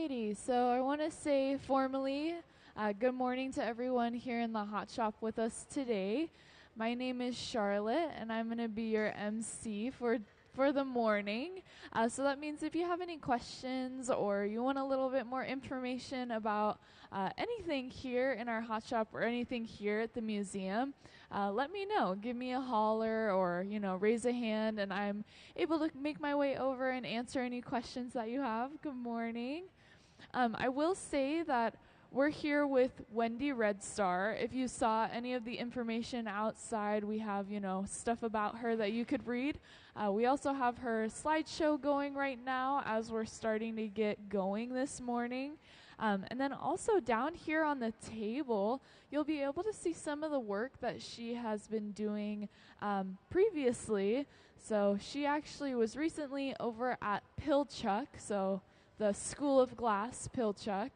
Alrighty, so I want to say formally, good morning to everyone here in the hot shop with us today. My name is Charlotte, and I'm going to be your MC for the morning. So that means if you have any questions or you want a little bit more information about anything here in our hot shop or anything here at the museum, let me know. Give me a holler or, raise a hand, and I'm able to make my way over and answer any questions that you have. Good morning. I will say that we're here with Wendy Red Star. If you saw any of the information outside, we have, stuff about her that you could read. We also have her slideshow going right now as we're starting to get going this morning. And then also down here on the table, you'll be able to see some of the work that she has been doing previously. So she actually was recently over at Pilchuck, so the School of Glass, Pilchuck,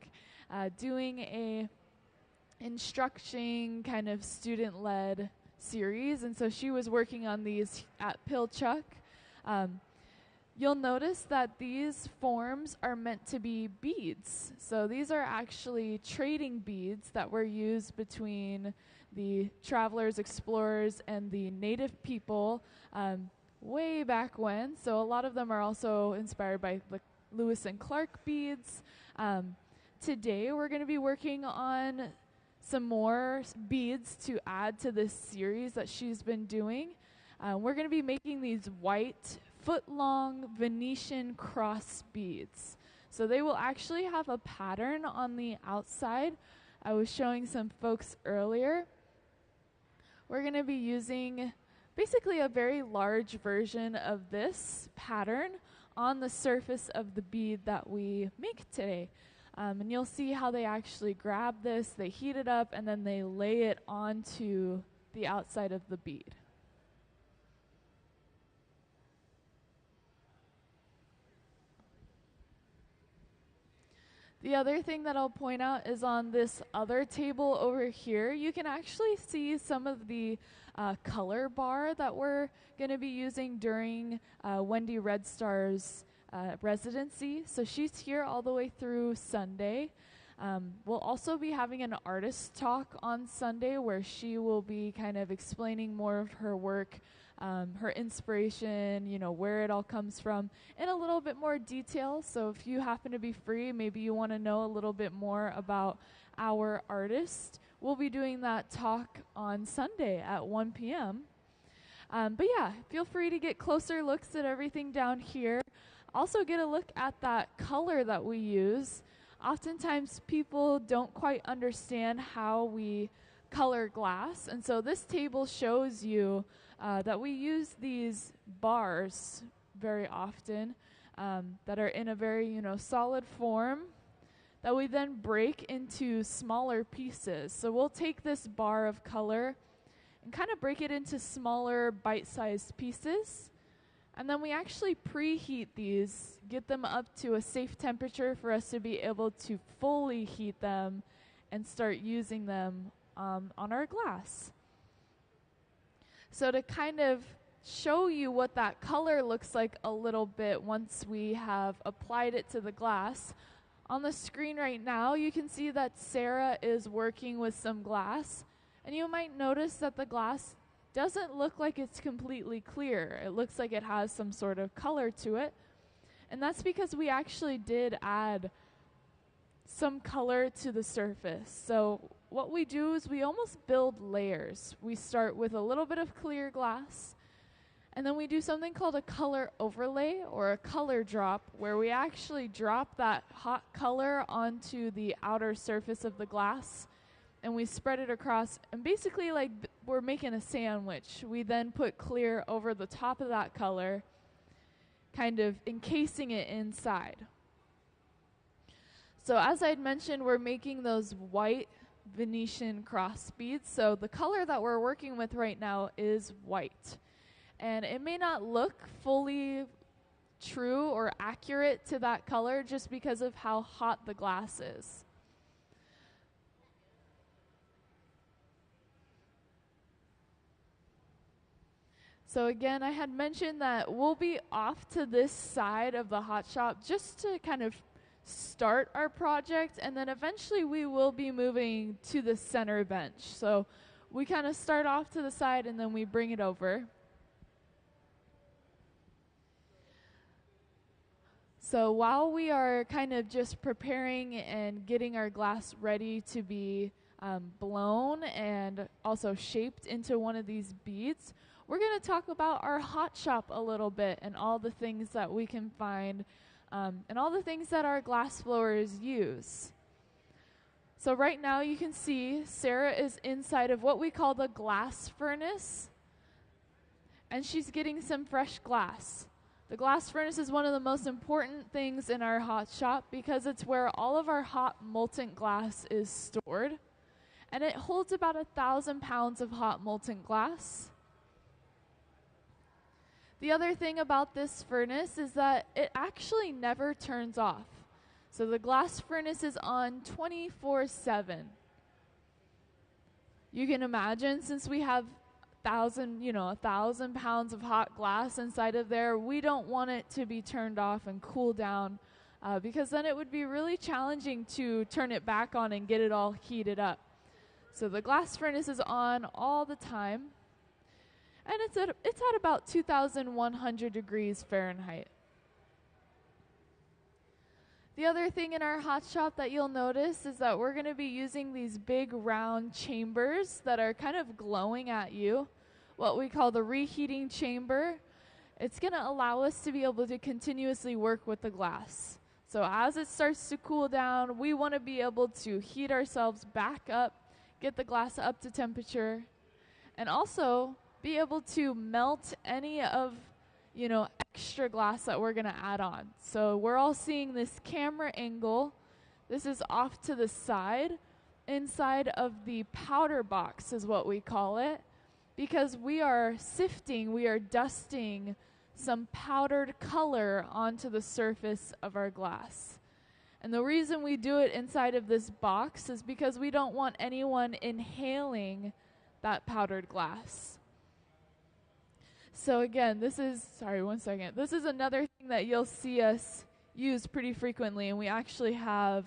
doing a instruction kind of student-led series. And so she was working on these at Pilchuck. You'll notice that these forms are meant to be beads. So these are actually trading beads that were used between the travelers, explorers, and the native people way back when. So a lot of them are also inspired by the Lewis and Clark beads. Today we're going to be working on some more beads to add to this series that she's been doing. We're going to be making these white foot-long Venetian cross beads. So they will actually have a pattern on the outside. I was showing some folks earlier. We're going to be using basically a very large version of this pattern on the surface of the bead that we make today. And you'll see how they actually grab this, they heat it up, and then they lay it onto the outside of the bead. The other thing that I'll point out is on this other table over here, you can actually see some of the color bar that we're going to be using during Wendy Red Star's residency. So she's here all the way through Sunday. We'll also be having an artist talk on Sunday where she will be kind of explaining more of her work, her inspiration, where it all comes from in a little bit more detail. So if you happen to be free, maybe you want to know a little bit more about our artist, we'll be doing that talk on Sunday at 1 p.m. But yeah, feel free to get closer looks at everything down here. Also get a look at that color that we use. Oftentimes people don't quite understand how we color glass, and so this table shows you that we use these bars very often that are in a very solid form that we then break into smaller pieces. So we'll take this bar of color and kind of break it into smaller bite-sized pieces. And then we actually preheat these, get them up to a safe temperature for us to be able to fully heat them and start using them on our glass. So to kind of show you what that color looks like a little bit once we have applied it to the glass, on the screen right now you can see that Sarah is working with some glass, and you might notice that the glass doesn't look like it's completely clear. It looks like it has some sort of color to it. And that's because we actually did add some color to the surface. So what we do is we almost build layers. We start with a little bit of clear glass, and then we do something called a color overlay or a color drop, where we actually drop that hot color onto the outer surface of the glass, and we spread it across, and basically like we're making a sandwich. We then put clear over the top of that color, kind of encasing it inside. So as I'd mentioned, we're making those white Venetian cross beads. So the color that we're working with right now is white. And it may not look fully true or accurate to that color just because of how hot the glass is. So again, I had mentioned that we'll be off to this side of the hot shop just to kind of start our project, and then eventually we will be moving to the center bench. So we kind of start off to the side and then we bring it over. So while we are kind of just preparing and getting our glass ready to be blown and also shaped into one of these beads, we're going to talk about our hot shop a little bit and all the things that we can find and all the things that our glass blowers use. So right now you can see Sarah is inside of what we call the glass furnace, and she's getting some fresh glass. The glass furnace is one of the most important things in our hot shop because it's where all of our hot molten glass is stored, and it holds about 1,000 pounds of hot molten glass. The other thing about this furnace is that it actually never turns off. So the glass furnace is on 24/7. You can imagine, since we have 1,000 pounds of hot glass inside of there, we don't want it to be turned off and cool down because then it would be really challenging to turn it back on and get it all heated up. So the glass furnace is on all the time. And it's at about 2,100 degrees Fahrenheit. The other thing in our hot shop that you'll notice is that we're going to be using these big round chambers that are kind of glowing at you, what we call the reheating chamber. It's going to allow us to be able to continuously work with the glass. So as it starts to cool down, we want to be able to heat ourselves back up, get the glass up to temperature, and also be able to melt any of, extra glass that we're going to add on. So we're all seeing this camera angle. This is off to the side, inside of the powder box is what we call it, because we are dusting some powdered color onto the surface of our glass. And the reason we do it inside of this box is because we don't want anyone inhaling that powdered glass. So again, this is another thing that you'll see us use pretty frequently, and we actually have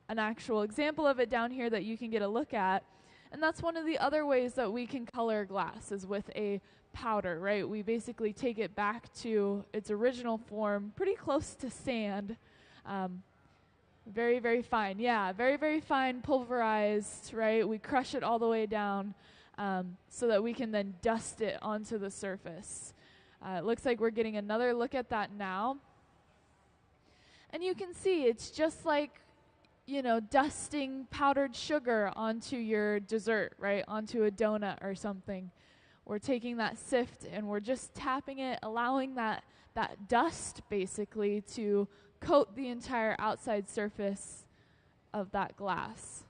an actual example of it down here that you can get a look at. And that's one of the other ways that we can color glass is with a powder, right? We basically take it back to its original form, pretty close to sand. Very, very fine. Yeah, very, very fine, pulverized, right? We crush it all the way down. So that we can then dust it onto the surface. It looks like we're getting another look at that now. And you can see it's just like, dusting powdered sugar onto your dessert, right? Onto a donut or something. We're taking that sift and we're just tapping it, allowing that dust basically to coat the entire outside surface of that glass.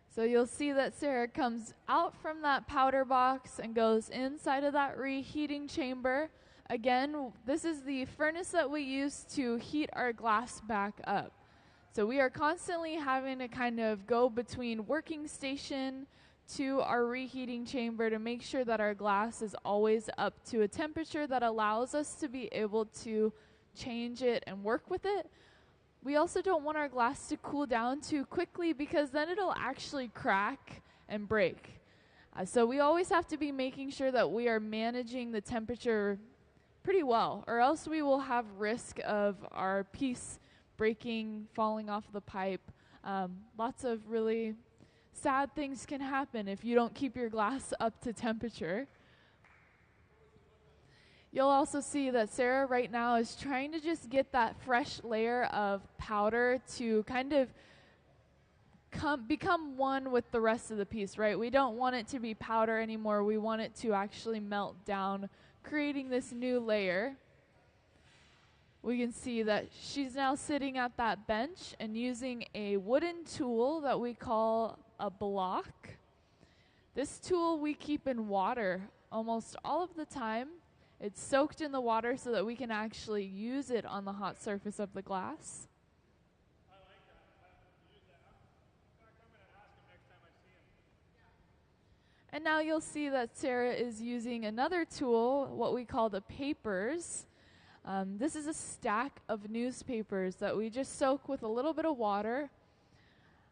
So you'll see that Sarah comes out from that powder box and goes inside of that reheating chamber. Again, this is the furnace that we use to heat our glass back up. So we are constantly having to kind of go between working station to our reheating chamber to make sure that our glass is always up to a temperature that allows us to be able to change it and work with it. We also don't want our glass to cool down too quickly because then it'll actually crack and break. So we always have to be making sure that we are managing the temperature pretty well, or else we will have risk of our piece breaking, falling off the pipe. Lots of really sad things can happen if you don't keep your glass up to temperature. You'll also see that Sarah right now is trying to just get that fresh layer of powder to kind of become one with the rest of the piece, right? We don't want it to be powder anymore. We want it to actually melt down, creating this new layer. We can see that she's now sitting at that bench and using a wooden tool that we call a block. This tool we keep in water almost all of the time. It's soaked in the water so that we can actually use it on the hot surface of the glass. I like that. Use that. I'm going to come in and ask him next time I see him. And now you'll see that Sarah is using another tool, what we call the papers. This is a stack of newspapers that we just soak with a little bit of water.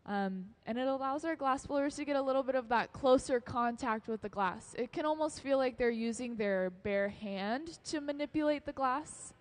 And it allows our glass blowers to get a little bit of that closer contact with the glass. It can almost feel like they're using their bare hand to manipulate the glass.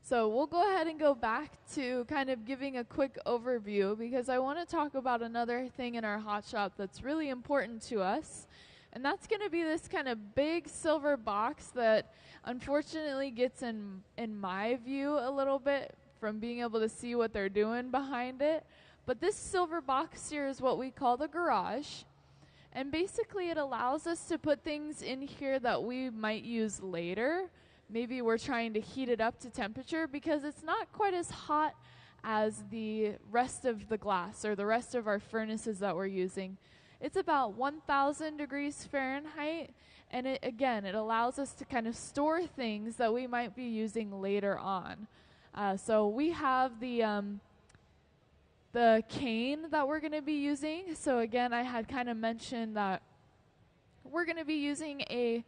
So we'll go ahead and go back to kind of giving a quick overview because I want to talk about another thing in our hot shop that's really important to us. And that's going to be this kind of big silver box that unfortunately gets in my view a little bit from being able to see what they're doing behind it. But this silver box here is what we call the garage. And basically it allows us to put things in here that we might use later. Maybe we're trying to heat it up to temperature because it's not quite as hot as the rest of the glass or the rest of our furnaces that we're using. It's about 1,000 degrees Fahrenheit, and it allows us to kind of store things that we might be using later on. So we have the cane that we're going to be using. So again, I had kind of mentioned that we're going to be using a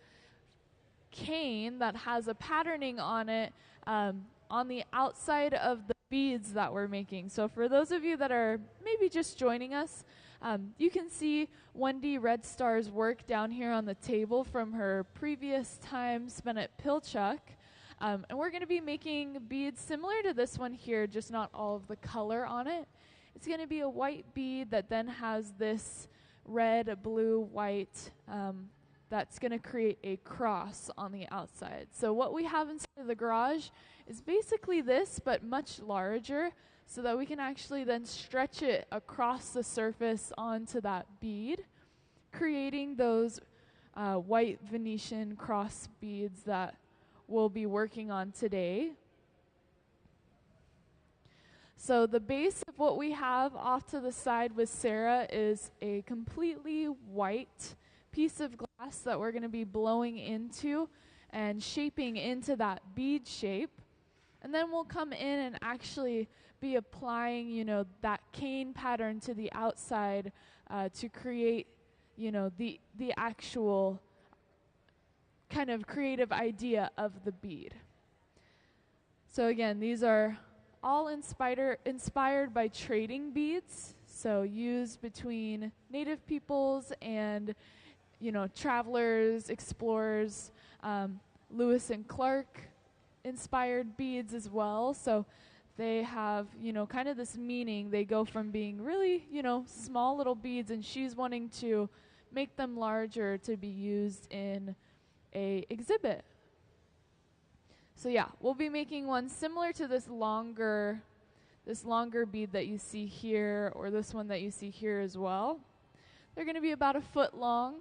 cane that has a patterning on it on the outside of the beads that we're making. So for those of you that are maybe just joining us, you can see Wendy Red Star's work down here on the table from her previous time spent at Pilchuck. And we're going to be making beads similar to this one here, just not all of the color on it. It's going to be a white bead that then has this red, blue, white that's going to create a cross on the outside. So what we have inside of the garage is basically this, but much larger, so that we can actually then stretch it across the surface onto that bead, creating those white Venetian cross beads that we'll be working on today. So the base of what we have off to the side with Sarah is a completely white piece of glass that we're going to be blowing into and shaping into that bead shape. And then we'll come in and actually be applying, that cane pattern to the outside to create, the actual kind of creative idea of the bead. So again, these are all inspired by trading beads, so used between native peoples and travelers, explorers. Lewis and Clark inspired beads as well. So they have, kind of this meaning. They go from being really, small little beads, and she's wanting to make them larger to be used in a exhibit. So yeah, we'll be making one similar to this longer bead that you see here, or this one that you see here as well. They're going to be about 1 foot long.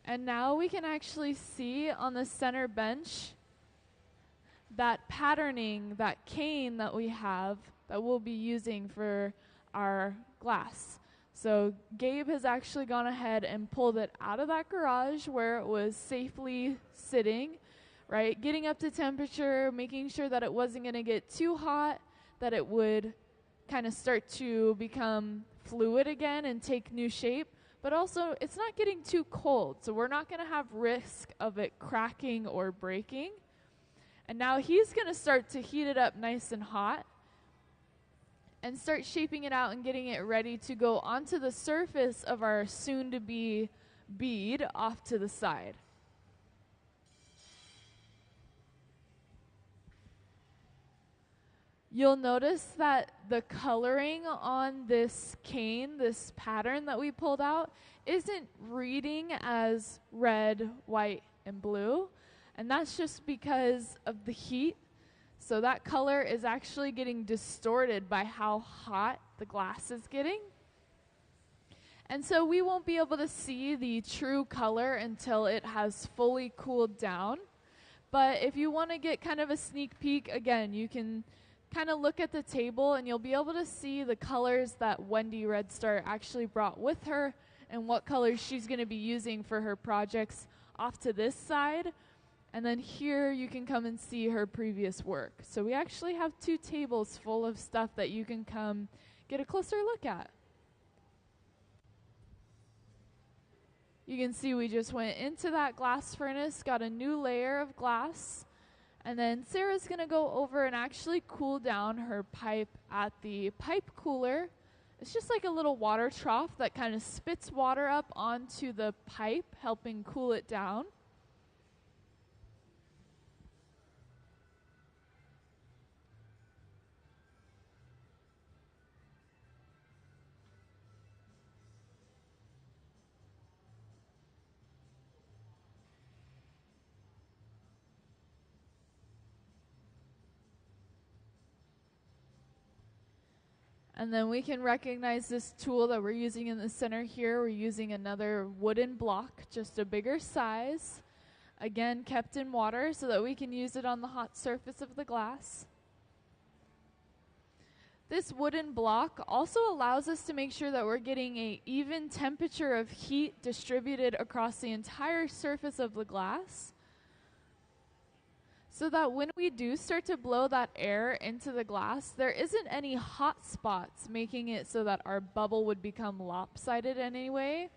And now we can actually see on the center bench that patterning, that cane that we have that we'll be using for our glass. So Gabe has actually gone ahead and pulled it out of that garage where it was safely sitting, right? Getting up to temperature, making sure that it wasn't going to get too hot, that it would kind of start to become fluid again and take new shape. But also, it's not getting too cold, so we're not going to have risk of it cracking or breaking. And now he's going to start to heat it up nice and hot. and start shaping it out and getting it ready to go onto the surface of our soon-to-be bead off to the side. You'll notice that the coloring on this cane, this pattern that we pulled out, isn't reading as red, white, and blue. And that's just because of the heat. So that color is actually getting distorted by how hot the glass is getting. And so we won't be able to see the true color until it has fully cooled down. But if you want to get kind of a sneak peek, again, you can kind of look at the table and you'll be able to see the colors that Wendy Redstar actually brought with her and what colors she's going to be using for her projects off to this side. And then here you can come and see her previous work. So we actually have 2 tables full of stuff that you can come get a closer look at. You can see we just went into that glass furnace, got a new layer of glass, and then Sarah's going to go over and actually cool down her pipe at the pipe cooler. It's just like a little water trough that kind of spits water up onto the pipe, helping cool it down. And then we can recognize this tool that we're using in the center here. We're using another wooden block, just a bigger size. Again, kept in water so that we can use it on the hot surface of the glass. This wooden block also allows us to make sure that we're getting an even temperature of heat distributed across the entire surface of the glass, so that when we do start to blow that air into the glass, there isn't any hot spots making it so that our bubble would become lopsided in any way.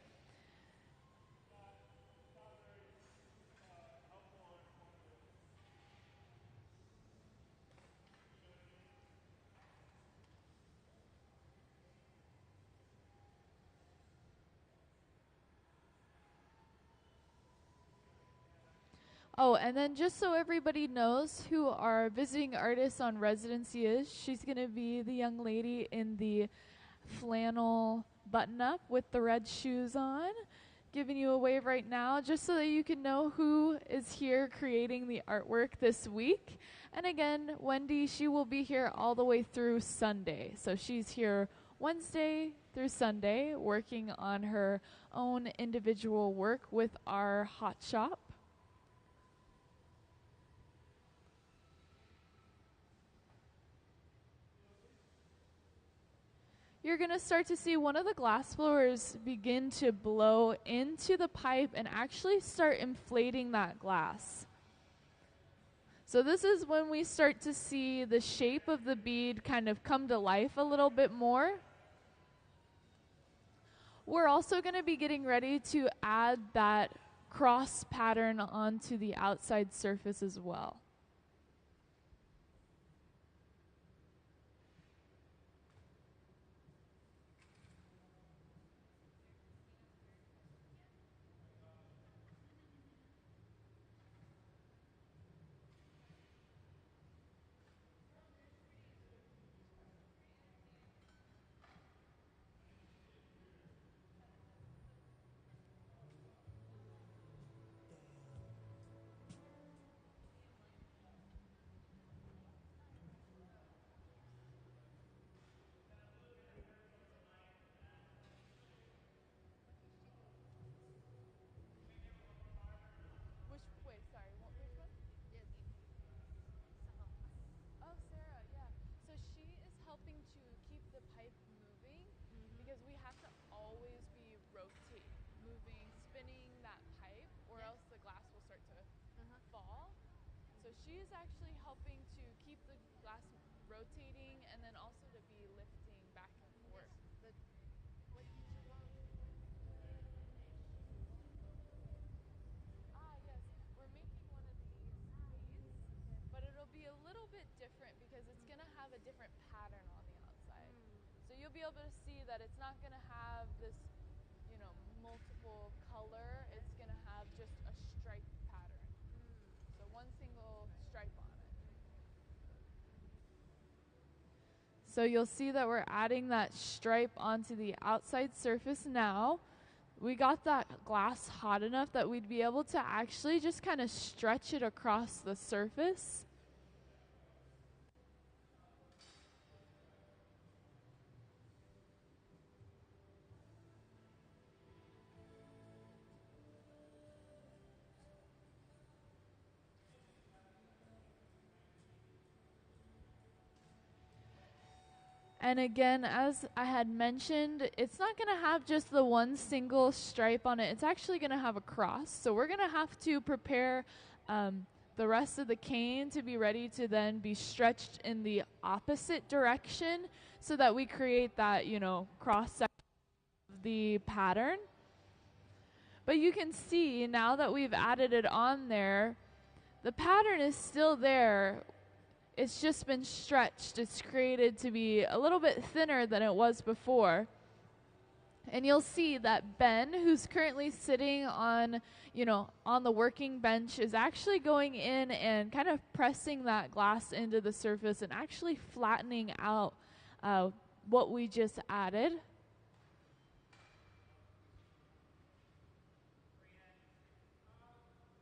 Oh, and then just so everybody knows who our visiting artist on residency is, she's going to be the young lady in the flannel button-up with the red shoes on, giving you a wave right now, just so that you can know who is here creating the artwork this week. And again, Wendy, she will be here all the way through Sunday. So she's here Wednesday through Sunday, working on her own individual work with our hot shop. You're going to start to see one of the glass blowers begin to blow into the pipe and actually start inflating that glass. So this is when we start to see the shape of the bead kind of come to life a little bit more. We're also going to be getting ready to add that cross pattern onto the outside surface as well. She's actually helping to keep the glass rotating and then also to be lifting back and forth. Yes, what did you want? Yes, we're making one of these beads, but it'll be a little bit different because it's going to have a different pattern on the outside. So you'll be able to see that it's not going to have this, multiple color. It's going to have just a stripe pattern. So one single stripe on it. So you'll see that we're adding that stripe onto the outside surface now. We got that glass hot enough that we'd be able to actually just kind of stretch it across the surface. And again, as I had mentioned, it's not going to have just the one single stripe on it. It's actually going to have a cross. So we're going to have to prepare the rest of the cane to be ready to then be stretched in the opposite direction so that we create that, cross section of the pattern. But you can see now that we've added it on there, the pattern is still there. It's just been stretched. It's created to be a little bit thinner than it was before. And you'll see that Ben, who's currently sitting on, on the working bench, is actually going in and kind of pressing that glass into the surface and actually flattening out what we just added. How long does it take to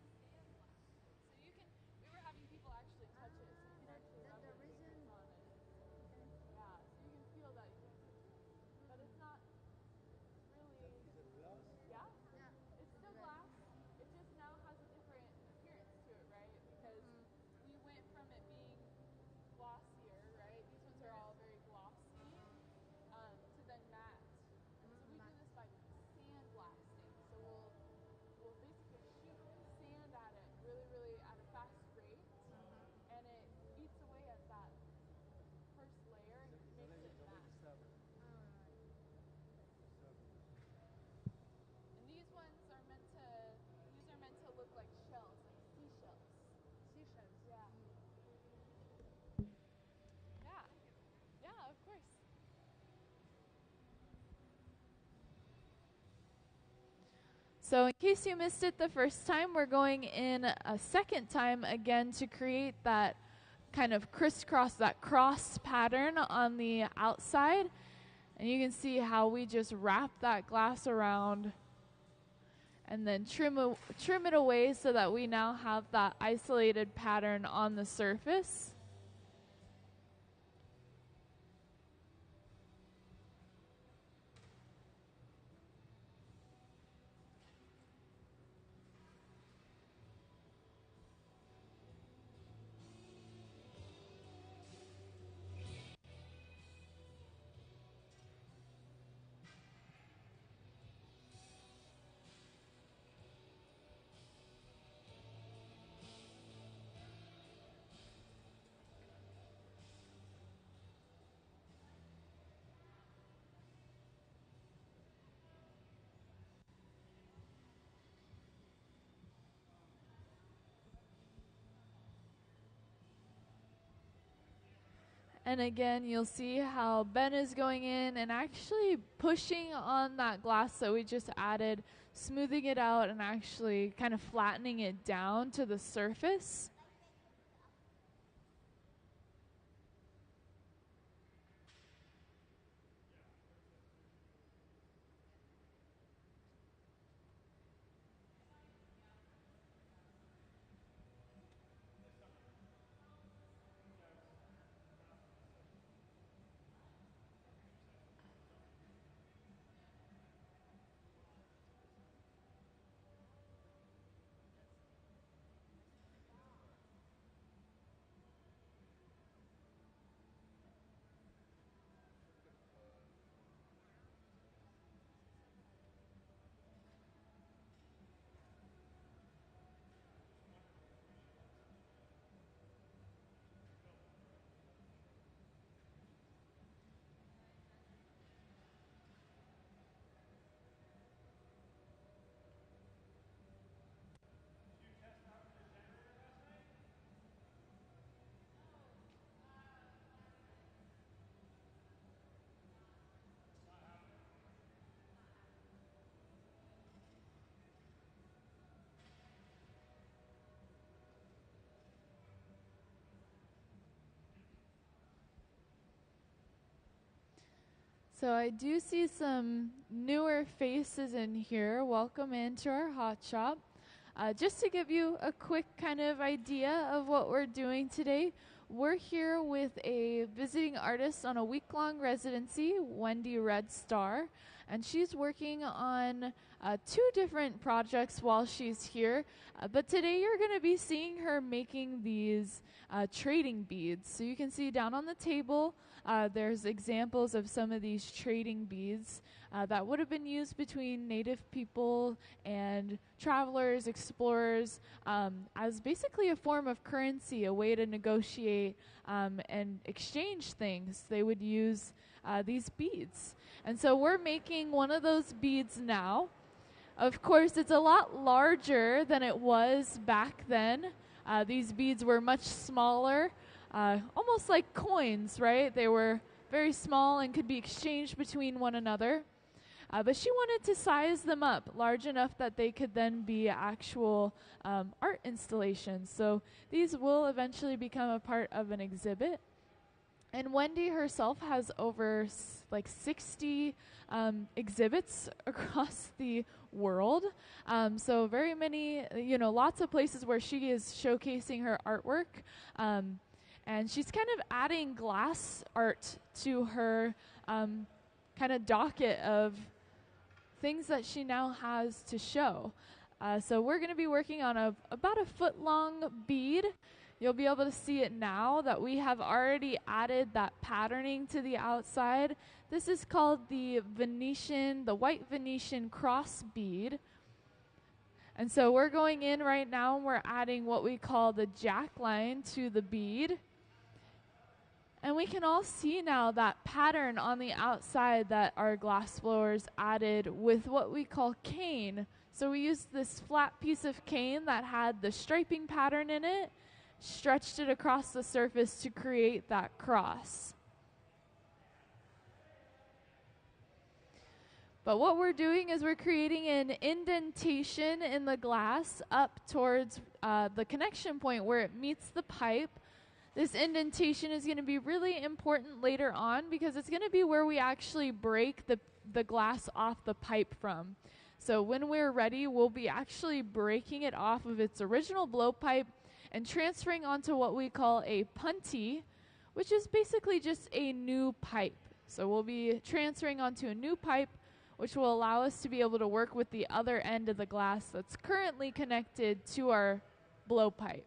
make that kind of cake? We were having people actually touch it, so you can actually rub The your reason. fingers on it. Okay. Yeah, so you can feel that. But it's not really. Is it glass? Yeah, Yeah. it's still glass. It just now has a different appearance to it, right? Because we went from it being glossier, right? These ones are all very glossy, to then matte. And so we do this by sandblasting. So we'll basically shoot sand at it really, really at a fast rate, and it eats away at that first layer and makes it matte. And these are meant to look like shells, like seashells. Seashells. Yeah. Yeah. Yeah, of course. So in case you missed it the first time, we're going in a second time again to create that kind of crisscross, that cross pattern on the outside. And you can see how we just wrap that glass around and then trim it away so that we now have that isolated pattern on the surface. And again, you'll see how Ben is going in and actually pushing on that glass that we just added, smoothing it out and actually kind of flattening it down to the surface. So I do see some newer faces in here. Welcome into our hot shop. Just to give you a quick kind of idea of what we're doing today, we're here with a visiting artist on a week-long residency, Wendy Red Star, and she's working on 2 different projects while she's here. But today you're going to be seeing her making these trading beads. So you can see down on the table, there's examples of some of these trading beads that would have been used between native people and travelers, explorers, as basically a form of currency, a way to negotiate and exchange things. They would use these beads. And so we're making one of those beads now. Of course, it's a lot larger than it was back then. These beads were much smaller, almost like coins, right? They were very small and could be exchanged between one another. But she wanted to size them up large enough that they could then be actual art installations. So these will eventually become a part of an exhibit. And Wendy herself has over like 60 exhibits across the world. So very many, lots of places where she is showcasing her artwork. And she's kind of adding glass art to her kind of docket of things that she now has to show. So we're going to be working on about a foot-long bead. You'll be able to see it now that we have already added that patterning to the outside. This is called the white Venetian cross bead. And so we're going in right now and we're adding what we call the jack line to the bead. And we can all see now that pattern on the outside that our glass blowers added with what we call cane. So we used this flat piece of cane that had the striping pattern in it, stretched it across the surface to create that cross. But what we're doing is we're creating an indentation in the glass up towards the connection point where it meets the pipe. This indentation is going to be really important later on because it's going to be where we actually break the glass off the pipe from. So when we're ready, we'll be actually breaking it off of its original blowpipe and transferring onto what we call a puntee, which is basically just a new pipe. So we'll be transferring onto a new pipe, which will allow us to be able to work with the other end of the glass that's currently connected to our blowpipe.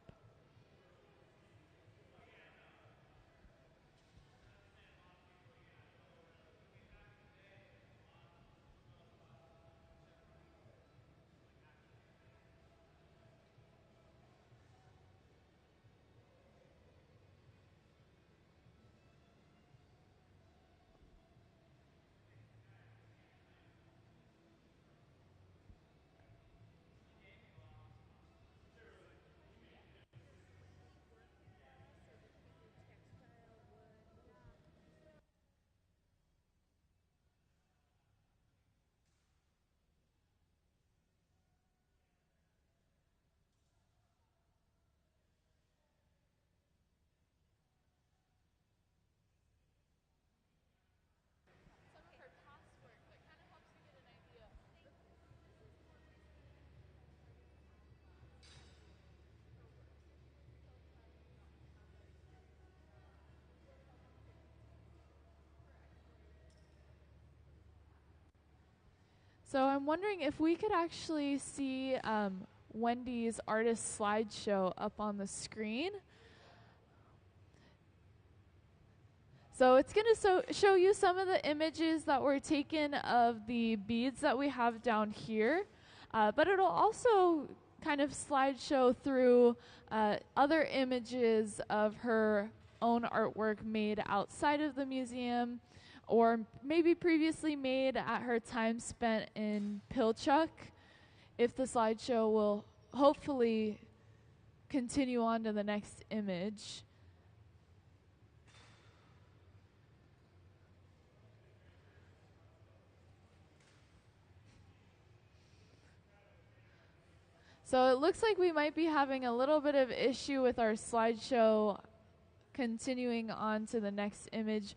So I'm wondering if we could actually see Wendy's artist slideshow up on the screen. So it's going to show you some of the images that were taken of the beads that we have down here. But it'll also kind of slideshow through other images of her own artwork made outside of the museum, or maybe previously made at her time spent in Pilchuck, if the slideshow will hopefully continue on to the next image. So it looks like we might be having a little bit of issue with our slideshow continuing on to the next image.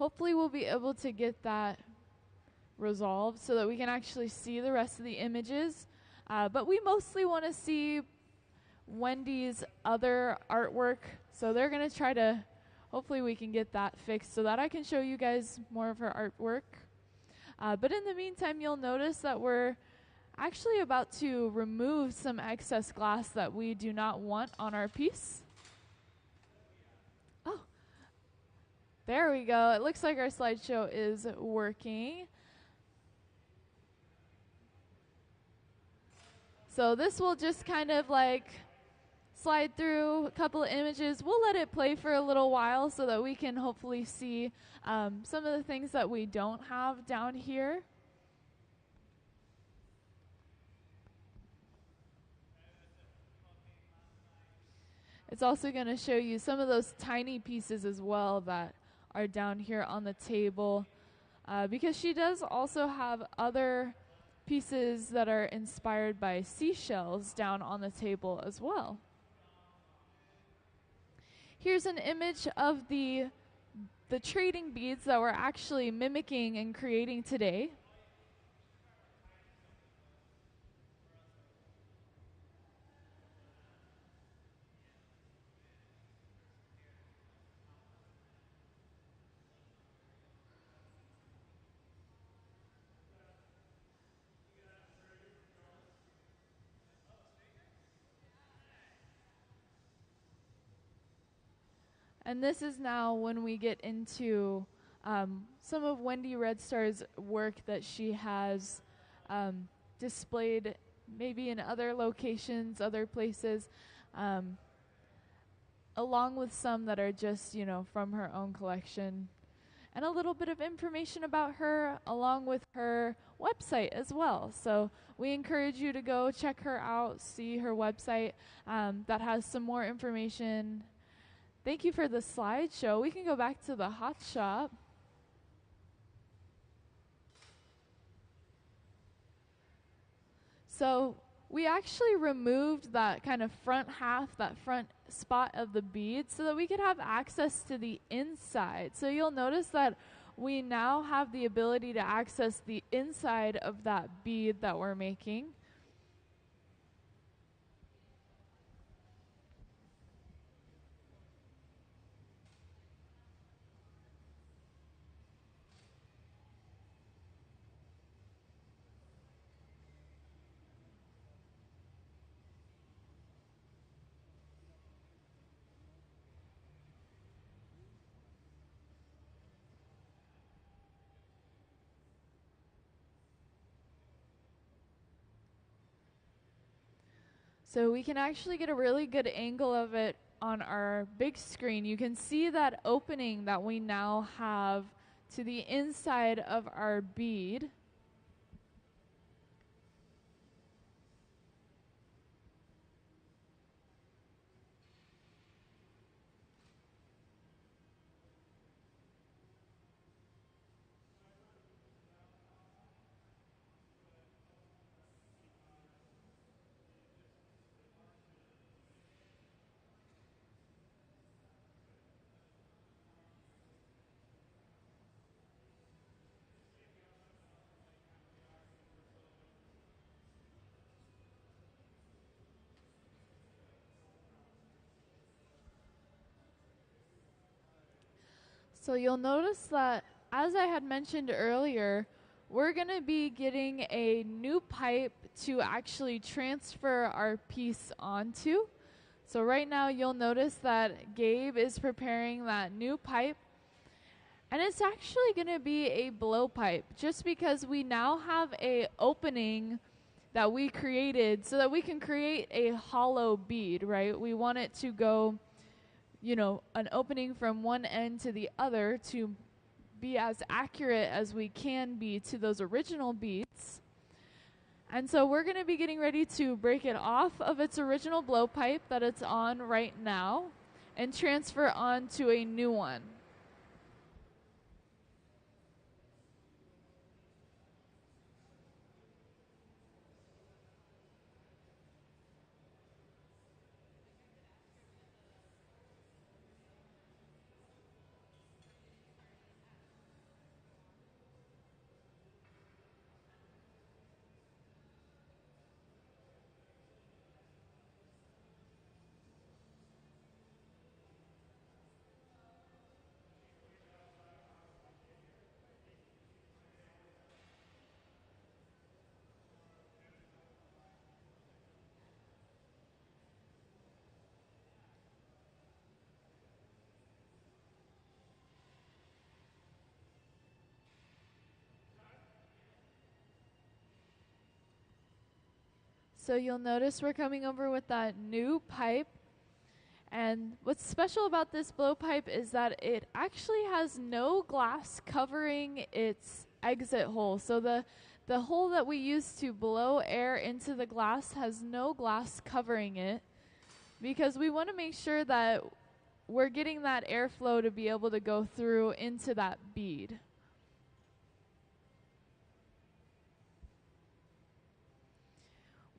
hopefully we'll be able to get that resolved so that we can actually see the rest of the images. But we mostly want to see Wendy's other artwork, so they're going to try to, hopefully we can get that fixed so that I can show you guys more of her artwork. But in the meantime, you'll notice that we're actually about to remove some excess glass that we do not want on our piece. Oh, there we go. It looks like our slideshow is working. So this will just kind of like slide through a couple of images. We'll let it play for a little while so that we can hopefully see some of the things that we don't have down here. It's also going to show you some of those tiny pieces as well that are down here on the table, because she does also have other pieces that are inspired by seashells down on the table as well. Here's an image of the trading beads that we're actually mimicking and creating today. And this is now when we get into some of Wendy Redstar's work that she has displayed maybe in other locations, other places, along with some that are just, from her own collection. And a little bit of information about her along with her website as well. So we encourage you to go check her out, see her website that has some more information. Thank you for the slideshow. We can go back to the hot shop. So we actually removed that kind of front half, that front spot of the bead, so that we could have access to the inside. So you'll notice that we now have the ability to access the inside of that bead that we're making. So we can actually get a really good angle of it on our big screen. You can see that opening that we now have to the inside of our bead. So you'll notice that, as I had mentioned earlier, we're going to be getting a new pipe to actually transfer our piece onto. So right now you'll notice that Gabe is preparing that new pipe. And it's actually going to be a blowpipe, just because we now have a opening that we created so that we can create a hollow bead, right? We want it to go, an opening from one end to the other to be as accurate as we can be to those original beads. And so we're going to be getting ready to break it off of its original blowpipe that it's on right now and transfer onto a new one. So you'll notice we're coming over with that new pipe. And what's special about this blowpipe is that it actually has no glass covering its exit hole. So the hole that we use to blow air into the glass has no glass covering it, because we want to make sure that we're getting that airflow to be able to go through into that bead.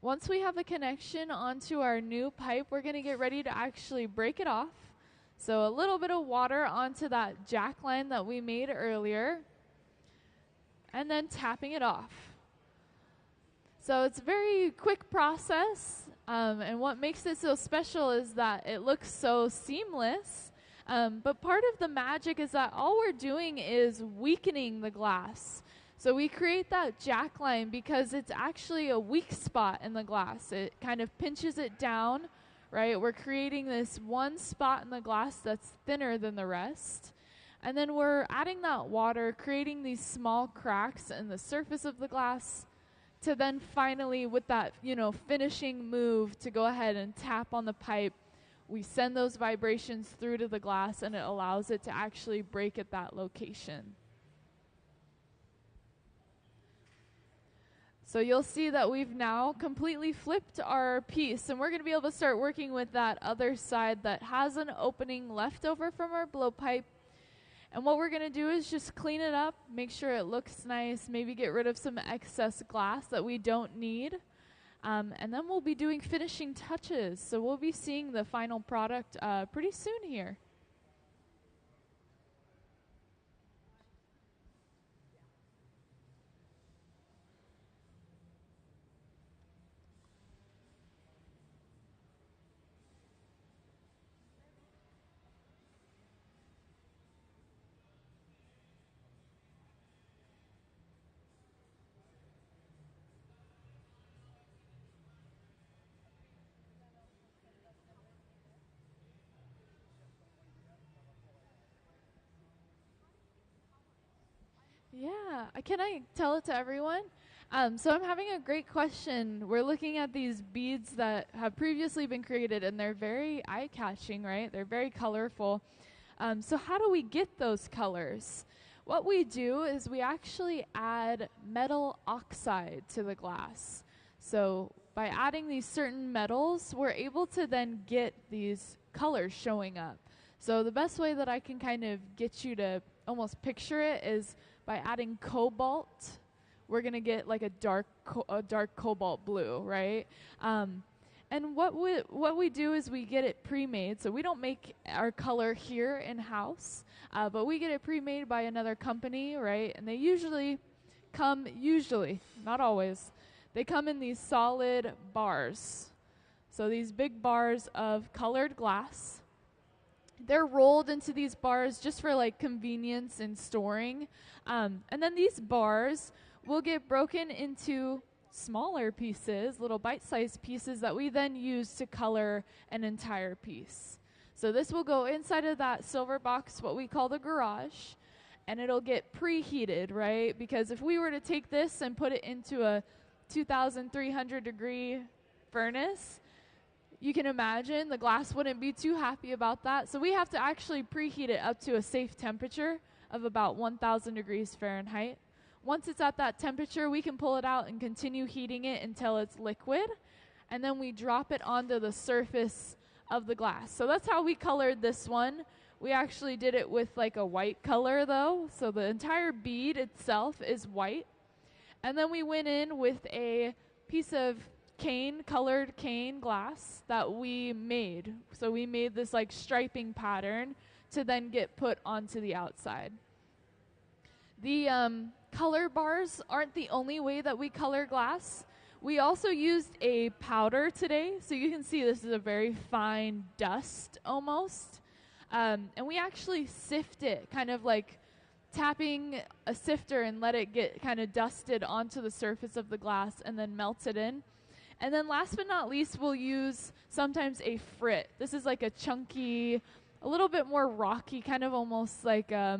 Once we have a connection onto our new pipe, we're going to get ready to actually break it off. So a little bit of water onto that jack line that we made earlier, and then tapping it off. So it's a very quick process, and what makes it so special is that it looks so seamless. But part of the magic is that all we're doing is weakening the glass. So we create that jack line because it's actually a weak spot in the glass. It kind of pinches it down, right? We're creating this one spot in the glass that's thinner than the rest. And then we're adding that water, creating these small cracks in the surface of the glass to then finally, with that, finishing move to go ahead and tap on the pipe, we send those vibrations through to the glass, and it allows it to actually break at that location. So you'll see that we've now completely flipped our piece, and we're going to be able to start working with that other side that has an opening left over from our blowpipe. And what we're going to do is just clean it up, make sure it looks nice, maybe get rid of some excess glass that we don't need. And then we'll be doing finishing touches. So we'll be seeing the final product pretty soon here. Yeah, can I tell it to everyone? So I'm having a great question. We're looking at these beads that have previously been created, and they're very eye-catching, right? They're very colorful. So how do we get those colors? What we do is we actually add metal oxide to the glass. So by adding these certain metals, we're able to then get these colors showing up. So the best way that I can kind of get you to almost picture it is by adding cobalt. We're going to get like a dark cobalt blue, right? And what we do is we get it pre-made. So we don't make our color here in-house, but we get it pre-made by another company, right? And they usually, not always, they come in these solid bars. So these big bars of colored glass. They're rolled into these bars just for like convenience in storing. And then these bars will get broken into smaller pieces, little bite-sized pieces that we then use to color an entire piece. So this will go inside of that silver box, what we call the garage, and it'll get preheated, right? Because if we were to take this and put it into a 2,300 degree furnace, you can imagine the glass wouldn't be too happy about that. So we have to actually preheat it up to a safe temperature of about 1,000 degrees Fahrenheit. Once it's at that temperature, we can pull it out and continue heating it until it's liquid. And then we drop it onto the surface of the glass. So that's how we colored this one. We actually did it with like a white color though. So the entire bead itself is white. And then we went in with a piece of colored cane glass that we made. So we made this like striping pattern to then get put onto the outside. The color bars aren't the only way that we color glass. We also used a powder today. So you can see this is a very fine dust almost. And we actually sift it, kind of like tapping a sifter and let it get kind of dusted onto the surface of the glass and then melt it in. And then last but not least, we'll use sometimes a frit. This is like a chunky, a little bit more rocky, kind of almost like, I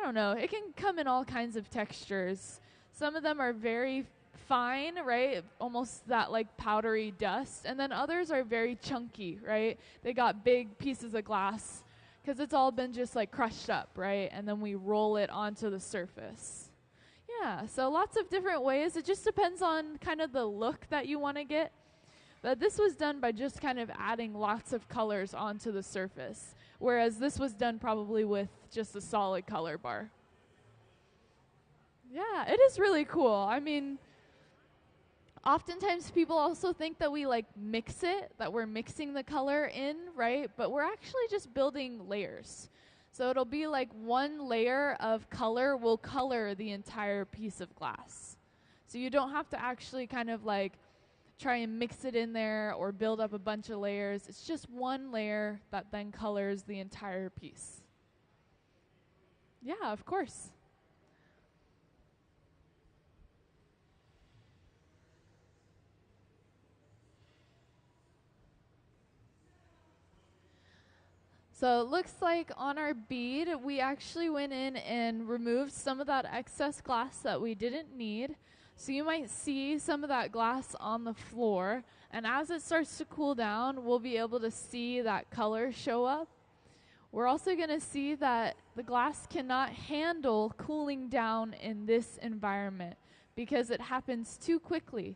don't know, it can come in all kinds of textures. Some of them are very fine, right? Almost that like powdery dust. And then others are very chunky, right? They got big pieces of glass because it's all been just like crushed up, right? And then we roll it onto the surface. Yeah, so lots of different ways. It just depends on kind of the look that you want to get. But this was done by just kind of adding lots of colors onto the surface, whereas this was done probably with just a solid color bar. Yeah, it is really cool. I mean, oftentimes people also think that we like mix it, that we're mixing the color in, right? But we're actually just building layers. So it'll be like one layer of color will color the entire piece of glass. So you don't have to actually kind of like try and mix it in there or build up a bunch of layers. It's just one layer that then colors the entire piece. Yeah, of course. So it looks like on our bead, we actually went in and removed some of that excess glass that we didn't need. So you might see some of that glass on the floor. And as it starts to cool down, we'll be able to see that color show up. We're also going to see that the glass cannot handle cooling down in this environment because it happens too quickly.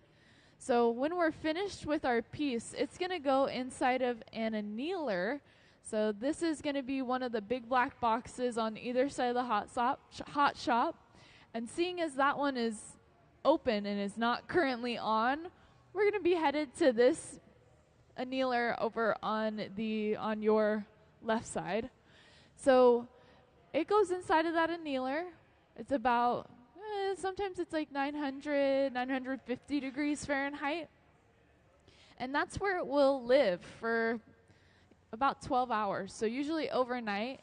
So when we're finished with our piece, it's going to go inside of an annealer. So this is going to be one of the big black boxes on either side of the hot shop. And seeing as that one is open and is not currently on, we're going to be headed to this annealer over on your left side. So it goes inside of that annealer. It's about, sometimes it's like 950 degrees Fahrenheit. And that's where it will live for about 12 hours, so usually overnight,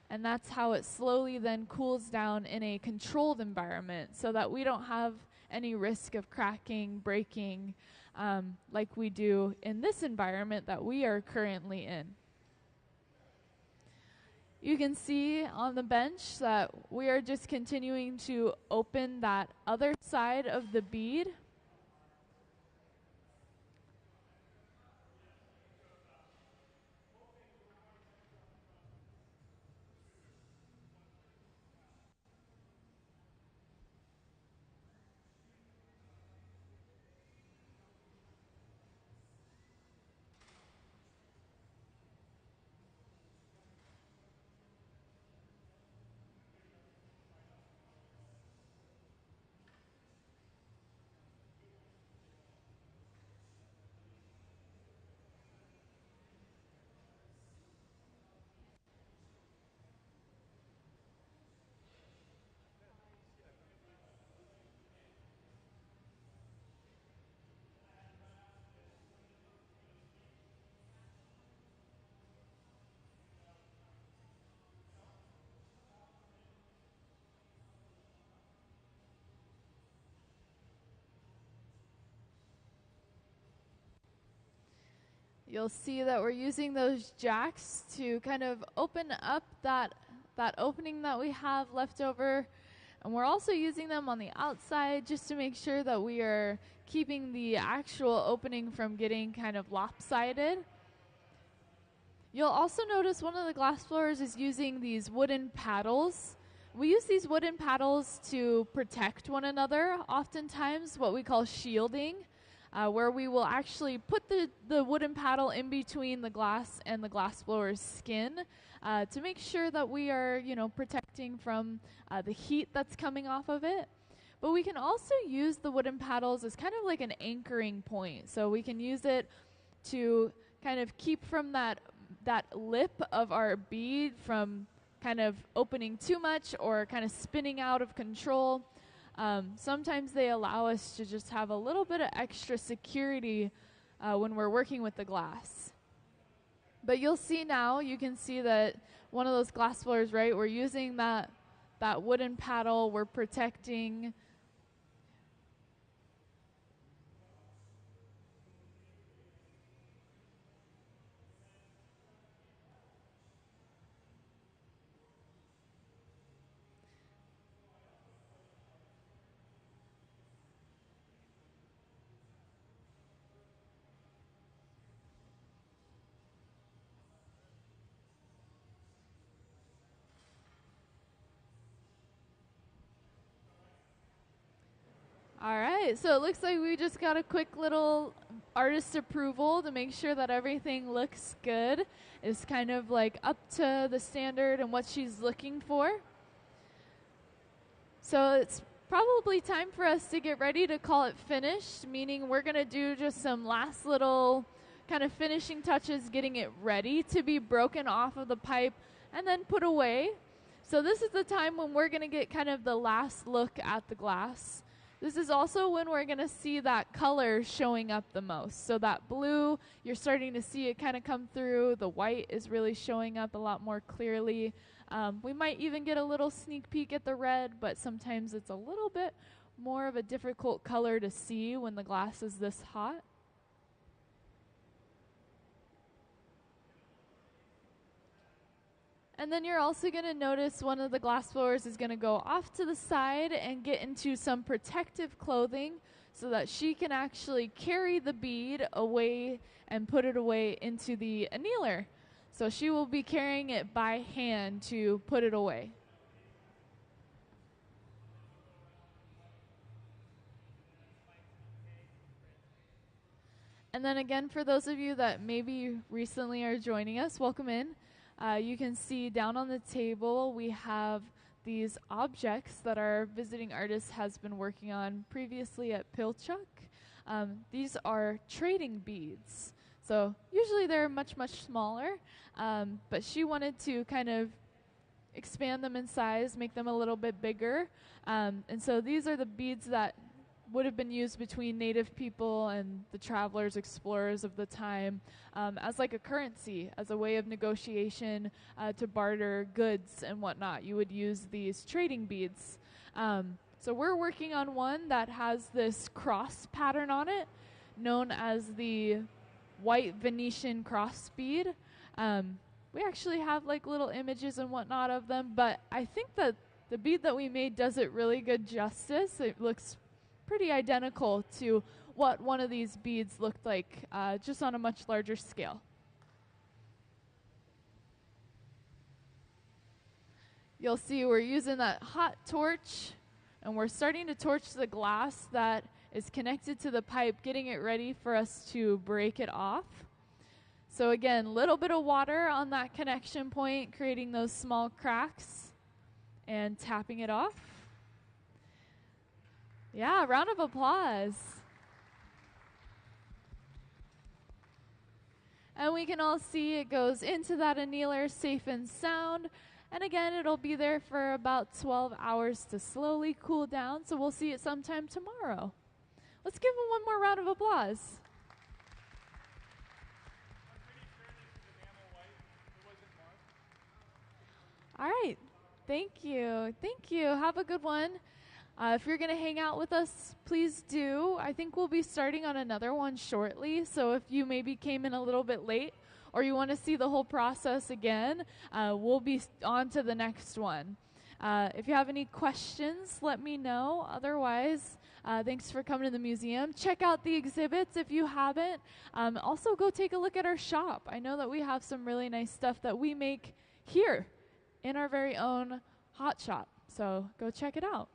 and that's how it slowly then cools down in a controlled environment so that we don't have any risk of cracking, breaking, like we do in this environment that we are currently in. You can see on the bench that we are just continuing to open that other side of the bead. You'll see that we're using those jacks to kind of open up that opening that we have left over. And we're also using them on the outside just to make sure that we are keeping the actual opening from getting kind of lopsided. You'll also notice one of the glass blowers is using these wooden paddles. We use these wooden paddles to protect one another, oftentimes what we call shielding. Where we will actually put the wooden paddle in between the glass and the glass blower's skin to make sure that we are, protecting from the heat that's coming off of it. But we can also use the wooden paddles as kind of like an anchoring point. So we can use it to kind of keep from that lip of our bead from kind of opening too much or kind of spinning out of control. Sometimes they allow us to just have a little bit of extra security when we're working with the glass. But you'll see now, you can see that one of those glass blowers, right, we're using that wooden paddle, we're protecting. All right, so it looks like we just got a quick little artist approval to make sure that everything looks good. It's kind of like up to the standard and what she's looking for. So it's probably time for us to get ready to call it finished, meaning we're going to do just some last little kind of finishing touches, getting it ready to be broken off of the pipe and then put away. So this is the time when we're going to get kind of the last look at the glass. This is also when we're going to see that color showing up the most. So that blue, you're starting to see it kind of come through. The white is really showing up a lot more clearly. We might even get a little sneak peek at the red, but sometimes it's a little bit more of a difficult color to see when the glass is this hot. And then you're also going to notice one of the glass blowers is going to go off to the side and get into some protective clothing so that she can actually carry the bead away and put it away into the annealer. So she will be carrying it by hand to put it away. And then again, for those of you that maybe recently are joining us, welcome in. You can see down on the table we have these objects that our visiting artist has been working on previously at Pilchuck. These are trading beads. So usually they're much, much smaller, but she wanted to kind of expand them in size, make them a little bit bigger. And so these are the beads that would have been used between native people and the travelers, explorers of the time as like a currency, as a way of negotiation to barter goods and whatnot. You would use these trading beads. So we're working on one that has this cross pattern on it, known as the white Venetian cross bead. We actually have like little images and whatnot of them, but I think that the bead that we made does it really good justice. It looks pretty identical to what one of these beads looked like, just on a much larger scale. You'll see we're using that hot torch, and we're starting to torch the glass that is connected to the pipe, getting it ready for us to break it off. So again, a little bit of water on that connection point, creating those small cracks, and tapping it off. Yeah, round of applause. And we can all see it goes into that annealer safe and sound. And again, it'll be there for about 12 hours to slowly cool down. So we'll see it sometime tomorrow. Let's give them one more round of applause. I'm pretty sure this is enamel white. It wasn't marked. All right. Thank you. Thank you. Have a good one. If you're going to hang out with us, please do. I think we'll be starting on another one shortly. So if you maybe came in a little bit late or you want to see the whole process again, we'll be on to the next one. If you have any questions, let me know. Otherwise, thanks for coming to the museum. Check out the exhibits if you haven't. Also, go take a look at our shop. I know that we have some really nice stuff that we make here in our very own hot shop. So go check it out.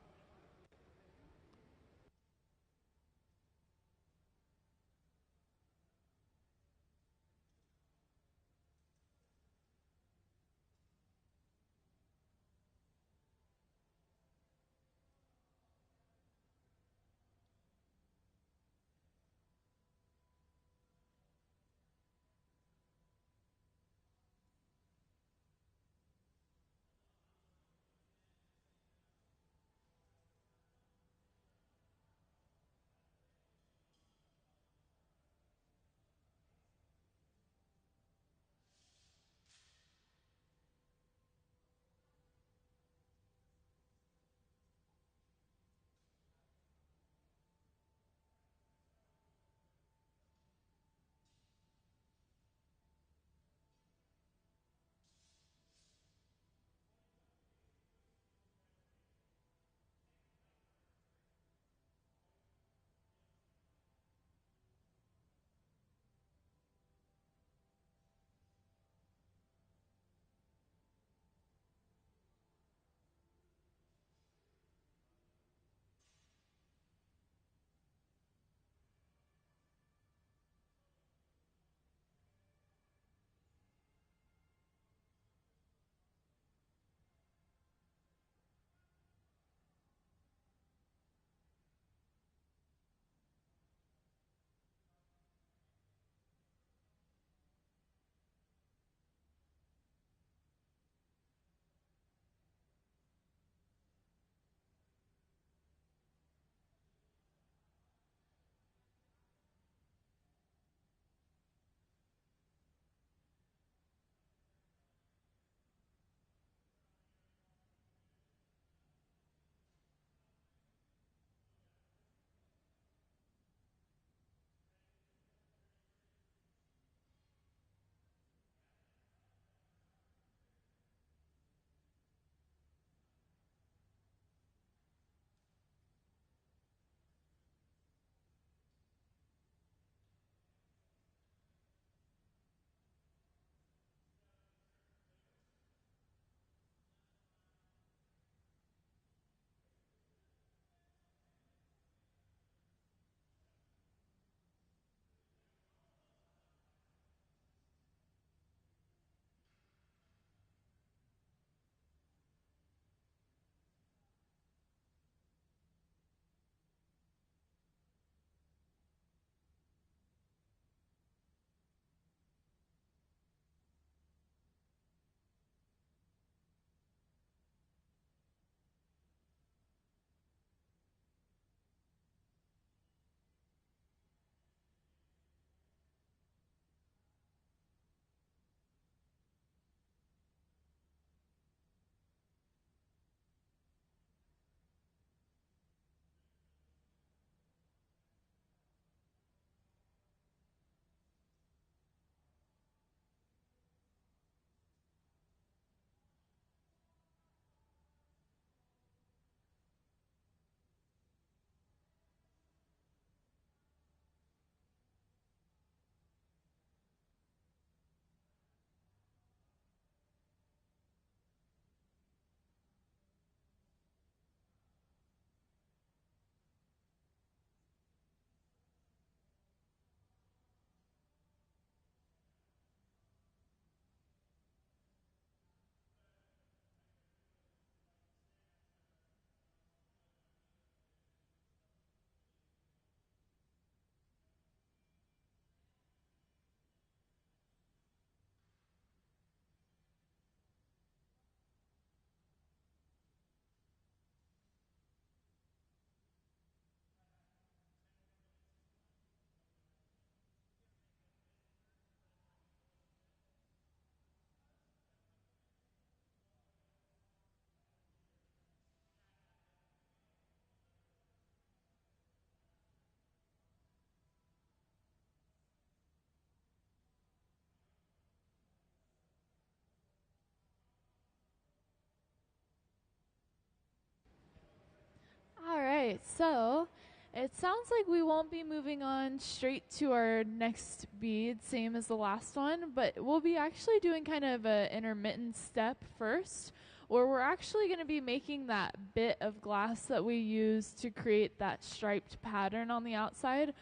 right, so it sounds like we won't be moving on straight to our next bead, same as the last one, but we'll be actually doing kind of an intermittent step first, where we're actually going to be making that bit of glass that we use to create that striped pattern on the outside.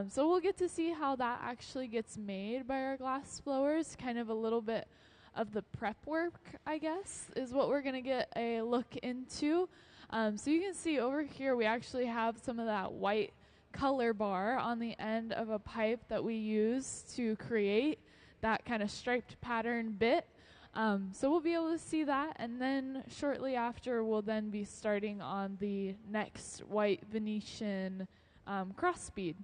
So we'll get to see how that actually gets made by our glass blowers, kind of a little bit of the prep work, I guess, is what we're going to get a look into. So you can see over here we actually have some of that white color bar on the end of a pipe that we use to create that kind of striped pattern bit. So we'll be able to see that, and then shortly after we'll then be starting on the next white Venetian cross bead.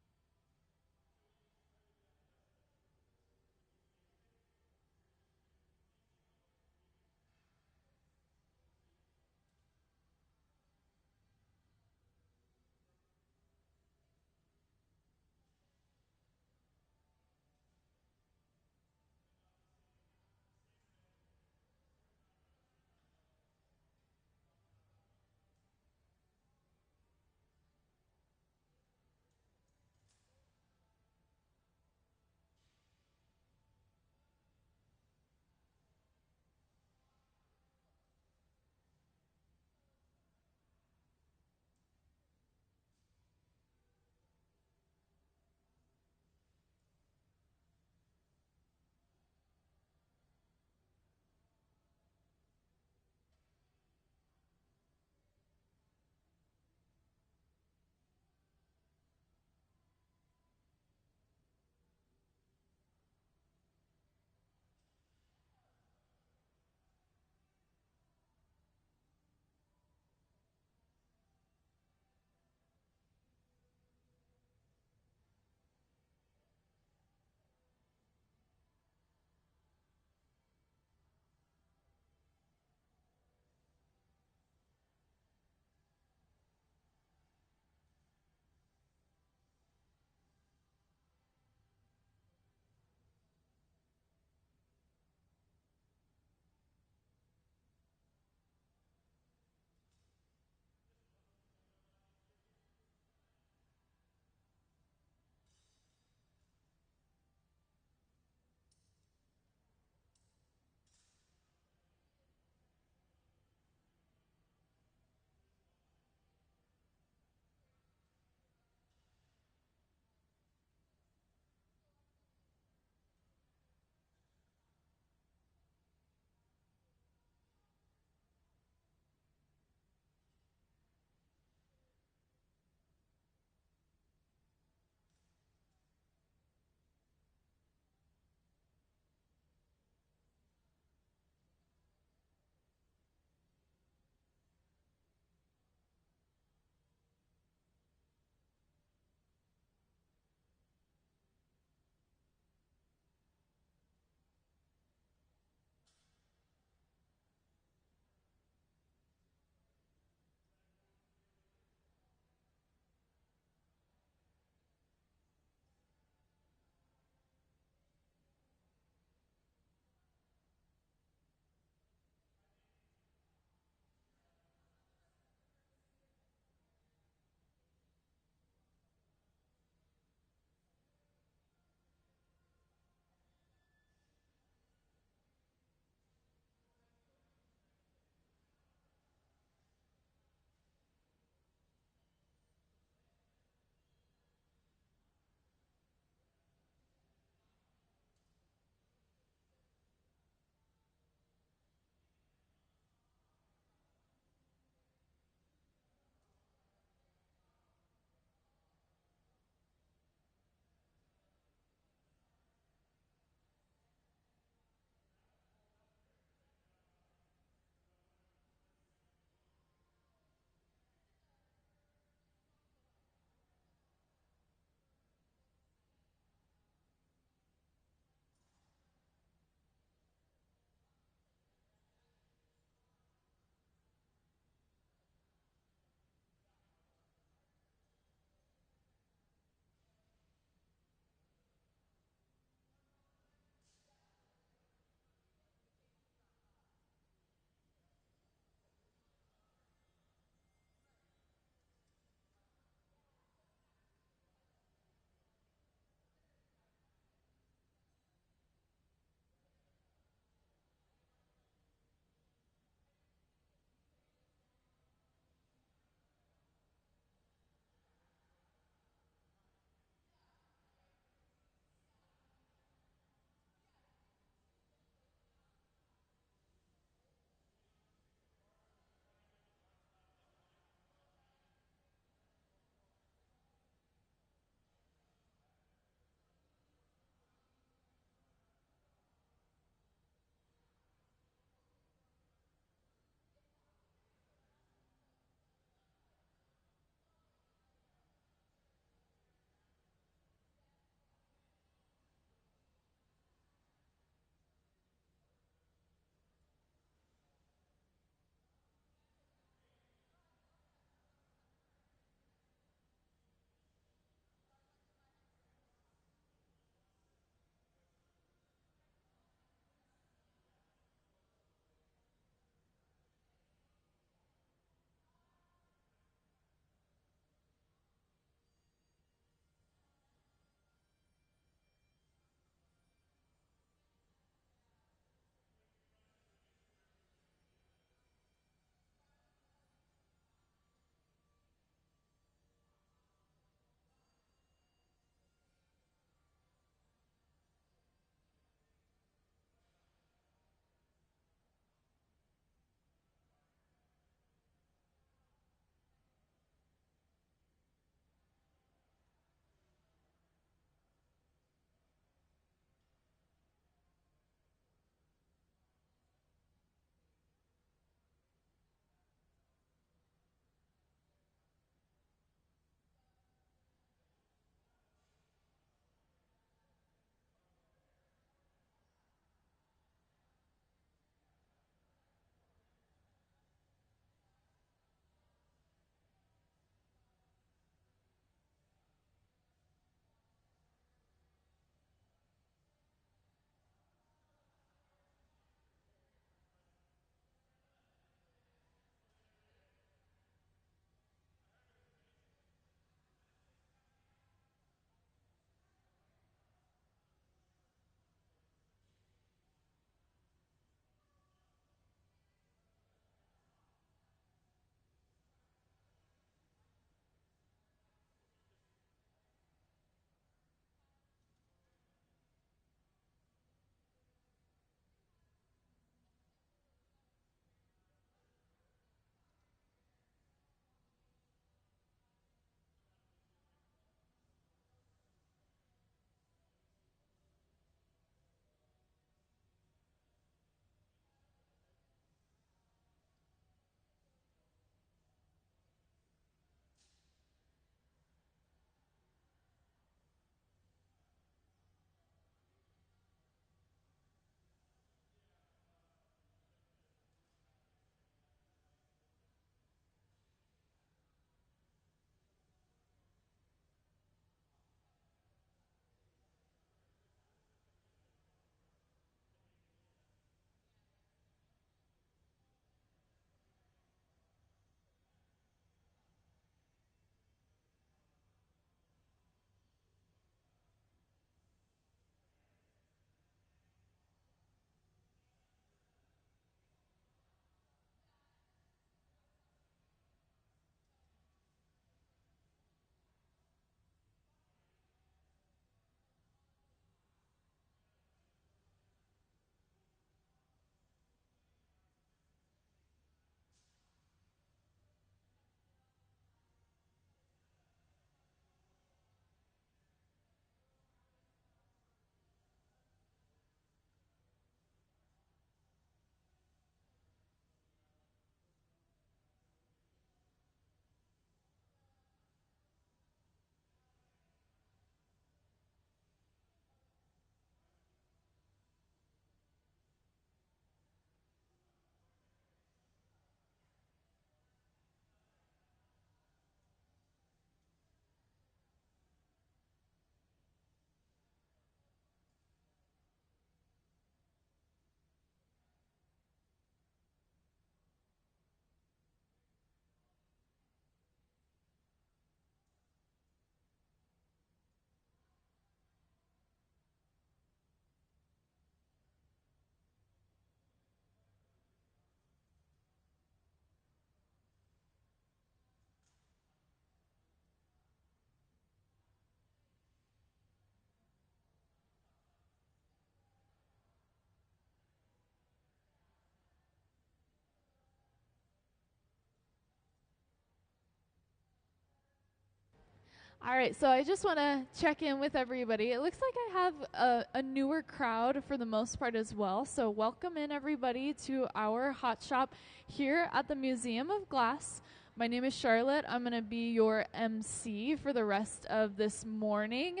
All right, so I just want to check in with everybody. It looks like I have a newer crowd for the most part as well. So welcome in everybody to our hot shop here at the Museum of Glass. My name is Charlotte. I'm going to be your MC for the rest of this morning.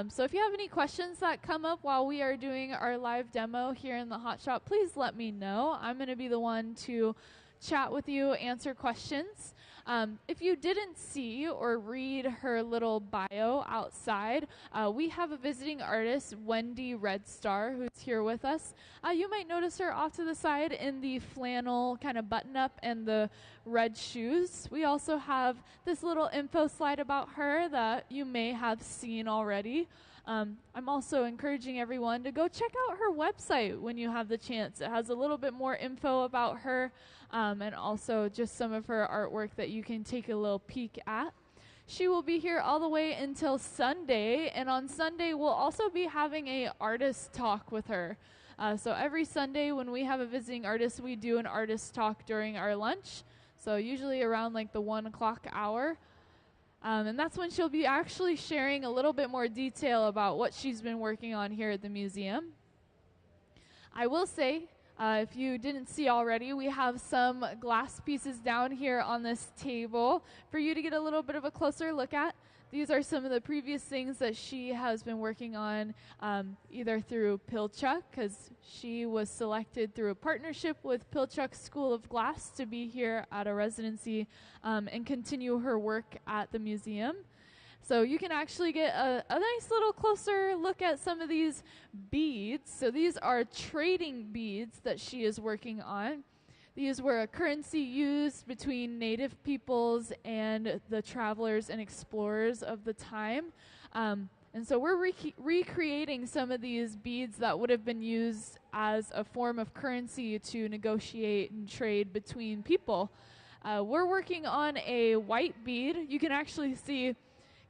So if you have any questions that come up while we are doing our live demo here in the hot shop, please let me know. I'm going to be the one to chat with you, answer questions. If you didn't see or read her little bio outside, we have a visiting artist, Wendy Redstar, who's here with us. You might notice her off to the side in the flannel kind of button-up and the red shoes. We also have this little info slide about her that you may have seen already. I'm also encouraging everyone to go check out her website when you have the chance. It has a little bit more info about her and also just some of her artwork that you can take a little peek at. She will be here all the way until Sunday, and on Sunday we'll also be having a artist talk with her. So every Sunday when we have a visiting artist, we do an artist talk during our lunch, so usually around like the 1 o'clock hour. And that's when she'll be actually sharing a little bit more detail about what she's been working on here at the museum. I will say, if you didn't see already, we have some glass pieces down here on this table for you to get a little bit of a closer look at. These are some of the previous things that she has been working on, either through Pilchuck, because she was selected through a partnership with Pilchuck School of Glass to be here at a residency and continue her work at the museum. So you can actually get a nice little closer look at some of these beads. So these are trading beads that she is working on. These were a currency used between native peoples and the travelers and explorers of the time. And so we're recreating some of these beads that would have been used as a form of currency to negotiate and trade between people. We're working on a white bead. You can actually see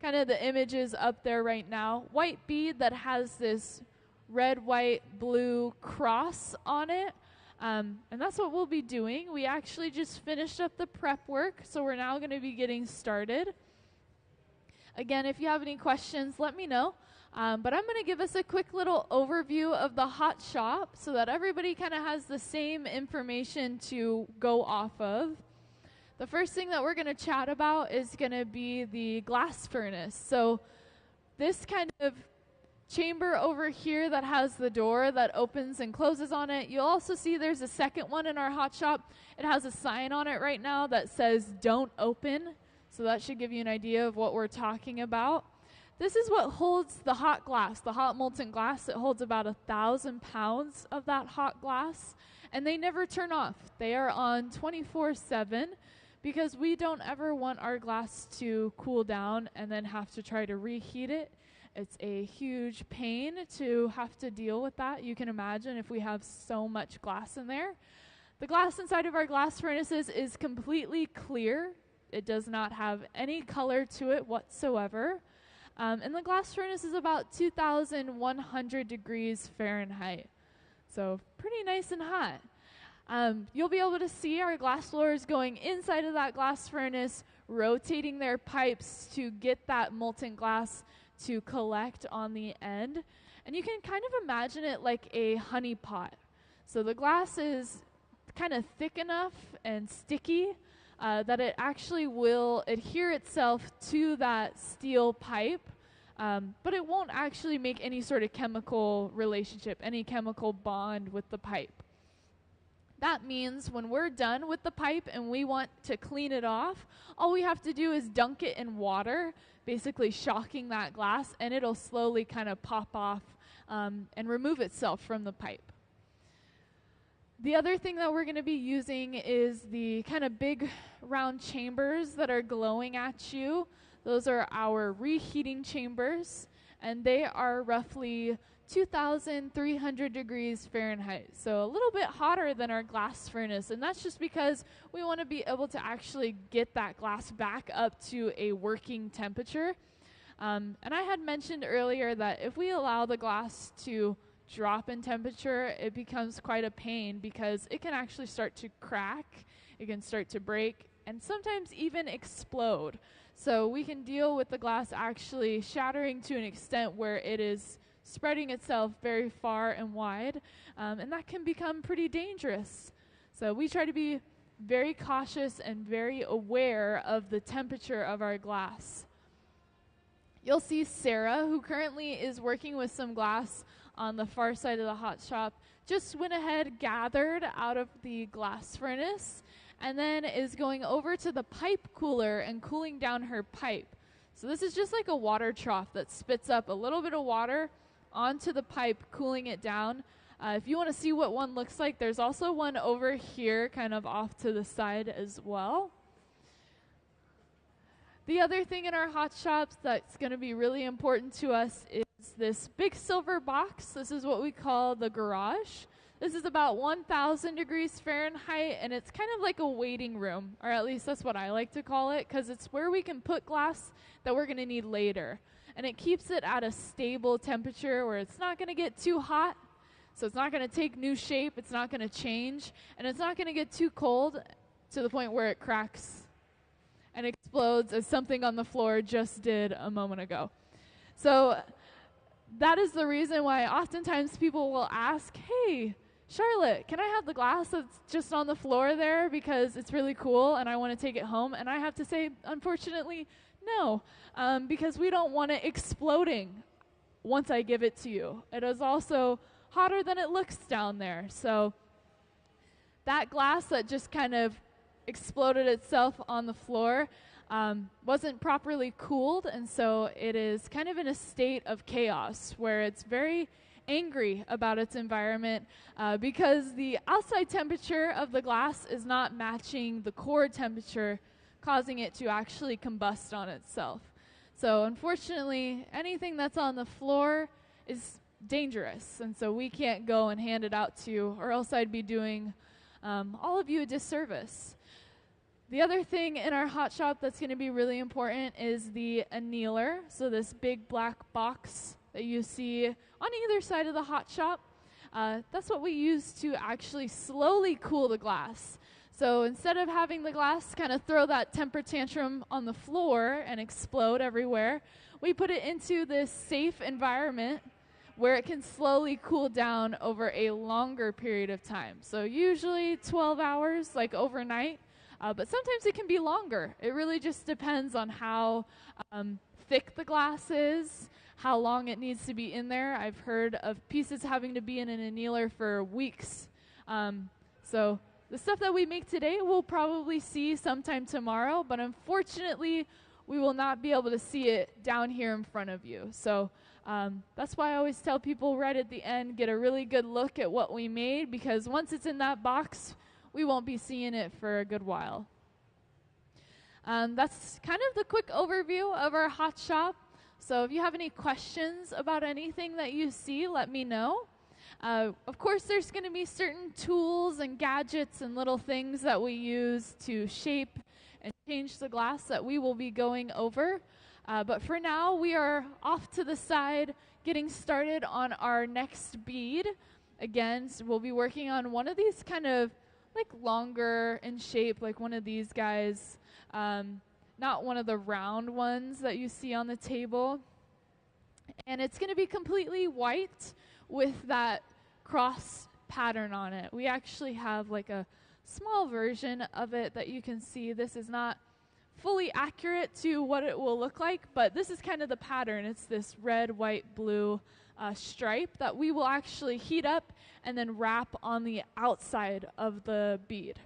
kind of the images up there right now. White bead that has this red, white, blue cross on it. And that's what we'll be doing. We actually just finished up the prep work, so we're now going to be getting started. Again, if you have any questions, let me know. But I'm going to give us a quick little overview of the hot shop so that everybody kind of has the same information to go off of. The first thing that we're going to chat about is going to be the glass furnace. So this kind of chamber over here that has the door that opens and closes on it. You'll also see there's a second one in our hot shop. It has a sign on it right now that says "Don't open." So that should give you an idea of what we're talking about. This is what holds the hot glass, the hot molten glass. It holds about 1,000 pounds of that hot glass, and they never turn off. They are on 24/7 because we don't ever want our glass to cool down and then have to try to reheat it. It's a huge pain to have to deal with that. You can imagine if we have so much glass in there. The glass inside of our glass furnaces is completely clear. It does not have any color to it whatsoever. And the glass furnace is about 2,100 degrees Fahrenheit. So pretty nice and hot. You'll be able to see our glass blowers going inside of that glass furnace, rotating their pipes to get that molten glass to collect on the end. And you can kind of imagine it like a honey pot. So the glass is kind of thick enough and sticky that it actually will adhere itself to that steel pipe, but it won't actually make any sort of chemical relationship, any chemical bond with the pipe. That means when we're done with the pipe and we want to clean it off, all we have to do is dunk it in water, basically shocking that glass, and it'll slowly kind of pop off and remove itself from the pipe. The other thing that we're going to be using is the kind of big round chambers that are glowing at you. Those are our reheating chambers, and they are roughly 2,300 degrees Fahrenheit, so a little bit hotter than our glass furnace, and that's just because we want to be able to actually get that glass back up to a working temperature. And I had mentioned earlier that if we allow the glass to drop in temperature, it becomes quite a pain because it can actually start to crack, it can start to break, and sometimes even explode. So we can deal with the glass actually shattering to an extent where it is spreading itself very far and wide, and that can become pretty dangerous. So we try to be very cautious and very aware of the temperature of our glass. You'll see Sarah, who currently is working with some glass on the far side of the hot shop, just went ahead, gathered out of the glass furnace, and then is going over to the pipe cooler and cooling down her pipe. So this is just like a water trough that spits up a little bit of water onto the pipe, cooling it down. If you want to see what one looks like, there's also one over here kind of off to the side as well. The other thing in our hot shops that's going to be really important to us is this big silver box. This is what we call the garage. This is about 1,000 degrees Fahrenheit, and it's kind of like a waiting room, or at least that's what I like to call it, because it's where we can put glass that we're going to need later. And it keeps it at a stable temperature where it's not going to get too hot, so it's not going to take new shape, it's not going to change, and it's not going to get too cold to the point where it cracks and explodes as something on the floor just did a moment ago. So that is the reason why oftentimes people will ask, hey, Charlotte, can I have the glass that's just on the floor there because it's really cool and I want to take it home? And I have to say, unfortunately, no, because we don't want it exploding once I give it to you. It is also hotter than it looks down there. So that glass that just kind of exploded itself on the floor wasn't properly cooled, and so it is kind of in a state of chaos where it's very angry about its environment because the outside temperature of the glass is not matching the core temperature, causing it to actually combust on itself. So unfortunately, anything that's on the floor is dangerous, and so we can't go and hand it out to you, or else I'd be doing all of you a disservice. The other thing in our hot shop that's going to be really important is the annealer, so this big black box that you see on either side of the hot shop. That's what we use to actually slowly cool the glass. So instead of having the glass kind of throw that temper tantrum on the floor and explode everywhere, we put it into this safe environment where it can slowly cool down over a longer period of time. So usually 12 hours, like overnight, but sometimes it can be longer. It really just depends on how thick the glass is, how long it needs to be in there. I've heard of pieces having to be in an annealer for weeks. So the stuff that we make today we'll probably see sometime tomorrow, but unfortunately we will not be able to see it down here in front of you. So that's why I always tell people right at the end, get a really good look at what we made, because once it's in that box, we won't be seeing it for a good while. That's kind of the quick overview of our hot shop. So if you have any questions about anything that you see, let me know. Of course, there's going to be certain tools and gadgets and little things that we use to shape and change the glass that we will be going over. But for now, we are off to the side getting started on our next bead. Again, so we'll be working on one of these kind of like longer in shape, like one of these guys, not one of the round ones that you see on the table. And it's going to be completely white with that cross pattern on it. We actually have like a small version of it that you can see. This is not fully accurate to what it will look like, but this is kind of the pattern. It's this red, white, blue stripe that we will actually heat up and then wrap on the outside of the bead.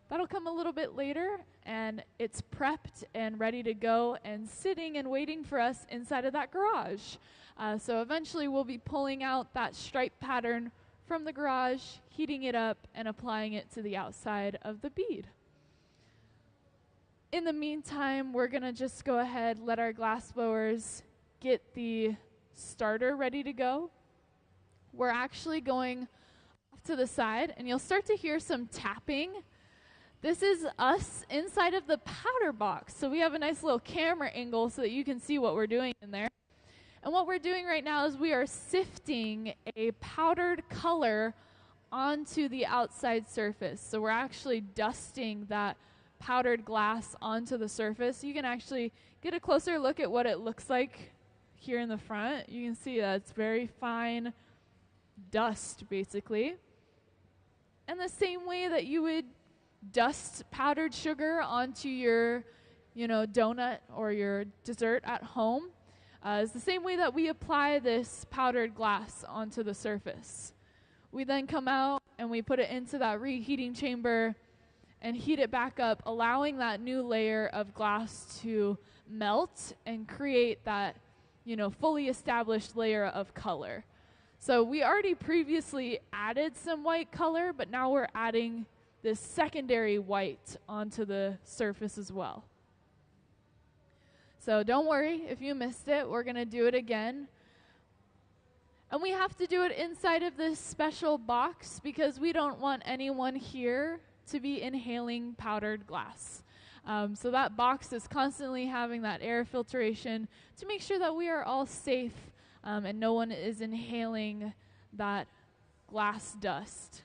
That'll come a little bit later, and it's prepped and ready to go and sitting and waiting for us inside of that garage. So eventually we'll be pulling out that stripe pattern from the garage, heating it up, and applying it to the outside of the bead. In the meantime, we're going to just go ahead, let our glass blowers get the starter ready to go. We're actually going off to the side, and you'll start to hear some tapping. This is us inside of the powder box. So we have a nice little camera angle so that you can see what we're doing in there. And what we're doing right now is we are sifting a powdered color onto the outside surface. So we're actually dusting that powdered glass onto the surface, you can actually get a closer look at what it looks like here in the front. You can see that it's very fine dust, basically. And the same way that you would dust powdered sugar onto your, donut or your dessert at home, is the same way that we apply this powdered glass onto the surface. We then come out and we put it into that reheating chamber and heat it back up, allowing that new layer of glass to melt and create that, fully established layer of color. So we already previously added some white color, but now we're adding this secondary white onto the surface as well. So don't worry if you missed it. We're going to do it again. And we have to do it inside of this special box because we don't want anyone here to be inhaling powdered glass. So that box is constantly having that air filtration to make sure that we are all safe and no one is inhaling that glass dust.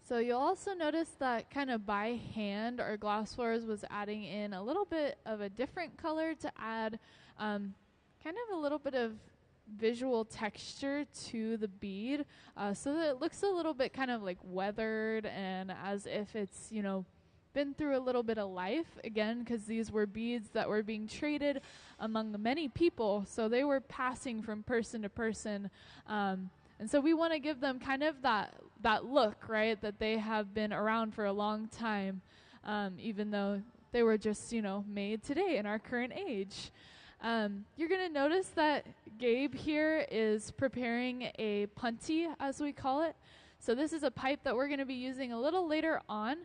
So you'll also notice that kind of by hand our glass floors was adding in a little bit of a different color to add kind of a little bit of visual texture to the bead so that it looks a little bit kind of like weathered and as if it's, been through a little bit of life. Again, because these were beads that were being traded among many people, so they were passing from person to person. And so we want to give them kind of that look, right, that they have been around for a long time, even though they were just, made today in our current age. You're going to notice that Gabe here is preparing a punty, as we call it. So this is a pipe that we're going to be using a little later on,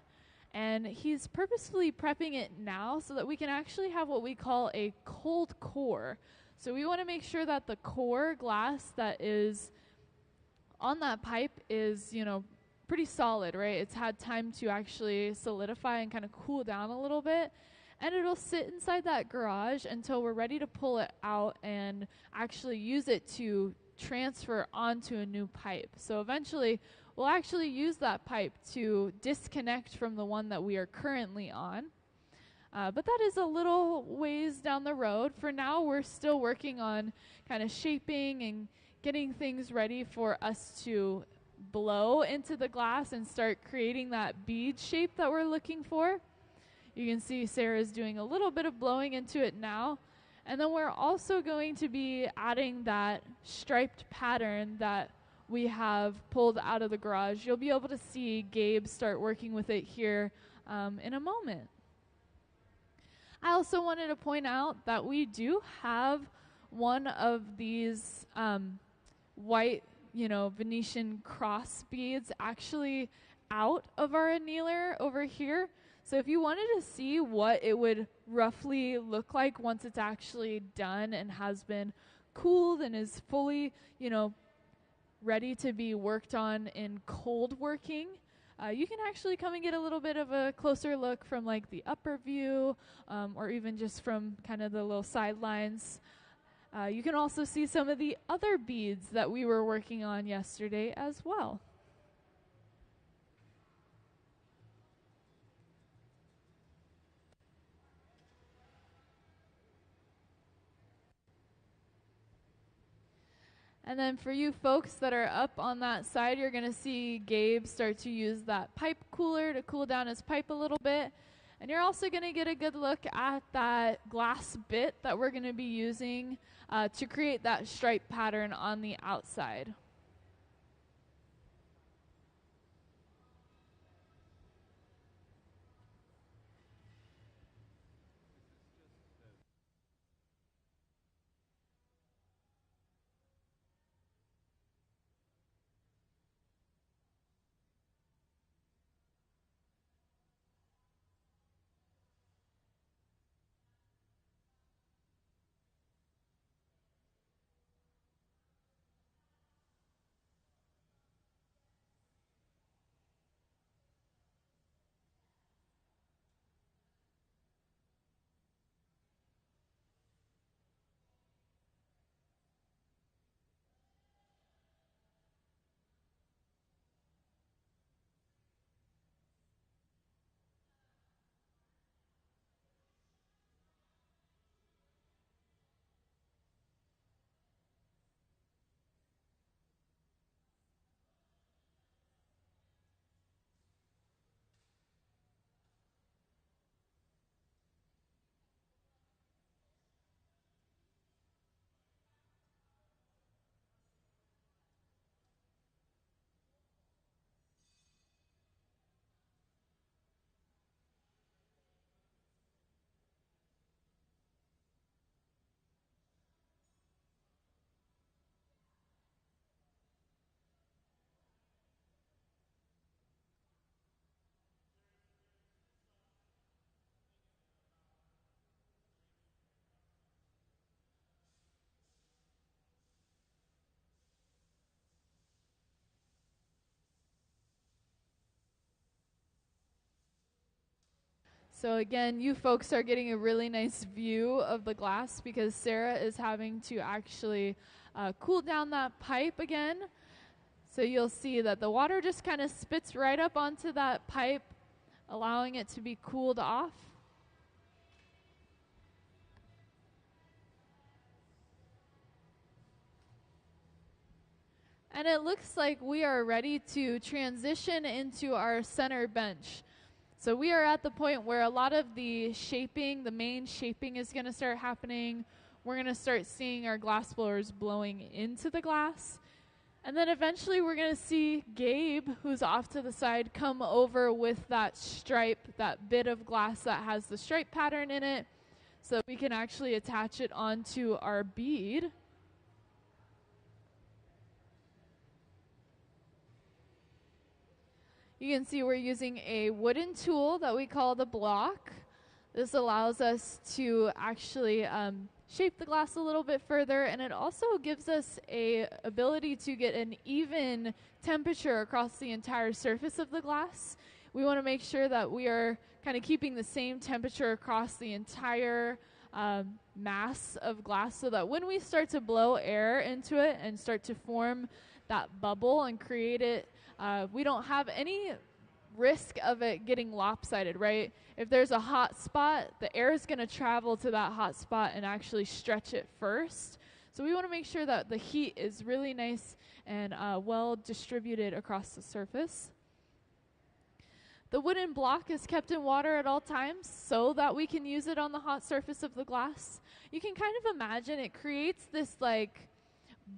and he's purposefully prepping it now so that we can actually have what we call a cold core. So we want to make sure that the core glass that is on that pipe is, pretty solid, right? It's had time to actually solidify and kind of cool down a little bit. And it'll sit inside that garage until we're ready to pull it out and actually use it to transfer onto a new pipe. So eventually, we'll actually use that pipe to disconnect from the one that we are currently on. But that is a little ways down the road. For now, we're still working on kind of shaping and getting things ready for us to blow into the glass and start creating that bead shape that we're looking for. You can see Sarah's doing a little bit of blowing into it now. And then we're also going to be adding that striped pattern that we have pulled out of the garage. You'll be able to see Gabe start working with it here in a moment. I also wanted to point out that we do have one of these white, Venetian cross beads actually out of our annealer over here. So if you wanted to see what it would roughly look like once it's actually done and has been cooled and is fully, ready to be worked on in cold working, you can actually come and get a little bit of a closer look from like the upper view or even just from kind of the little sidelines. You can also see some of the other beads that we were working on yesterday as well. And then for you folks that are up on that side, you're going to see Gabe start to use that pipe cooler to cool down his pipe a little bit. And you're also going to get a good look at that glass bit that we're going to be using to create that stripe pattern on the outside. So again, you folks are getting a really nice view of the glass because Sarah is having to actually cool down that pipe again. So you'll see that the water just kind of spits right up onto that pipe, allowing it to be cooled off. And it looks like we are ready to transition into our center bench. So we are at the point where a lot of the shaping, the main shaping is going to start happening. We're going to start seeing our glass blowers blowing into the glass. And then eventually we're going to see Gabe, who's off to the side, come over with that stripe, that bit of glass that has the stripe pattern in it, so we can actually attach it onto our bead. You can see we're using a wooden tool that we call the block. This allows us to actually shape the glass a little bit further, and it also gives us a ability to get an even temperature across the entire surface of the glass. We want to make sure that we are kind of keeping the same temperature across the entire mass of glass, so that when we start to blow air into it and start to form that bubble and create it, we don't have any risk of it getting lopsided, right? If there's a hot spot, the air is going to travel to that hot spot and actually stretch it first. So we want to make sure that the heat is really nice and well distributed across the surface. The wooden block is kept in water at all times so that we can use it on the hot surface of the glass. You can kind of imagine it creates this like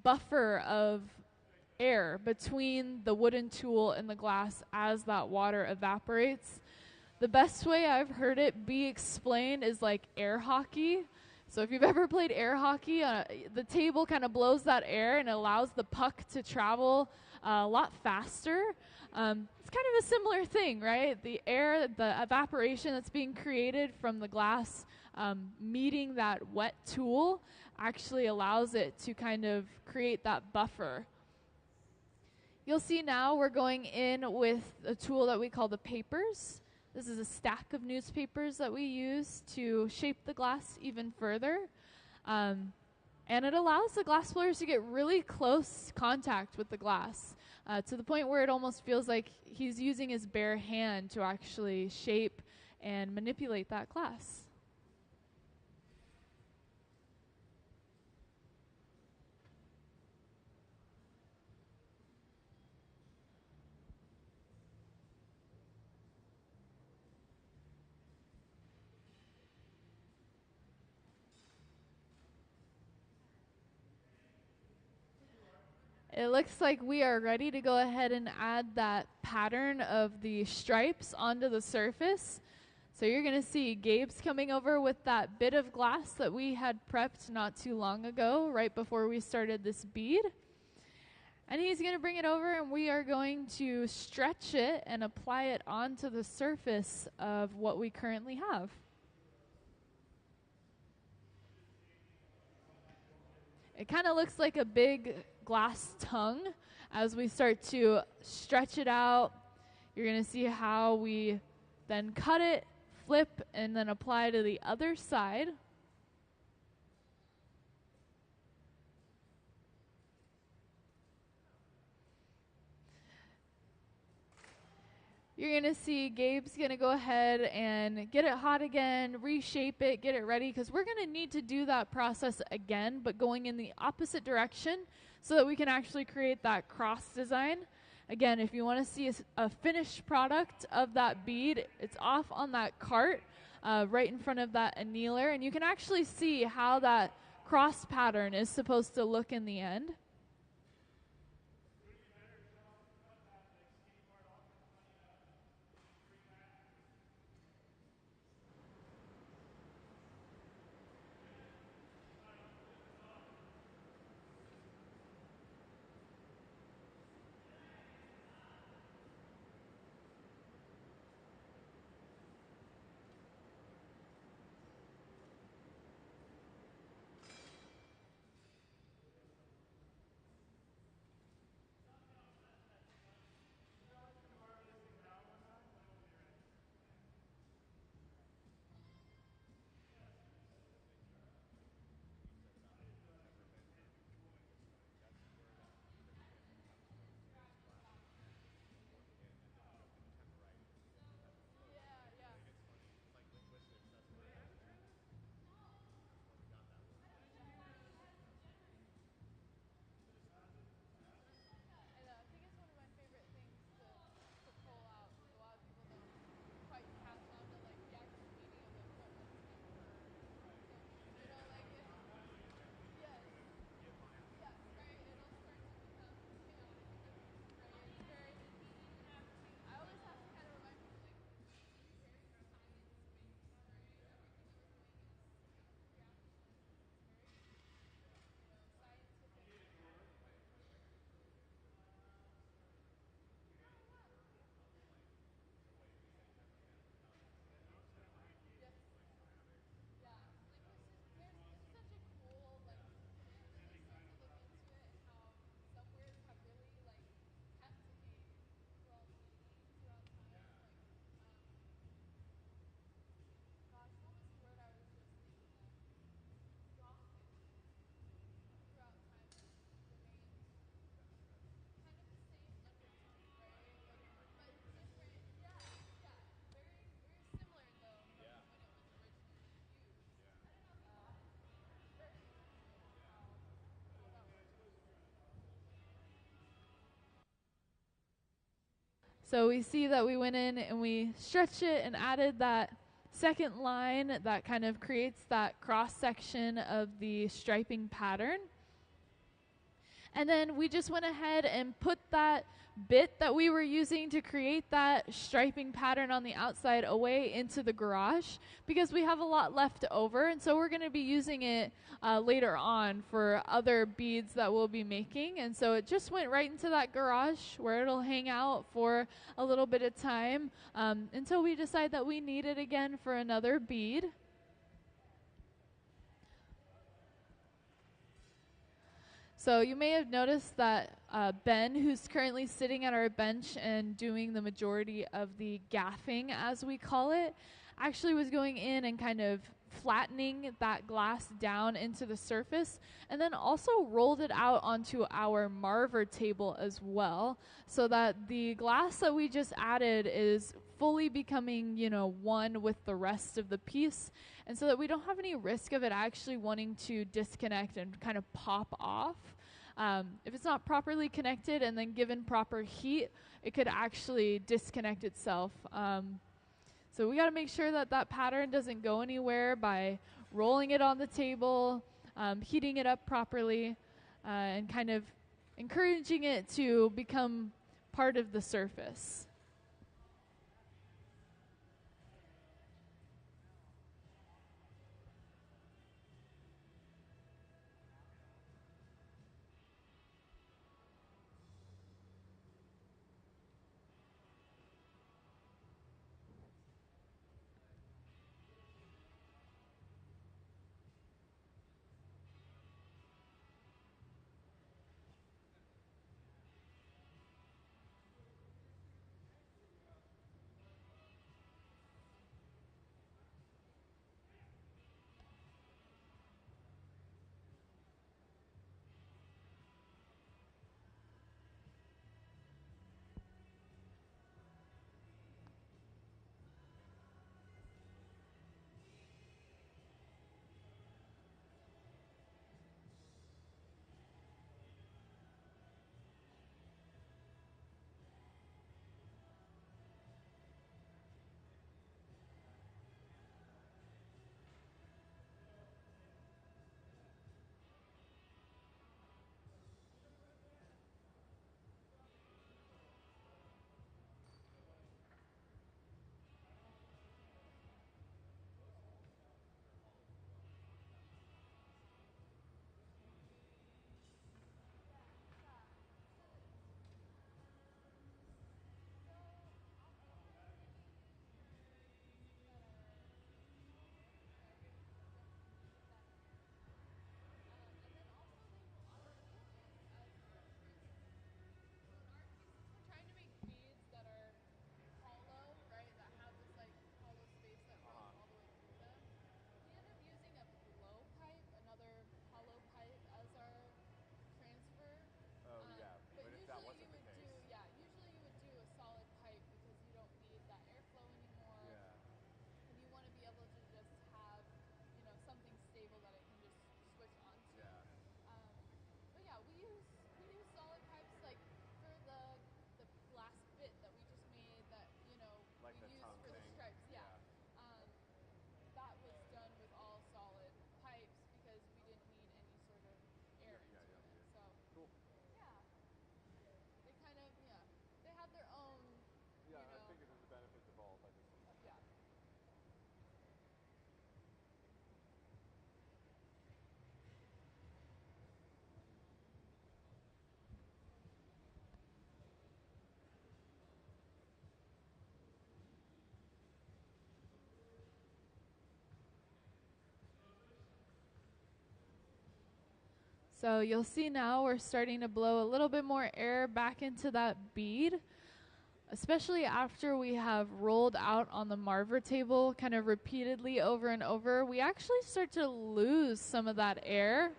buffer of air between the wooden tool and the glass as that water evaporates. The best way I've heard it be explained is like air hockey. So if you've ever played air hockey, the table kind of blows that air and allows the puck to travel a lot faster. It's kind of a similar thing, right? The air, the evaporation that's being created from the glass meeting that wet tool actually allows it to kind of create that buffer. You'll see now we're going in with a tool that we call the papers. This is a stack of newspapers that we use to shape the glass even further. And it allows the glass blowers to get really close contact with the glass to the point where it almost feels like he's using his bare hand to actually shape and manipulate that glass. It looks like we are ready to go ahead and add that pattern of the stripes onto the surface. So you're going to see Gabe's coming over with that bit of glass that we had prepped not too long ago, right before we started this bead. And he's going to bring it over and we are going to stretch it and apply it onto the surface of what we currently have. It kind of looks like a big glass tongue. As we start to stretch it out, you're going to see how we then cut it, flip, and then apply to the other side. You're going to see Gabe's going to go ahead and get it hot again, reshape it, get it ready, because we're going to need to do that process again, but going in the opposite direction so that we can actually create that cross design. Again, if you want to see a finished product of that bead, it's off on that cart right in front of that annealer, and you can actually see how that cross pattern is supposed to look in the end. So we see that we went in and we stretched it and added that second line that kind of creates that cross section of the striping pattern. And then we just went ahead and put that bit that we were using to create that striping pattern on the outside away into the garage because we have a lot left over, and so we're going to be using it later on for other beads that we'll be making. And so it just went right into that garage where it'll hang out for a little bit of time until we decide that we need it again for another bead. So you may have noticed that Ben, who's currently sitting at our bench and doing the majority of the gaffing, as we call it, actually was going in and kind of flattening that glass down into the surface, and then also rolled it out onto our marver table as well, so that the glass that we just added is fully becoming, one with the rest of the piece, and so that we don't have any risk of it actually wanting to disconnect and kind of pop off. If it's not properly connected and then given proper heat, it could actually disconnect itself. So we got to make sure that that pattern doesn't go anywhere by rolling it on the table, heating it up properly, and kind of encouraging it to become part of the surface. So you'll see now we're starting to blow a little bit more air back into that bead, especially after we have rolled out on the marver table kind of repeatedly over and over. We actually start to lose some of that air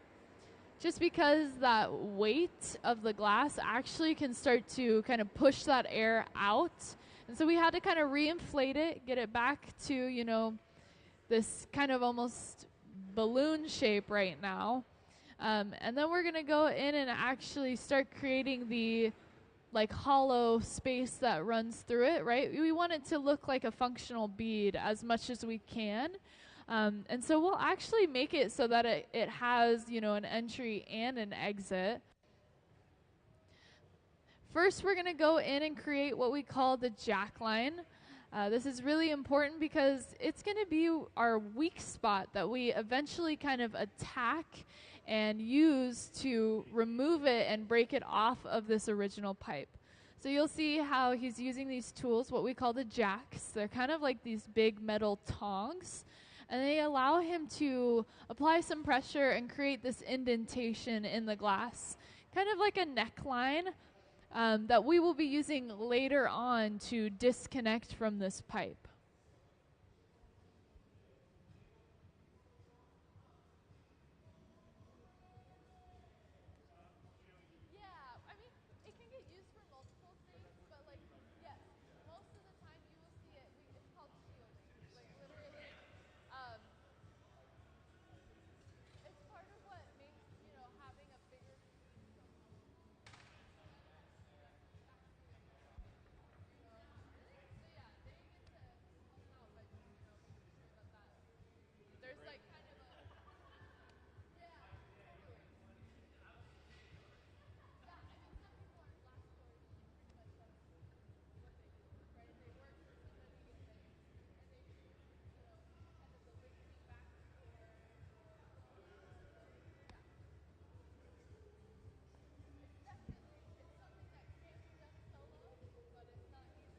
just because that weight of the glass actually can start to kind of push that air out. And so we had to kind of reinflate it, get it back to, this kind of almost balloon shape right now. And then we're going to go in and actually start creating the like hollow space that runs through it, right? We want it to look like a functional bead as much as we can. And so we'll actually make it so that it has, you know, an entry and an exit. First, we're going to go in and create what we call the jack line. This is really important because it's going to be our weak spot that we eventually kind of attack and use to remove it and break it off of this original pipe. So you'll see how he's using these tools, what we call the jacks. They're kind of like these big metal tongs, and they allow him to apply some pressure and create this indentation in the glass, kind of like a neckline that we will be using later on to disconnect from this pipe. Yeah, I mean, it can get used for multiple things, but like, yes, most of the time you will see it. It's called shielding. Like literally, um, it's part of what makes, you know, having a bigger piece so yeah, they get to help out by just, you know, making sure that there's like kind of a yeah, totally. Yeah, I mean some people are glass blowers and pretty much that's what they do, right? They work for somebody and they do, you know, kind of the lifting back and forth. Yeah, it's definitely it's something that can be done solo, but it's not easy to do it.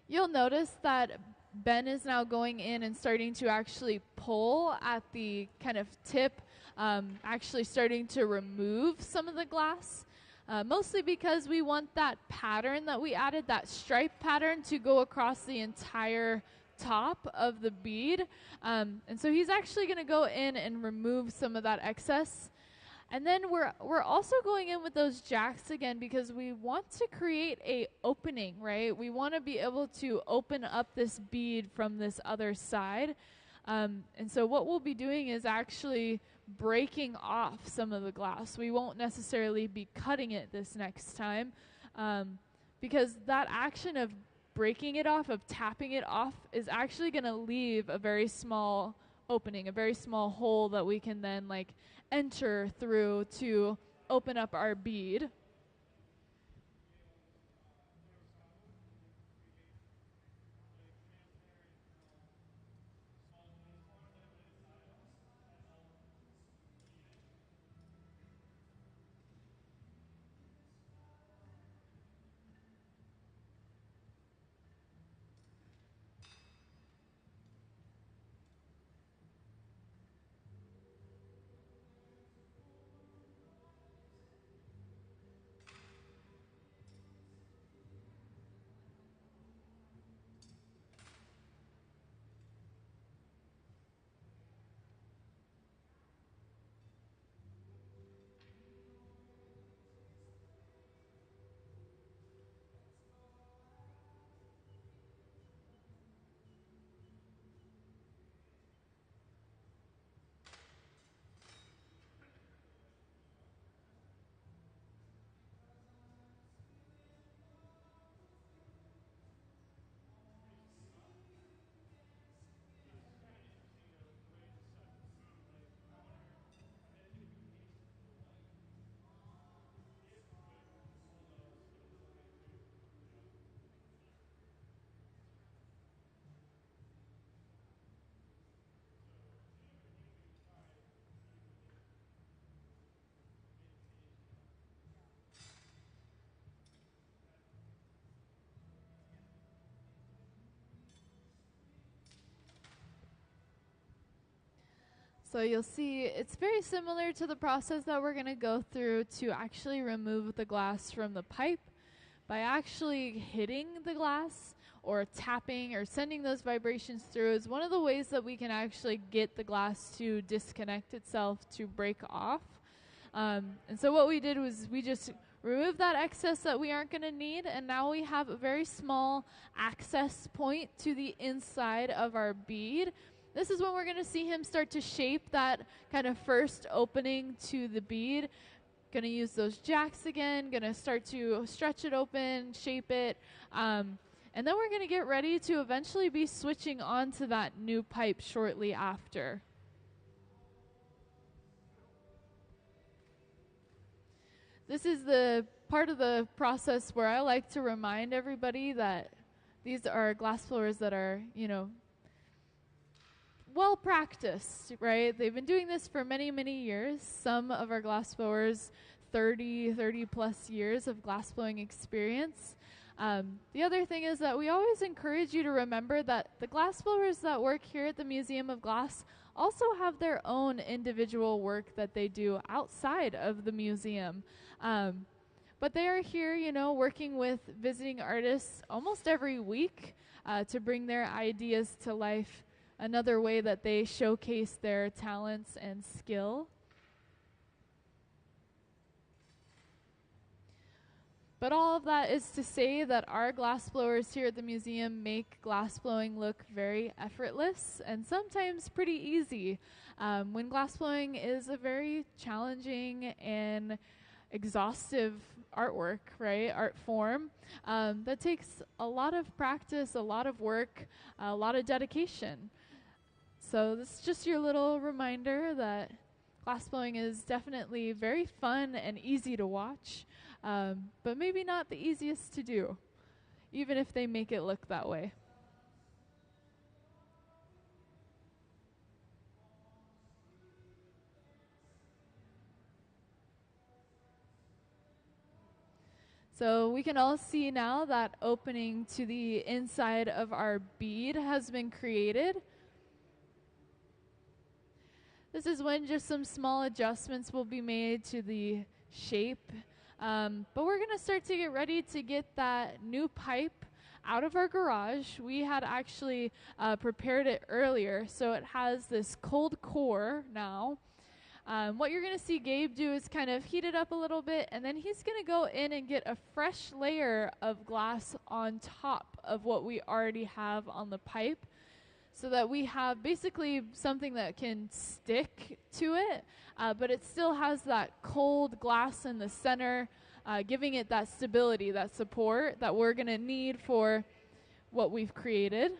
You'll notice that Ben is now going in and starting to actually pull at the kind of tip, actually starting to remove some of the glass. Mostly because we want that pattern that we added, that stripe pattern, to go across the entire top of the bead. And so he's actually going to go in and remove some of that excess. And then we're also going in with those jacks again because we want to create a opening, right? We want to be able to open up this bead from this other side. And so what we'll be doing is actually breaking off some of the glass. We won't necessarily be cutting it this next time because that action of breaking it off, of tapping it off, is actually going to leave a very small opening, a very small hole that we can then like enter through to open up our bead. So you'll see it's very similar to the process that we're going to go through to actually remove the glass from the pipe by actually hitting the glass or tapping or sending those vibrations through is one of the ways that we can actually get the glass to disconnect itself, to break off. And so what we did was we just removed that excess that we aren't going to need, and now we have a very small access point to the inside of our bead. This is when we're going to see him start to shape that kind of first opening to the bead. Going to use those jacks again, going to start to stretch it open, shape it, and then we're going to get ready to eventually be switching onto that new pipe shortly after. This is the part of the process where I like to remind everybody that these are glass blowers that are, well practiced, right? They've been doing this for many, many years. Some of our glass blowers, 30 plus years of glass blowing experience. The other thing is that we always encourage you to remember that the glass blowers that work here at the Museum of Glass also have their own individual work that they do outside of the museum. But they are here, working with visiting artists almost every week to bring their ideas to life. Another way that they showcase their talents and skill. But all of that is to say that our glass blowers here at the museum make glass blowing look very effortless and sometimes pretty easy. When glass blowing is a very challenging and exhaustive artwork, right? Art form that takes a lot of practice, a lot of work, a lot of dedication. So this is just your little reminder that glass blowing is definitely very fun and easy to watch, but maybe not the easiest to do, even if they make it look that way. So we can all see now that opening to the inside of our bead has been created. This is when just some small adjustments will be made to the shape. But we're going to start to get ready to get that new pipe out of our garage. We had actually prepared it earlier, so it has this cold core now. What you're going to see Gabe do is kind of heat it up a little bit, and then he's going to go in and get a fresh layer of glass on top of what we already have on the pipe, so that we have basically something that can stick to it, but it still has that cold glass in the center, giving it that stability, that support that we're going to need for what we've created.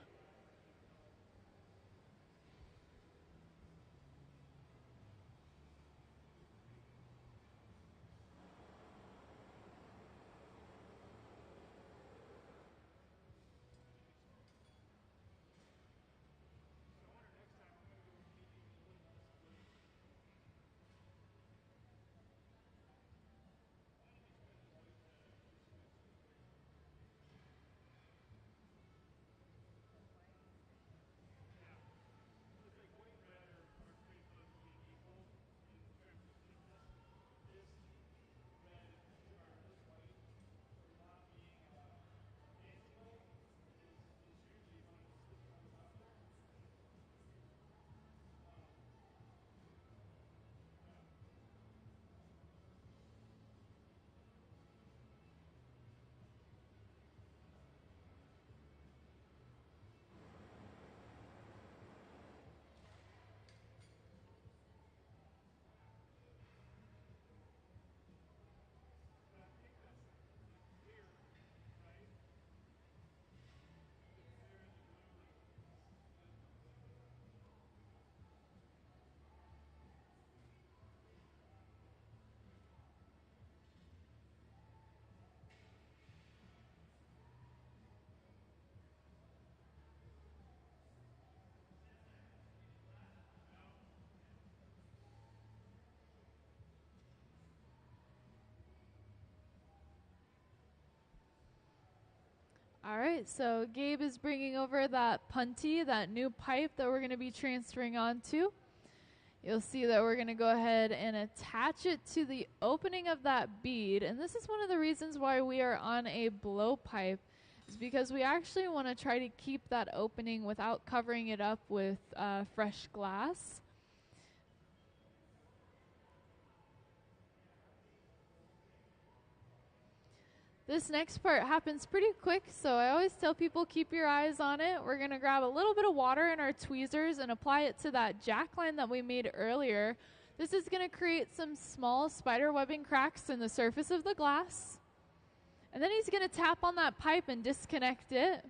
All right, so Gabe is bringing over that punty, that new pipe that we're going to be transferring onto. you'll see that we're going to go ahead and attach it to the opening of that bead. And this is one of the reasons why we are on a blowpipe, is because we actually want to try to keep that opening without covering it up with fresh glass. This next part happens pretty quick, so I always tell people keep your eyes on it. We're going to grab a little bit of water in our tweezers and apply it to that jack line that we made earlier. This is going to create some small spider webbing cracks in the surface of the glass. And then he's going to tap on that pipe and disconnect it.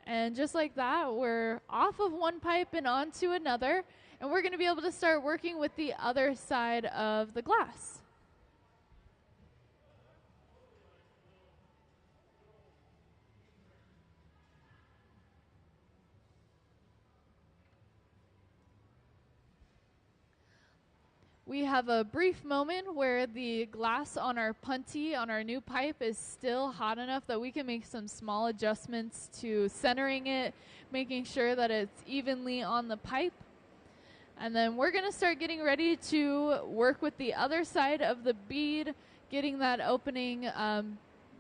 And just like that, we're off of one pipe and onto another. And we're going to be able to start working with the other side of the glass. We have a brief moment where the glass on our puntee, on our new pipe, is still hot enough that we can make some small adjustments to centering it, making sure that it's evenly on the pipe. And then we're going to start getting ready to work with the other side of the bead, getting that opening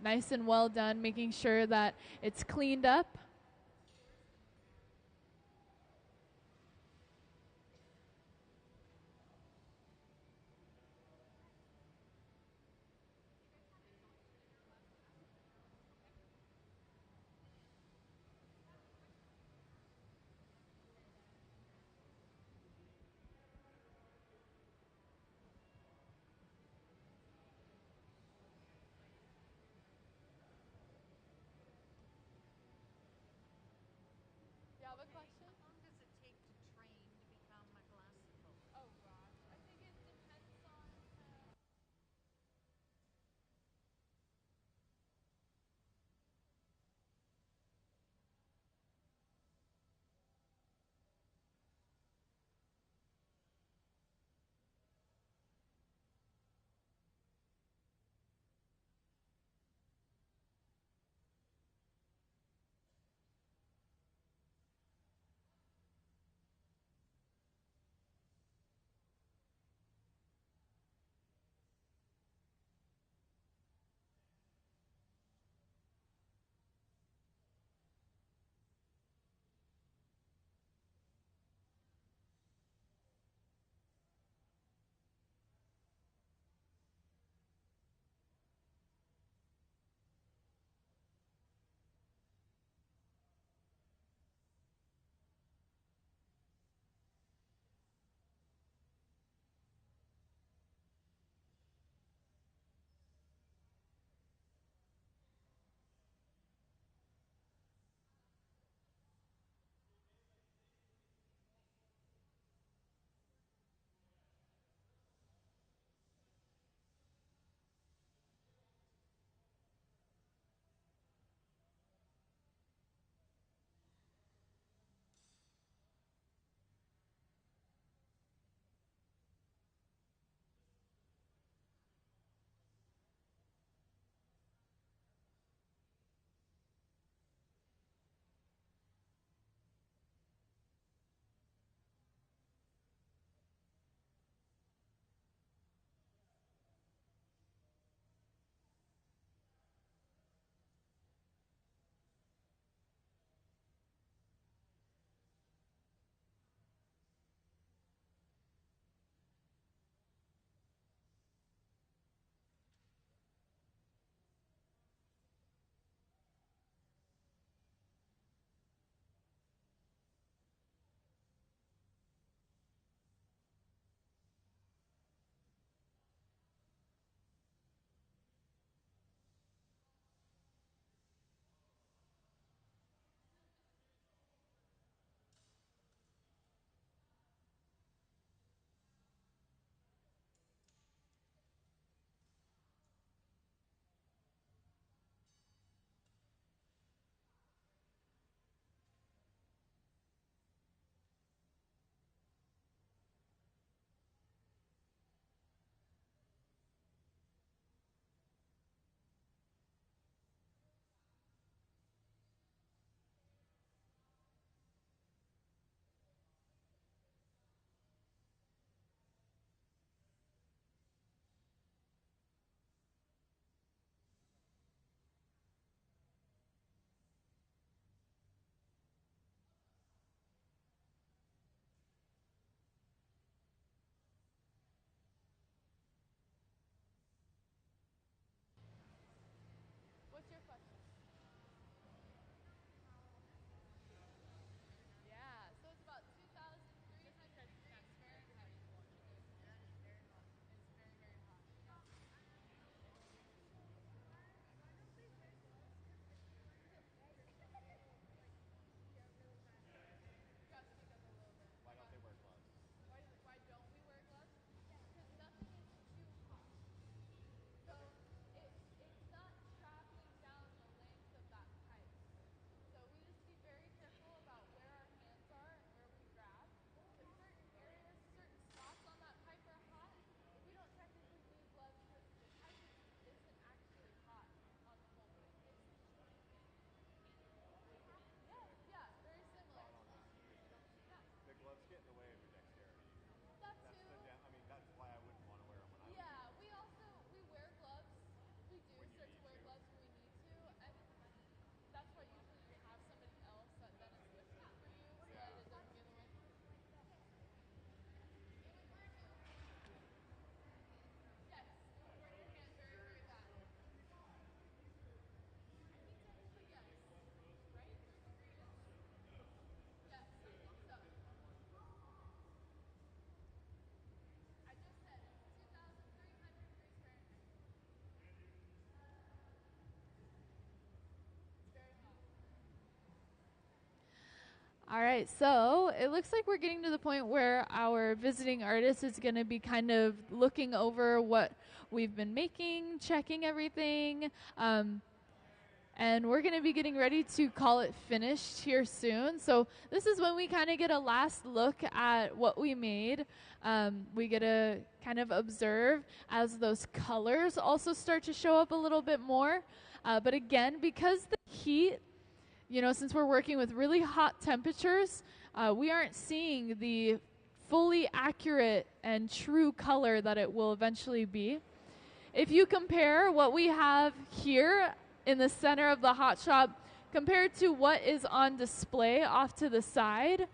nice and well done, making sure that it's cleaned up. All right, so it looks like we're getting to the point where our visiting artist is going to be kind of looking over what we've been making, checking everything, and we're going to be getting ready to call it finished here soon. So this is when we kind of get a last look at what we made. We get to kind of observe as those colors also start to show up a little bit more. But again, because the heat, since we're working with really hot temperatures, we aren't seeing the fully accurate and true color that it will eventually be. If you compare what we have here in the center of the hot shop compared to what is on display off to the side,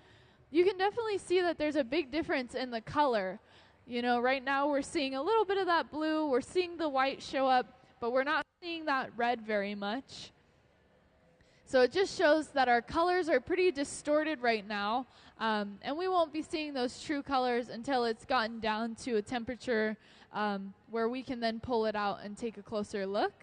you can definitely see that there's a big difference in the color. Right now we're seeing a little bit of that blue, we're seeing the white show up, but we're not seeing that red very much. So it just shows that our colors are pretty distorted right now, and we won't be seeing those true colors until it's gotten down to a temperature where we can then pull it out and take a closer look.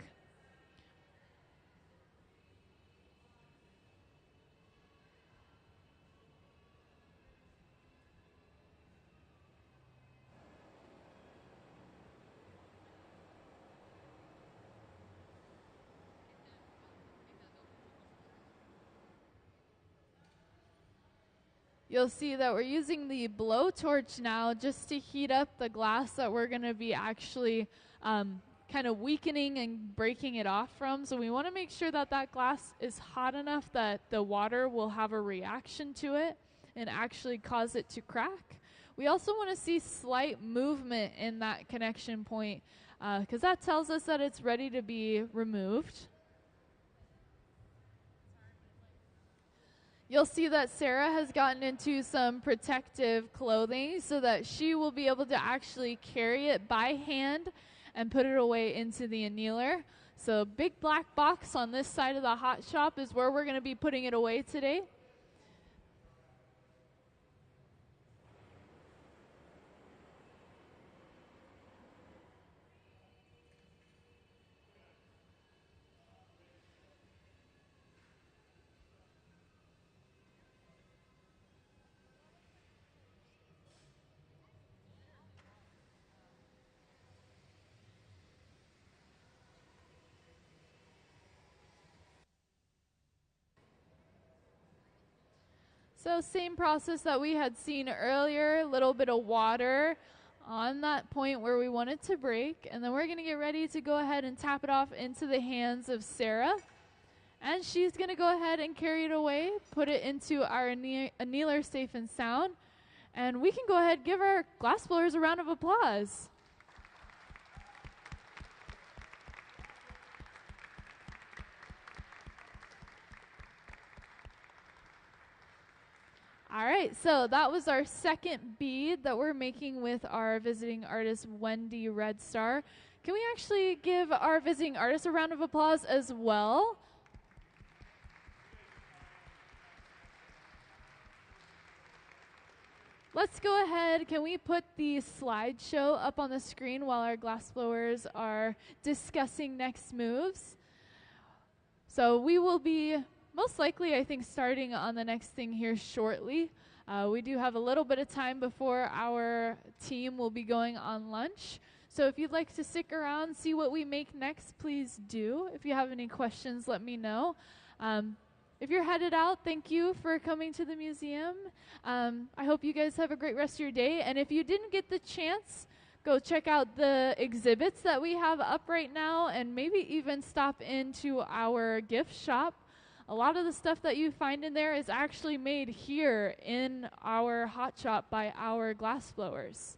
You'll see that we're using the blowtorch now just to heat up the glass that we're going to be actually kind of weakening and breaking it off from. So we want to make sure that that glass is hot enough that the water will have a reaction to it and actually cause it to crack. We also want to see slight movement in that connection point because that tells us that it's ready to be removed. You'll see that Sarah has gotten into some protective clothing so that she will be able to actually carry it by hand and put it away into the annealer. So big black box on this side of the hot shop is where we're going to be putting it away today. So same process that we had seen earlier, a little bit of water on that point where we want it to break. And then we're going to get ready to go ahead and tap it off into the hands of Sarah. And she's going to go ahead and carry it away, put it into our annealer safe and sound. And we can go ahead and give our glass blowers a round of applause. All right, so that was our second bead that we're making with our visiting artist, Wendy Red Star. Can we actually give our visiting artist a round of applause as well? Let's go ahead. Can we put the slideshow up on the screen while our glass blowers are discussing next moves? So we will be most likely, I think, starting on the next thing here shortly. We do have a little bit of time before our team will be going on lunch. So if you'd like to stick around, see what we make next, please do. If you have any questions, let me know. If you're headed out, thank you for coming to the museum. I hope you guys have a great rest of your day. And if you didn't get the chance, go check out the exhibits that we have up right now and maybe even stop into our gift shop. A lot of the stuff that you find in there is actually made here in our hot shop by our glass blowers.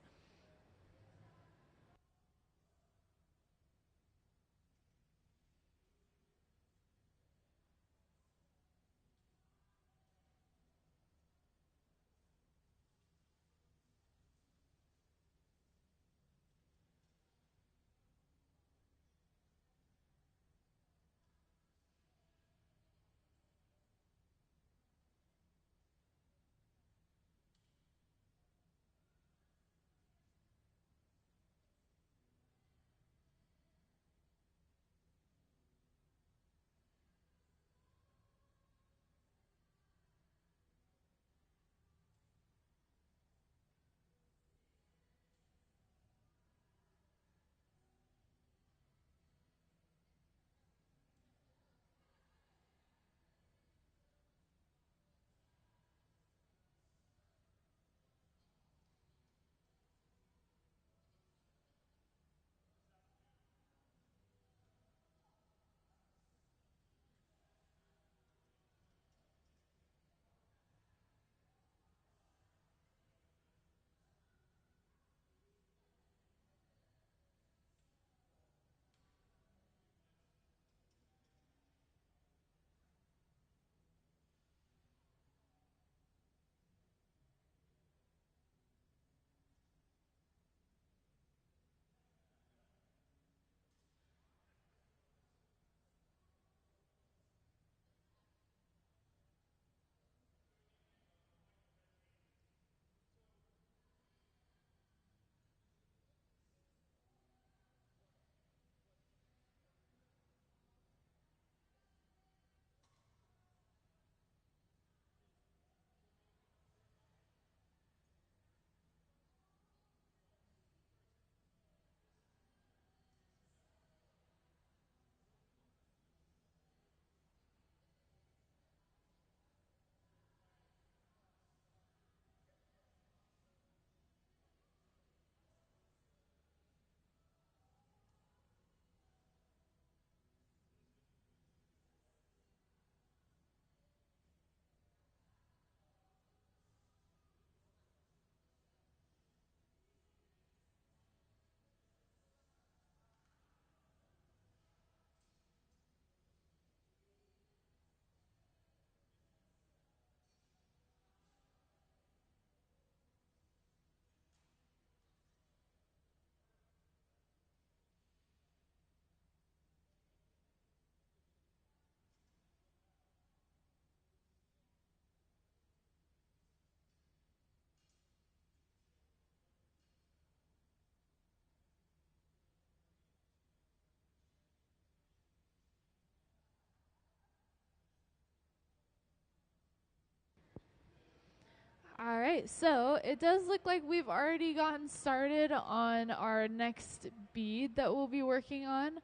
All right, so it does look like we've already gotten started on our next bead that we'll be working on.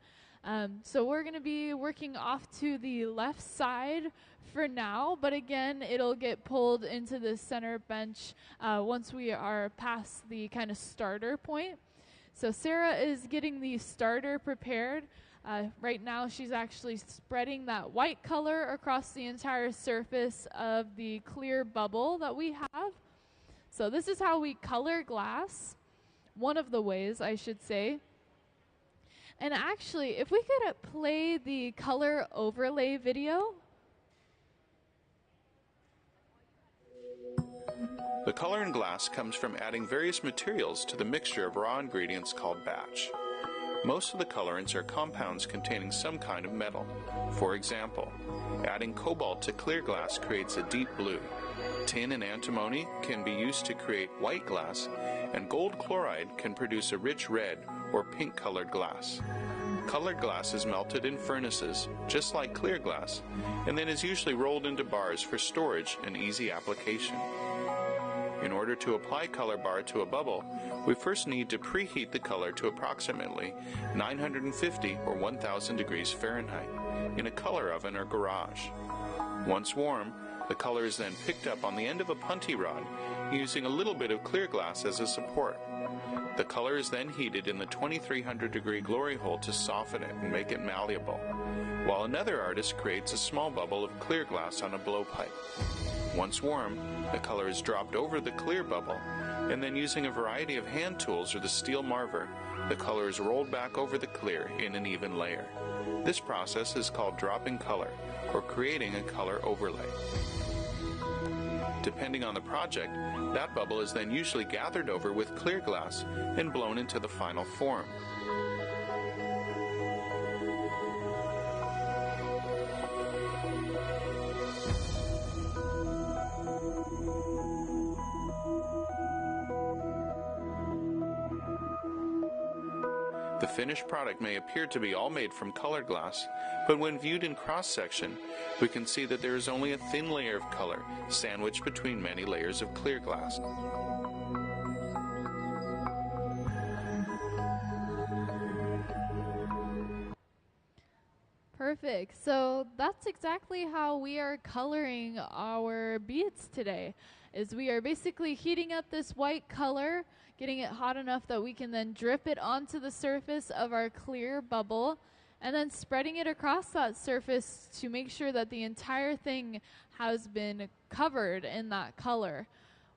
So we're going to be working off to the left side for now, but again, it'll get pulled into the center bench once we are past the kind of starter point. So Sarah is getting the starter prepared. Right now, she's actually spreading that white color across the entire surface of the clear bubble that we have. So this is how we color glass, one of the ways, I should say. And actually, if we could play the color overlay video. The color in glass comes from adding various materials to the mixture of raw ingredients called batch. Most of the colorants are compounds containing some kind of metal. For example, adding cobalt to clear glass creates a deep blue. Tin and antimony can be used to create white glass, and gold chloride can produce a rich red or pink colored glass. Colored glass is melted in furnaces, just like clear glass, and then is usually rolled into bars for storage and easy application. In order to apply color bar to a bubble, we first need to preheat the color to approximately 950 or 1000 degrees Fahrenheit in a color oven or garage. Once warm, the color is then picked up on the end of a punty rod using a little bit of clear glass as a support. The color is then heated in the 2300 degree glory hole to soften it and make it malleable, while another artist creates a small bubble of clear glass on a blowpipe. Once warm, the color is dropped over the clear bubble, and then using a variety of hand tools or the steel marver, the color is rolled back over the clear in an even layer. This process is called dropping color, or creating a color overlay. Depending on the project, that bubble is then usually gathered over with clear glass and blown into the final form. The finished product may appear to be all made from colored glass, but when viewed in cross-section, we can see that there is only a thin layer of color sandwiched between many layers of clear glass. Perfect. So that's exactly how we are coloring our beads today. Is we are basically heating up this white color, getting it hot enough that we can then drip it onto the surface of our clear bubble, and then spreading it across that surface to make sure that the entire thing has been covered in that color.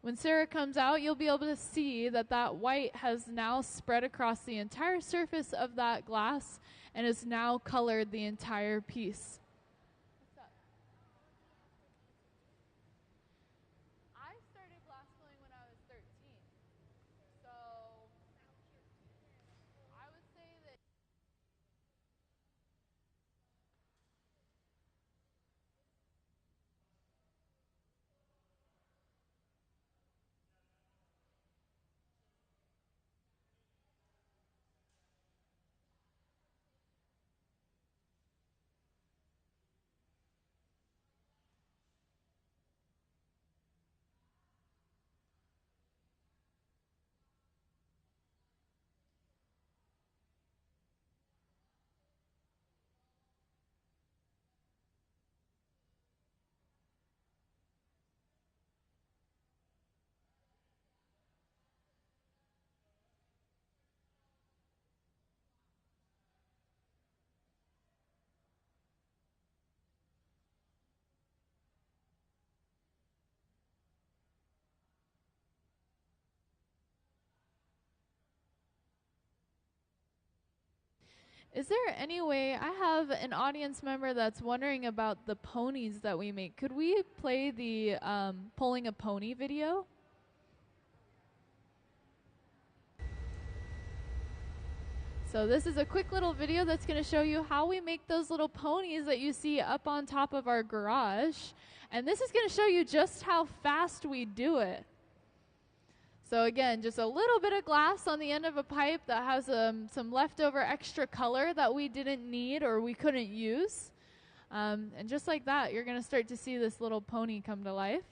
When Sarah comes out, you'll be able to see that that white has now spread across the entire surface of that glass and has now colored the entire piece. I started glass blowing when I was 13. So I would say that is there any way, I have an audience member that's wondering about the ponies that we make. Could we play the pulling a pony video? So this is a quick little video that's going to show you how we make those little ponies that you see up on top of our garage. And this is going to show you just how fast we do it. So again, just a little bit of glass on the end of a pipe that has some leftover extra color that we didn't need or we couldn't use. And just like that, you're going to start to see this little pony come to life.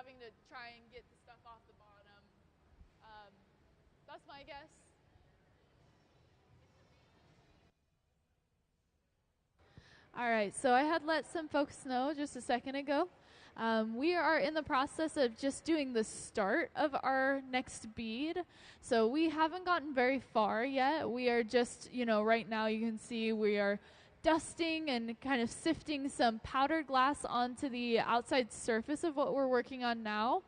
having to try and get the stuff off the bottom. That's my guess. All right, so I had let some folks know just a second ago. We are in the process of just doing the start of our next bead. So we haven't gotten very far yet. We are just, right now you can see we are dusting and kind of sifting some powdered glass onto the outside surface of what we're working on now.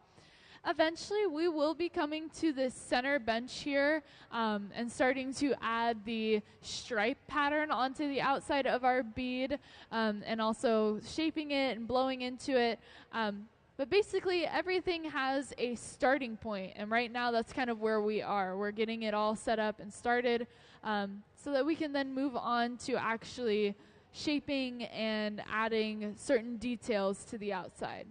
Eventually, we will be coming to this center bench here and starting to add the stripe pattern onto the outside of our bead and also shaping it and blowing into it. But basically, everything has a starting point, and right now that's kind of where we are. We're getting it all set up and started so that we can then move on to actually shaping and adding certain details to the outside.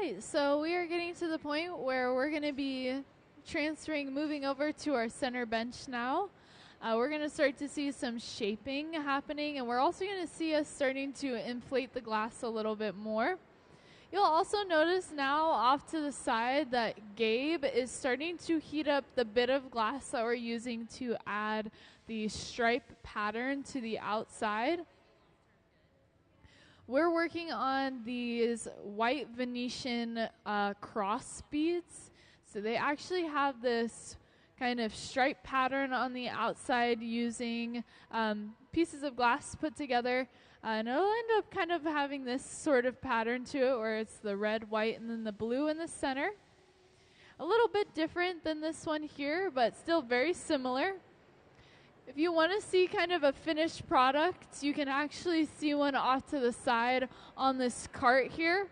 right, so we are getting to the point where we're going to be moving over to our center bench now. We're going to start to see some shaping happening, and we're also going to see us starting to inflate the glass a little bit more. You'll also notice now off to the side that Gabe is starting to heat up the bit of glass that we're using to add the stripe pattern to the outside. We're working on these white Venetian cross beads. So they actually have this kind of stripe pattern on the outside using pieces of glass put together. And it'll end up kind of having this sort of pattern to it where it's the red, white, and then the blue in the center. A little bit different than this one here, but still very similar. If you want to see kind of a finished product, you can actually see one off to the side on this cart here.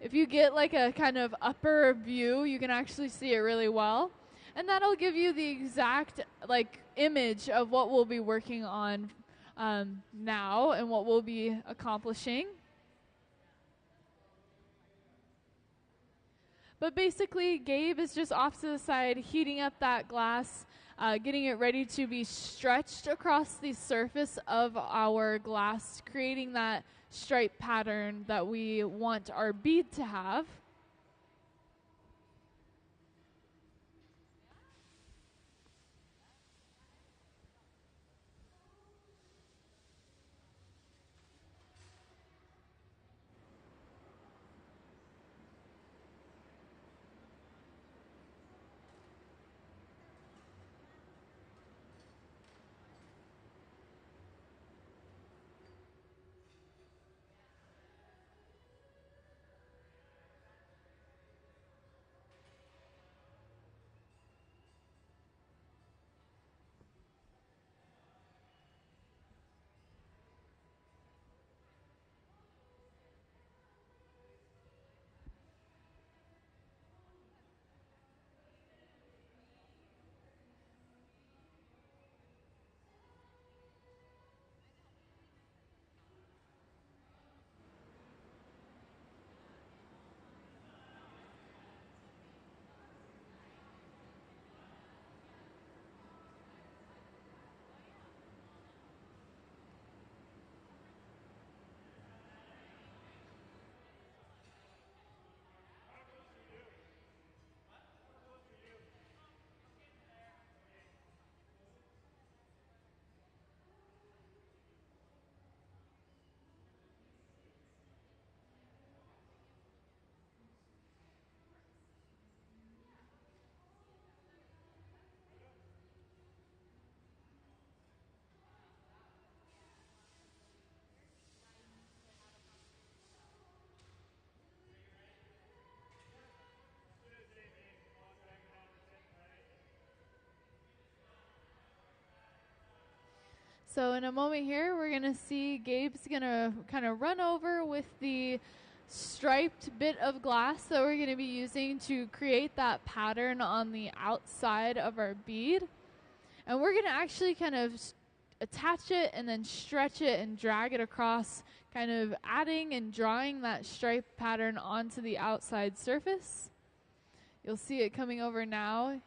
If you get like a kind of upper view, you can actually see it really well. And that'll give you the exact like image of what we'll be working on now and what we'll be accomplishing. But basically, Gabe is just off to the side, heating up that glass, getting it ready to be stretched across the surface of our glass, creating that stripe pattern that we want our bead to have. So in a moment here, we're going to see Gabe's going to kind of run over with the striped bit of glass that we're going to be using to create that pattern on the outside of our bead. And we're going to actually kind of attach it and then stretch it and drag it across, kind of adding and drawing that stripe pattern onto the outside surface. You'll see it coming over now.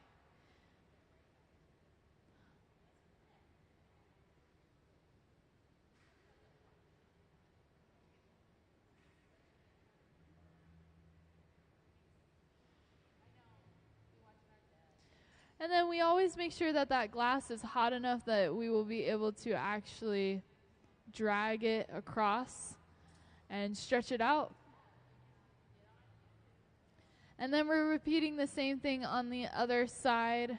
And then we always make sure that that glass is hot enough that we will be able to actually drag it across and stretch it out. And then we're repeating the same thing on the other side.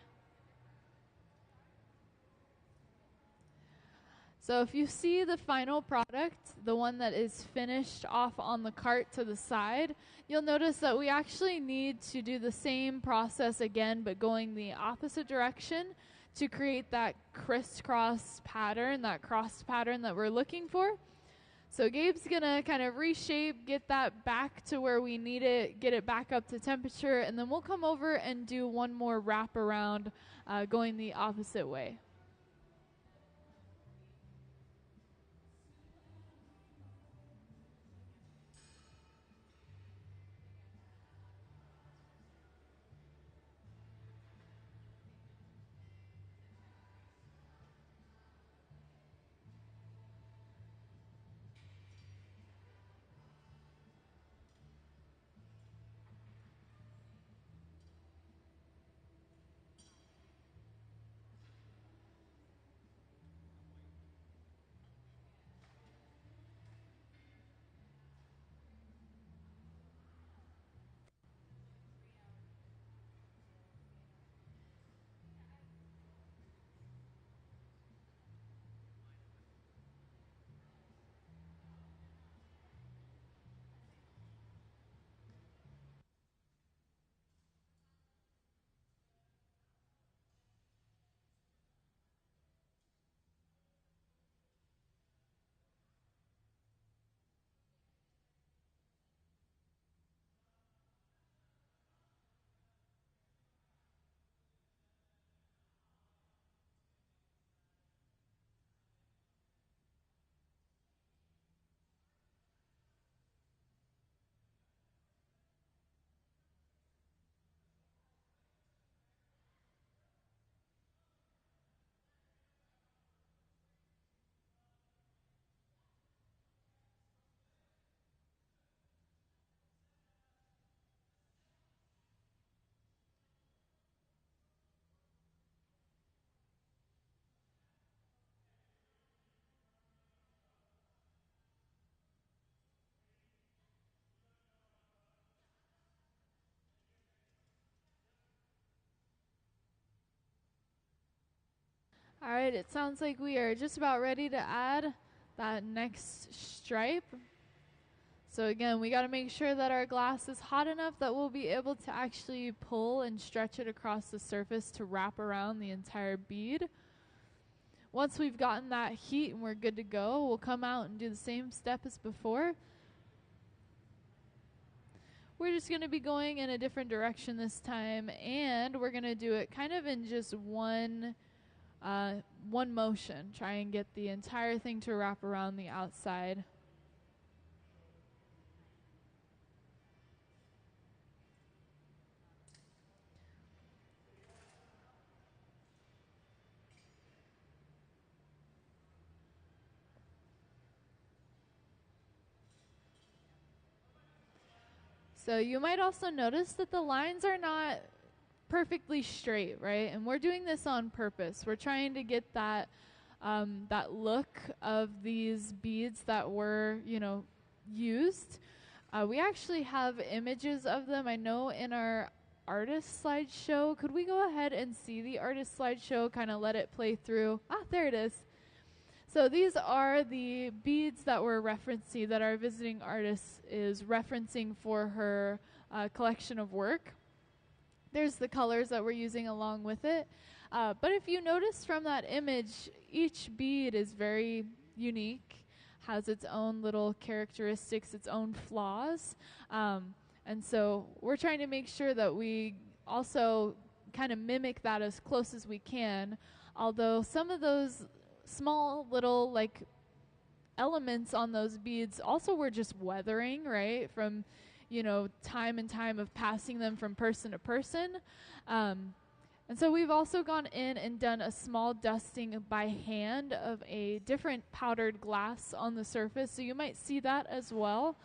So if you see the final product, the one that is finished off on the cart to the side, you'll notice that we actually need to do the same process again, but going the opposite direction to create that crisscross pattern, that cross pattern that we're looking for. So Gabe's gonna kind of reshape, get that back to where we need it, get it back up to temperature, and then we'll come over and do one more wrap around going the opposite way. All right, it sounds like we are just about ready to add that next stripe. So again, we got to make sure that our glass is hot enough that we'll be able to actually pull and stretch it across the surface to wrap around the entire bead. Once we've gotten that heat and we're good to go, we'll come out and do the same step as before. We're just going to be going in a different direction this time, and we're going to do it kind of in just one motion. Try and get the entire thing to wrap around the outside. So you might also notice that the lines are not perfectly straight, right? And we're doing this on purpose. We're trying to get that that look of these beads that were, used. We actually have images of them. I know in our artist slideshow. Could we go ahead and see the artist slideshow? Kind of let it play through. There it is. So these are the beads that we're referencing, that our visiting artist is referencing for her collection of work. There's the colors that we're using along with it. But if you notice from that image, each bead is very unique, has its own little characteristics, its own flaws. And so we're trying to make sure that we also kind of mimic that as close as we can, although some of those small little elements on those beads also were just weathering, right, from time and time of passing them from person to person. And so we've also gone in and done a small dusting by hand of a different powdered glass on the surface, so you might see that as well.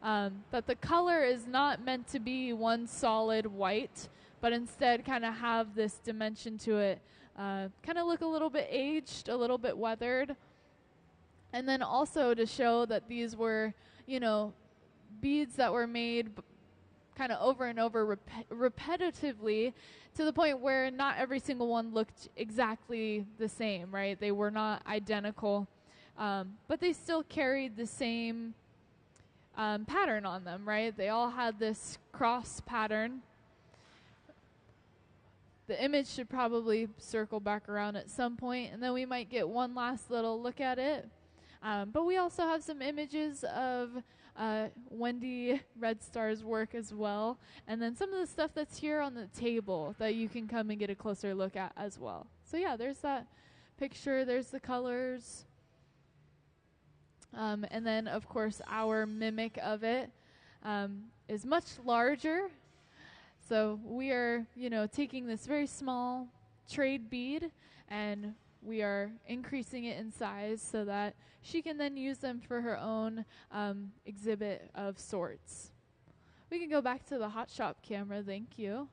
That the color is not meant to be one solid white, but instead kind of have this dimension to it. Kind of look a little bit aged, a little bit weathered. And then also to show that these were, beads that were made kind of over and over repetitively, to the point where not every single one looked exactly the same, right? They were not identical, but they still carried the same pattern on them, right? They all had this cross pattern. The image should probably circle back around at some point, and then we might get one last little look at it. But we also have some images of Wendy Red Star's work as well, and then some of the stuff that's here on the table that you can come and get a closer look at as well. So yeah, there's that picture, there's the colors, and then of course our mimic of it is much larger. So we are, taking this very small trade bead, and we are increasing it in size so that she can then use them for her own exhibit of sorts. We can go back to the hot shop camera, thank you.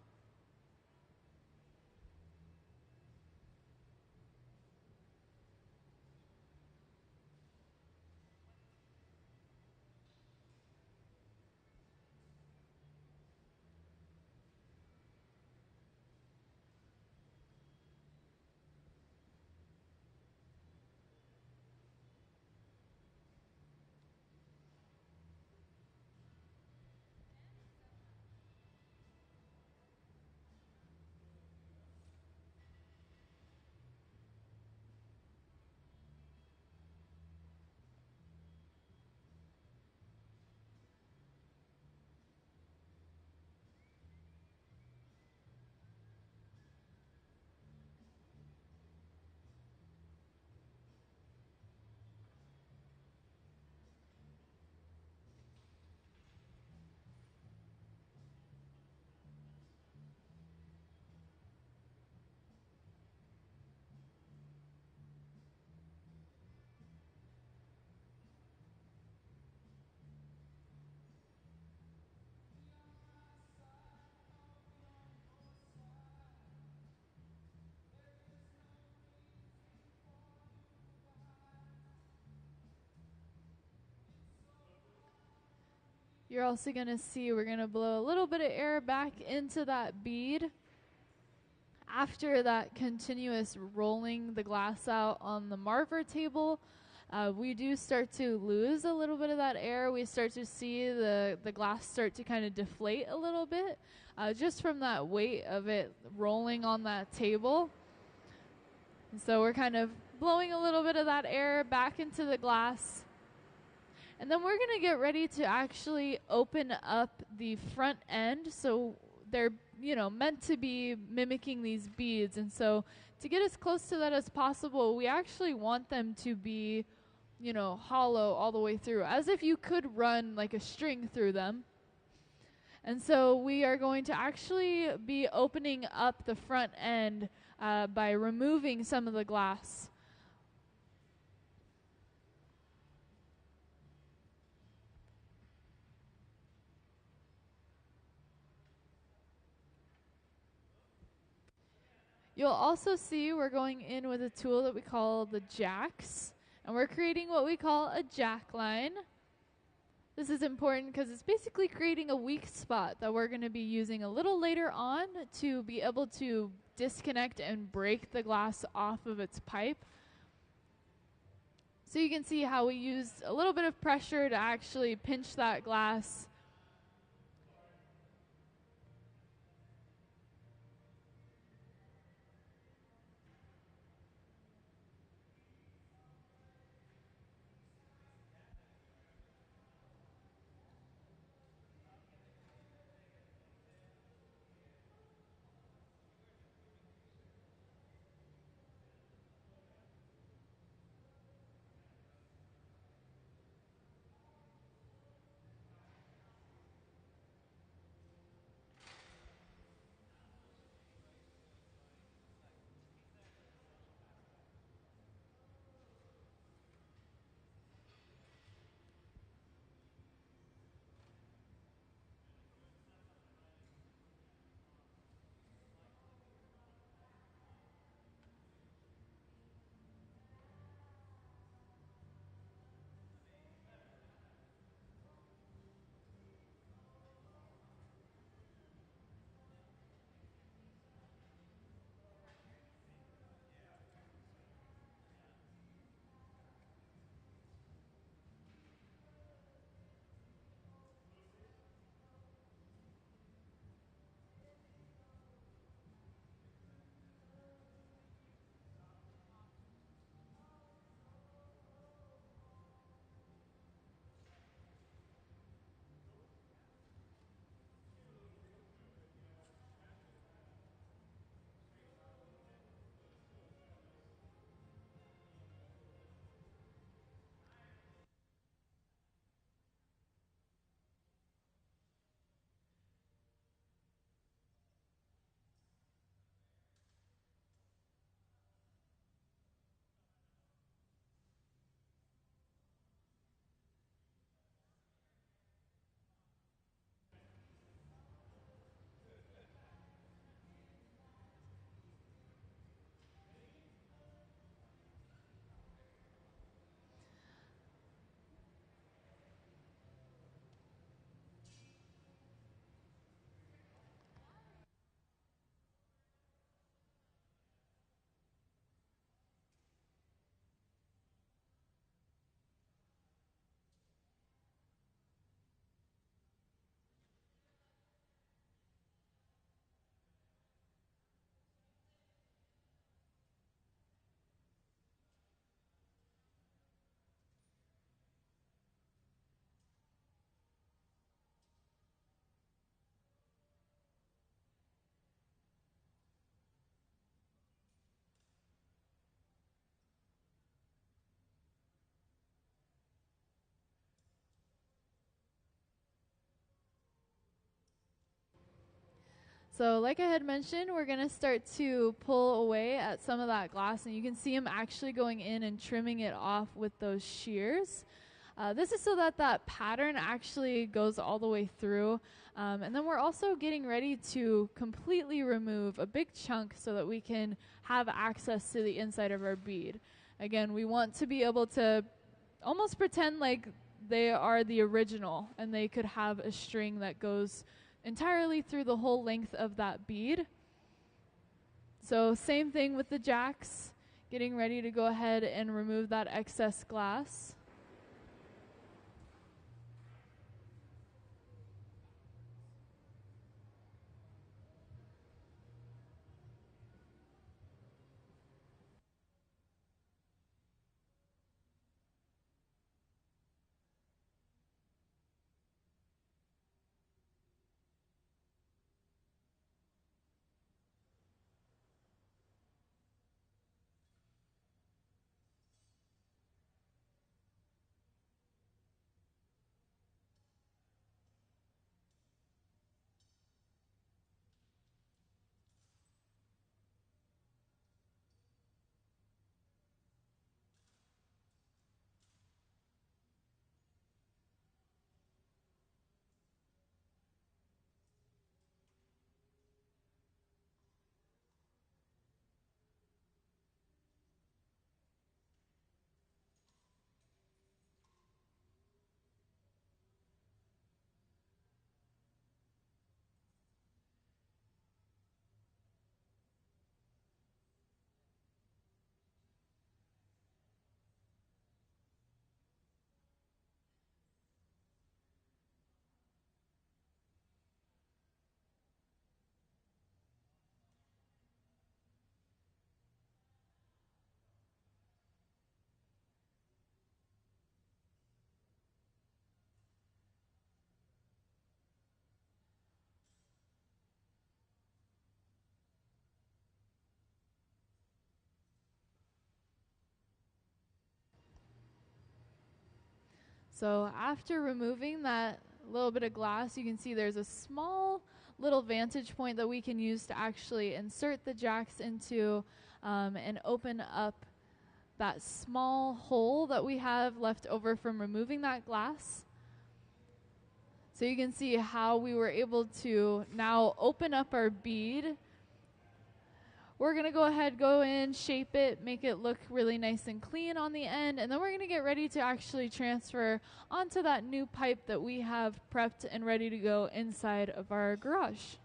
You're also going to see we're going to blow a little bit of air back into that bead after that continuous rolling the glass out on the Marver table, we do start to lose a little bit of that air. We start to see the glass start to kind of deflate a little bit, just from that weight of it rolling on that table. And so we're kind of blowing a little bit of that air back into the glass. And then we're going to get ready to actually open up the front end. So they're, meant to be mimicking these beads. And so to get as close to that as possible, we actually want them to be, hollow all the way through, as if you could run like a string through them. And so we are going to actually be opening up the front end by removing some of the glass. You'll also see we're going in with a tool that we call the jacks, and we're creating what we call a jack line. This is important because it's basically creating a weak spot that we're going to be using a little later on to be able to disconnect and break the glass off of its pipe. So you can see how we used a little bit of pressure to actually pinch that glass. So like I had mentioned, we're going to start to pull away at some of that glass, and you can see him actually going in and trimming it off with those shears. This is so that that pattern actually goes all the way through. And then we're also getting ready to completely remove a big chunk so that we can have access to the inside of our bead. Again, we want to be able to almost pretend like they are the original, and they could have a string that goes entirely through the whole length of that bead. So same thing with the jacks, getting ready to go ahead and remove that excess glass. So after removing that little bit of glass, you can see there's a small little vantage point that we can use to actually insert the jacks into and open up that small hole that we have left over from removing that glass. So you can see how we were able to now open up our bead. We're going to go ahead, go in, shape it, make it look really nice and clean on the end, and then we're going to get ready to actually transfer onto that new pipe that we have prepped and ready to go inside of our garage.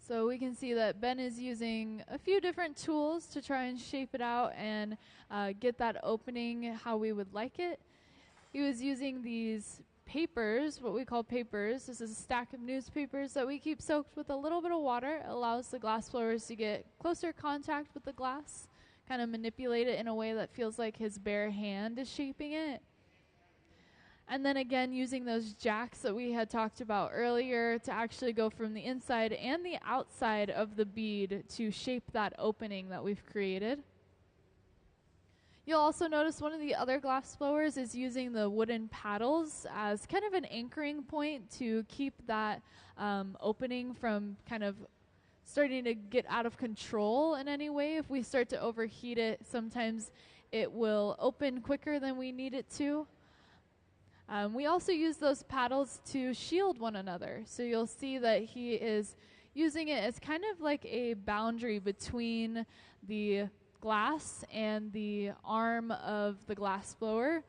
So we can see that Ben is using a few different tools to try and shape it out and get that opening how we would like it. He was using these papers, what we call papers. This is a stack of newspapers that we keep soaked with a little bit of water. It allows the glass blowers to get closer contact with the glass, kind of manipulate it in a way that feels like his bare hand is shaping it. And then again, using those jacks that we had talked about earlier to actually go from the inside and the outside of the bead to shape that opening that we've created. You'll also notice one of the other glass blowers is using the wooden paddles as kind of an anchoring point to keep that opening from kind of starting to get out of control in any way. If we start to overheat it, sometimes it will open quicker than we need it to. We also use those paddles to shield one another. So you'll see that he is using it as kind of like a boundary between the glass and the arm of the glass blower.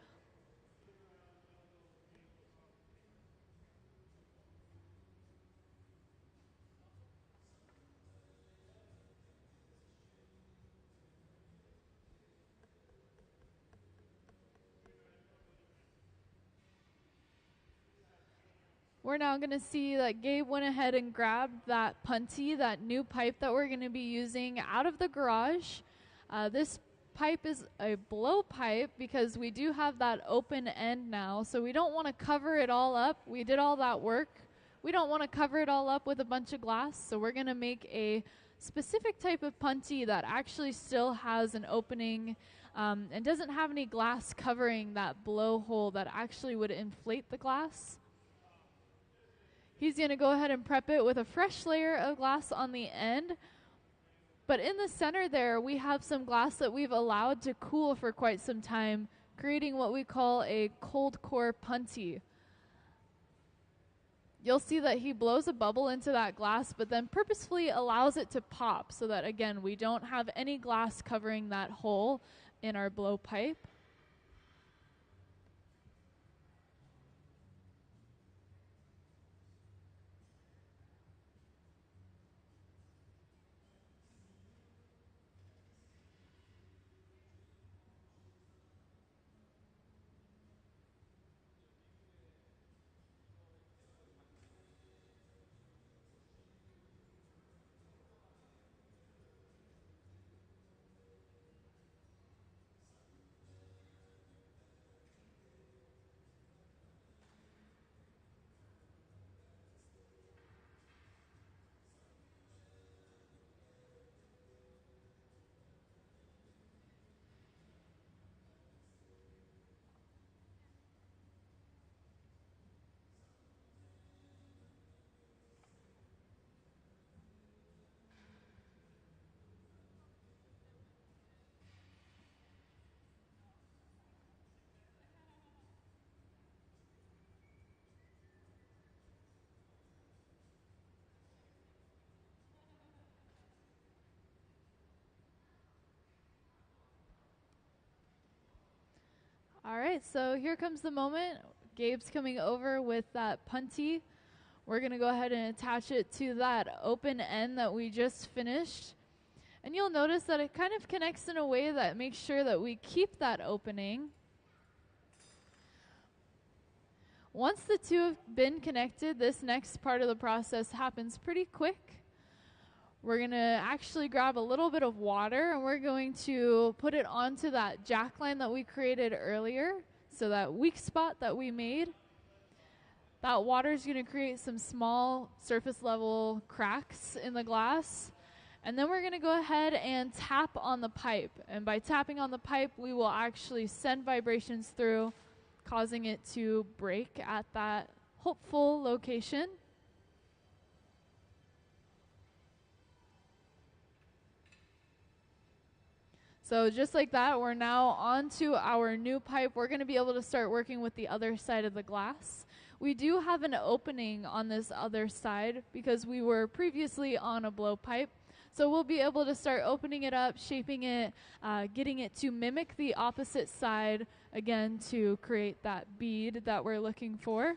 We're now going to see that Gabe went ahead and grabbed that punty, that new pipe that we're going to be using out of the garage. This pipe is a blow pipe because we do have that open end now, so we don't want to cover it all up. We did all that work. We don't want to cover it all up with a bunch of glass, so we're going to make a specific type of punty that actually still has an opening and doesn't have any glass covering that blowhole that actually would inflate the glass. He's going to go ahead and prep it with a fresh layer of glass on the end. But in the center there, we have some glass that we've allowed to cool for quite some time, creating what we call a cold core punty. You'll see that he blows a bubble into that glass, but then purposefully allows it to pop so that, again, we don't have any glass covering that hole in our blowpipe. All right, so here comes the moment. Gabe's coming over with that punty. We're going to go ahead and attach it to that open end that we just finished. And you'll notice that it kind of connects in a way that makes sure that we keep that opening. Once the two have been connected, this next part of the process happens pretty quick. We're going to actually grab a little bit of water and we're going to put it onto that jack line that we created earlier, so that weak spot that we made. That water is going to create some small surface level cracks in the glass. And then we're going to go ahead and tap on the pipe. And by tapping on the pipe, we will actually send vibrations through, causing it to break at that hopeful location. So just like that, we're now on to our new pipe. We're going to be able to start working with the other side of the glass. We do have an opening on this other side because we were previously on a blowpipe. So we'll be able to start opening it up, shaping it, getting it to mimic the opposite side, again, to create that bead that we're looking for.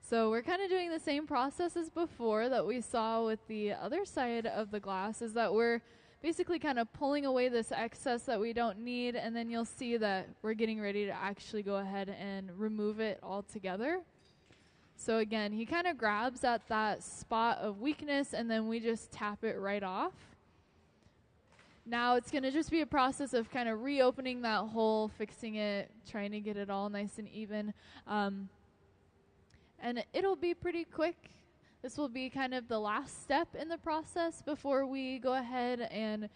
So we're kind of doing the same process as before that we saw with the other side of the glass, is that we're basically kind of pulling away this excess that we don't need, and then you'll see that we're getting ready to actually go ahead and remove it altogether. So again, he kind of grabs at that spot of weakness, and then we just tap it right off. Now it's going to just be a process of kind of reopening that hole, fixing it, trying to get it all nice and even. And it'll be pretty quick. This will be kind of the last step in the process before we go ahead and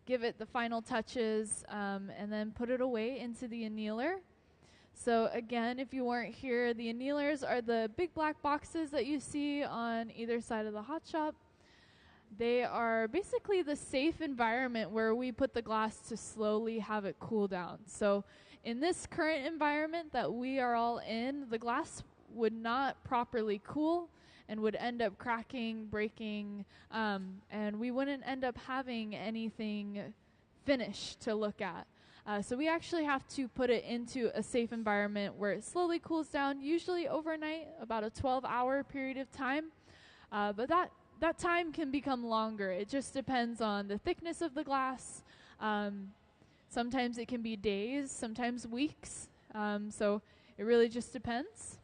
give it the final touches, and then put it away into the annealer. So again, if you weren't here, the annealers are the big black boxes that you see on either side of the hot shop. They are basically the safe environment where we put the glass to slowly have it cool down. So in this current environment that we are all in, the glass would not properly cool and would end up cracking, breaking, and we wouldn't end up having anything finished to look at. So we actually have to put it into a safe environment where it slowly cools down, usually overnight, about a 12-hour period of time. But that time can become longer. It just depends on the thickness of the glass. Sometimes it can be days, sometimes weeks. So it really just depends.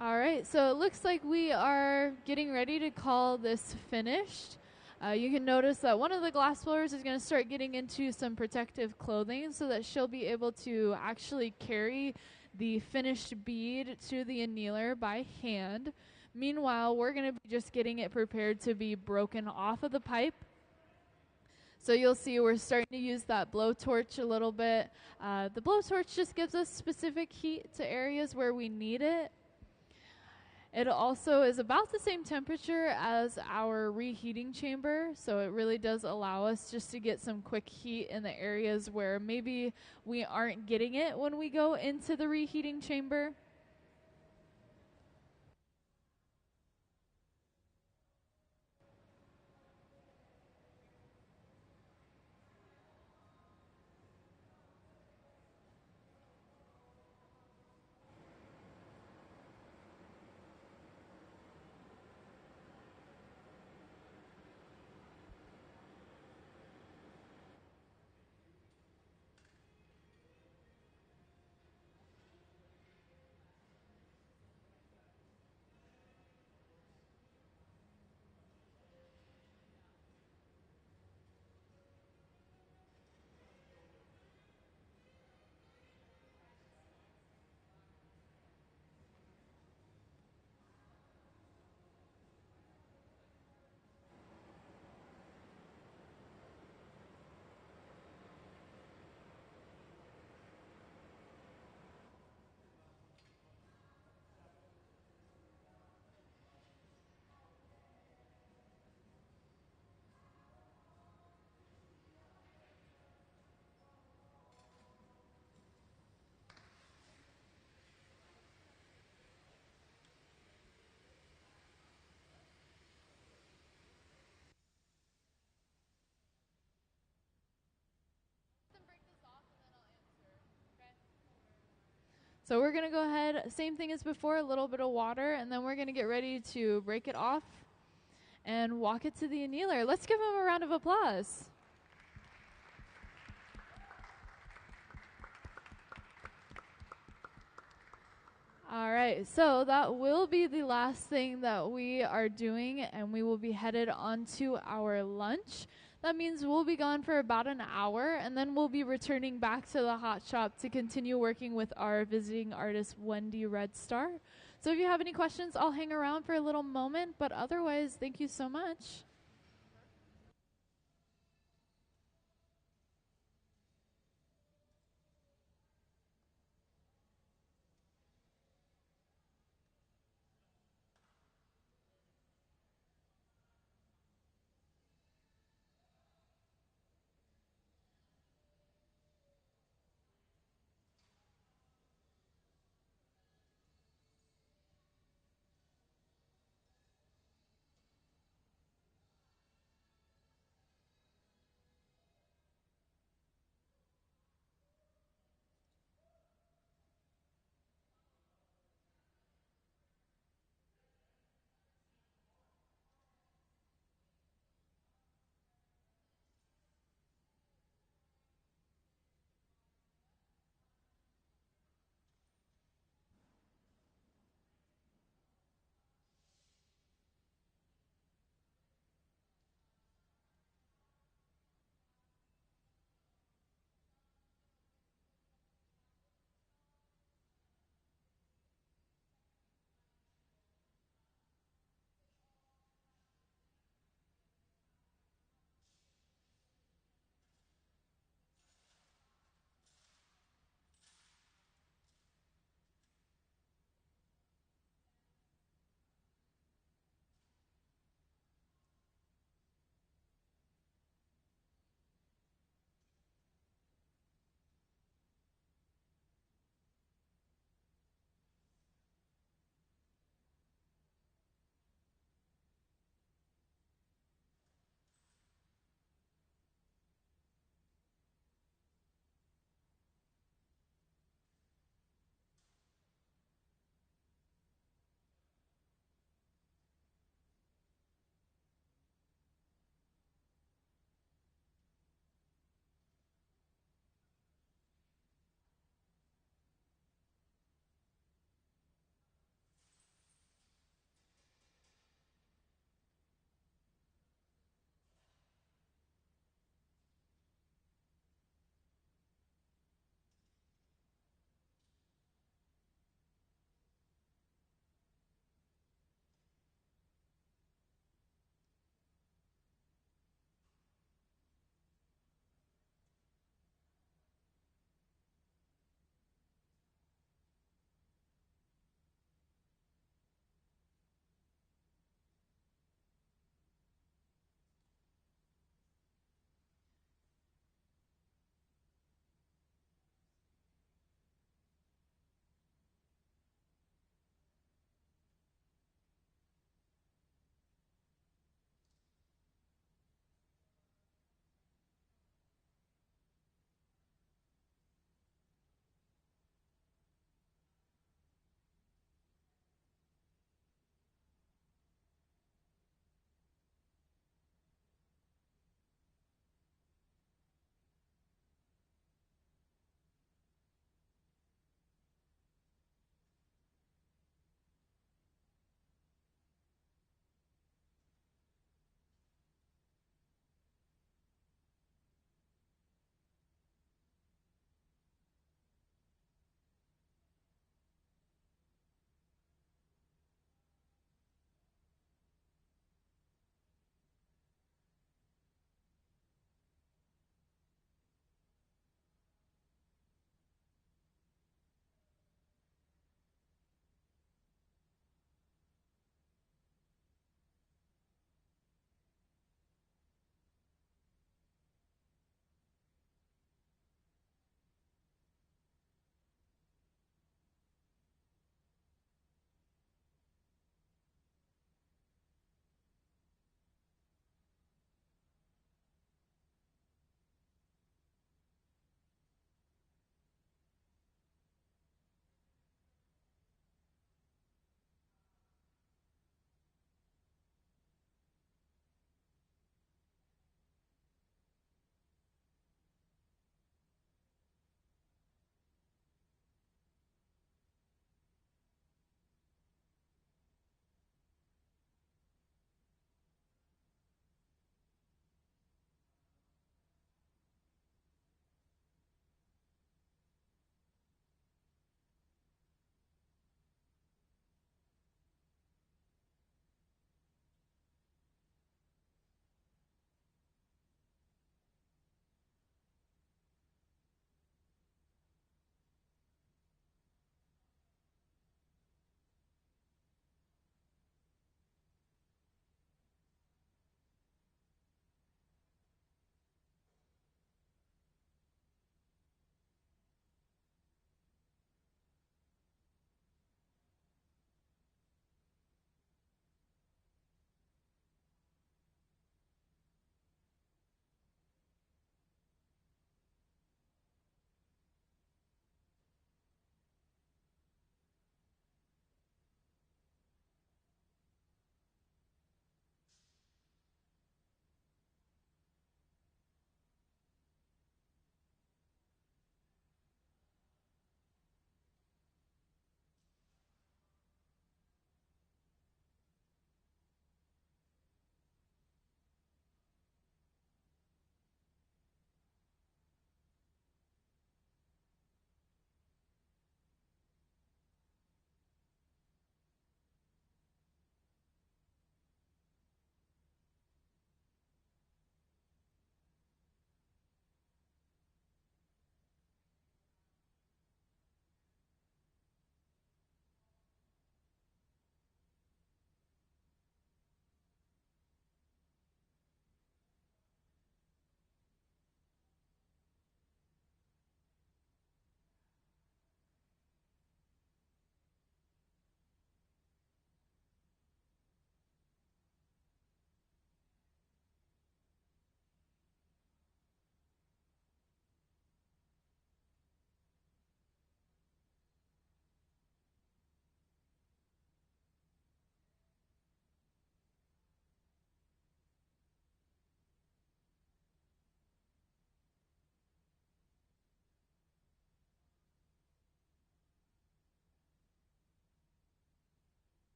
All right, so it looks like we are getting ready to call this finished. You can notice that one of the glass blowers is going to start getting into some protective clothing so that she'll be able to actually carry the finished bead to the annealer by hand. Meanwhile, we're going to be just getting it prepared to be broken off of the pipe. So you'll see we're starting to use that blowtorch a little bit. The blowtorch just gives us specific heat to areas where we need it. It also is about the same temperature as our reheating chamber, so it really does allow us just to get some quick heat in the areas where maybe we aren't getting it when we go into the reheating chamber. So we're going to go ahead, same thing as before, a little bit of water, and then we're going to get ready to break it off and walk it to the annealer. Let's give him a round of applause. All right, so that will be the last thing that we are doing, and we will be headed on to our lunch. That means we'll be gone for about an hour, and then we'll be returning back to the hot shop to continue working with our visiting artist, Wendy Redstar. So if you have any questions, I'll hang around for a little moment, but otherwise, thank you so much.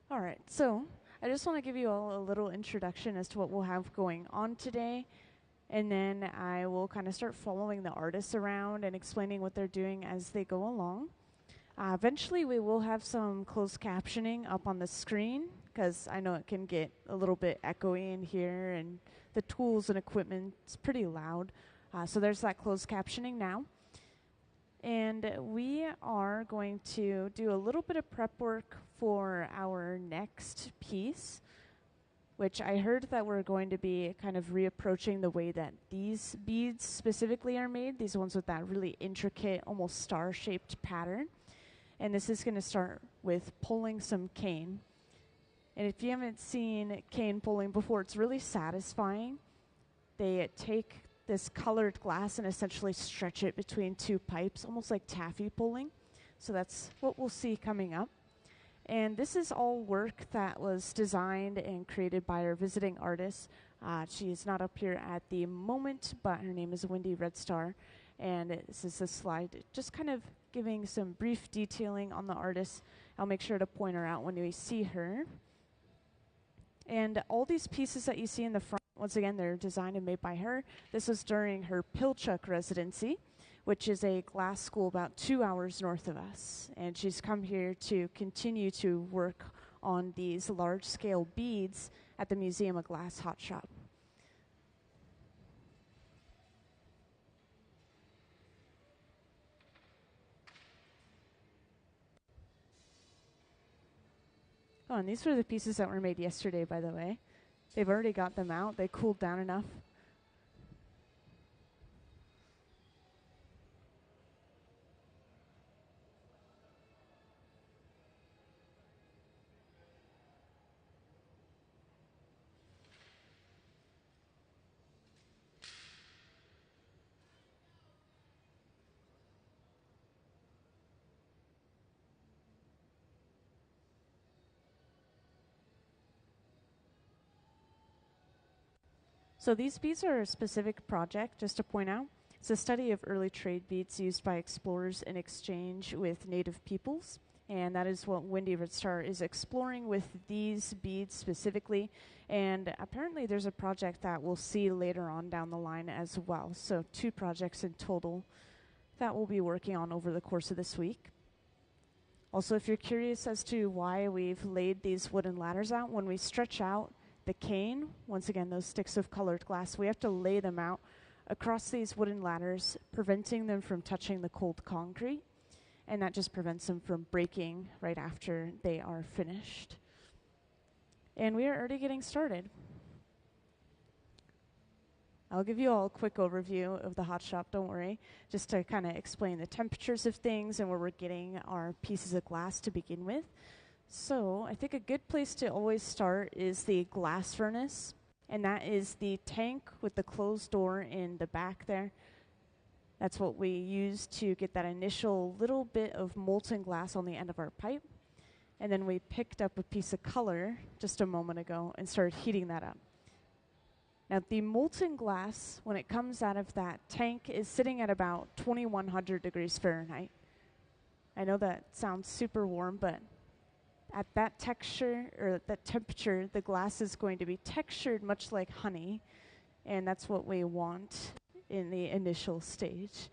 All right, so I just want to give you all a little introduction as to what we'll have going on today, and then I will kind of start following the artists around and explaining what they're doing as they go along. Eventually, we will have some closed captioning up on the screen, because I know it can get a little bit echoey in here, and the tools and equipment is pretty loud. So there's that closed captioning now. And we are going to do a little bit of prep work for our next piece, which I heard that we're going to be kind of reapproaching the way that these beads specifically are made, these ones with that really intricate, almost star-shaped pattern. And this is going to start with pulling some cane. And if you haven't seen cane pulling before, it's really satisfying. They take this colored glass and essentially stretch it between two pipes, almost like taffy pulling. So that's what we'll see coming up. And this is all work that was designed and created by our visiting artist. She is not up here at the moment, but her name is Wendy Redstar. And this is a slide just kind of giving some brief detailing on the artist. I'll make sure to point her out when we see her. And all these pieces that you see in the front, once again, they're designed and made by her. This was during her Pilchuck residency, which is a glass school about 2 hours north of us. And she's come here to continue to work on these large-scale beads at the Museum of Glass Hot Shop. Oh, and these were the pieces that were made yesterday, by the way. They've already got them out. They cooled down enough. So these beads are a specific project, just to point out. It's a study of early trade beads used by explorers in exchange with native peoples. And that is what Wendy Redstar is exploring with these beads specifically. And apparently there's a project that we'll see later on down the line as well. So 2 projects in total that we'll be working on over the course of this week. Also, if you're curious as to why we've laid these wooden ladders out, when we stretch out the cane, once again, those sticks of colored glass, we have to lay them out across these wooden ladders, preventing them from touching the cold concrete, and that just prevents them from breaking right after they are finished. And we are already getting started. I'll give you all a quick overview of the hot shop, don't worry, just to kind of explain the temperatures of things and where we're getting our pieces of glass to begin with. So I think a good place to always start is the glass furnace, and that is the tank with the closed door in the back there. That's what we use to get that initial little bit of molten glass on the end of our pipe. And then we picked up a piece of color just a moment ago and started heating that up. Now the molten glass, when it comes out of that tank, is sitting at about 2100 degrees Fahrenheit. I know that sounds super warm, but at that texture or that temperature, the glass is going to be textured much like honey, and that's what we want in the initial stage.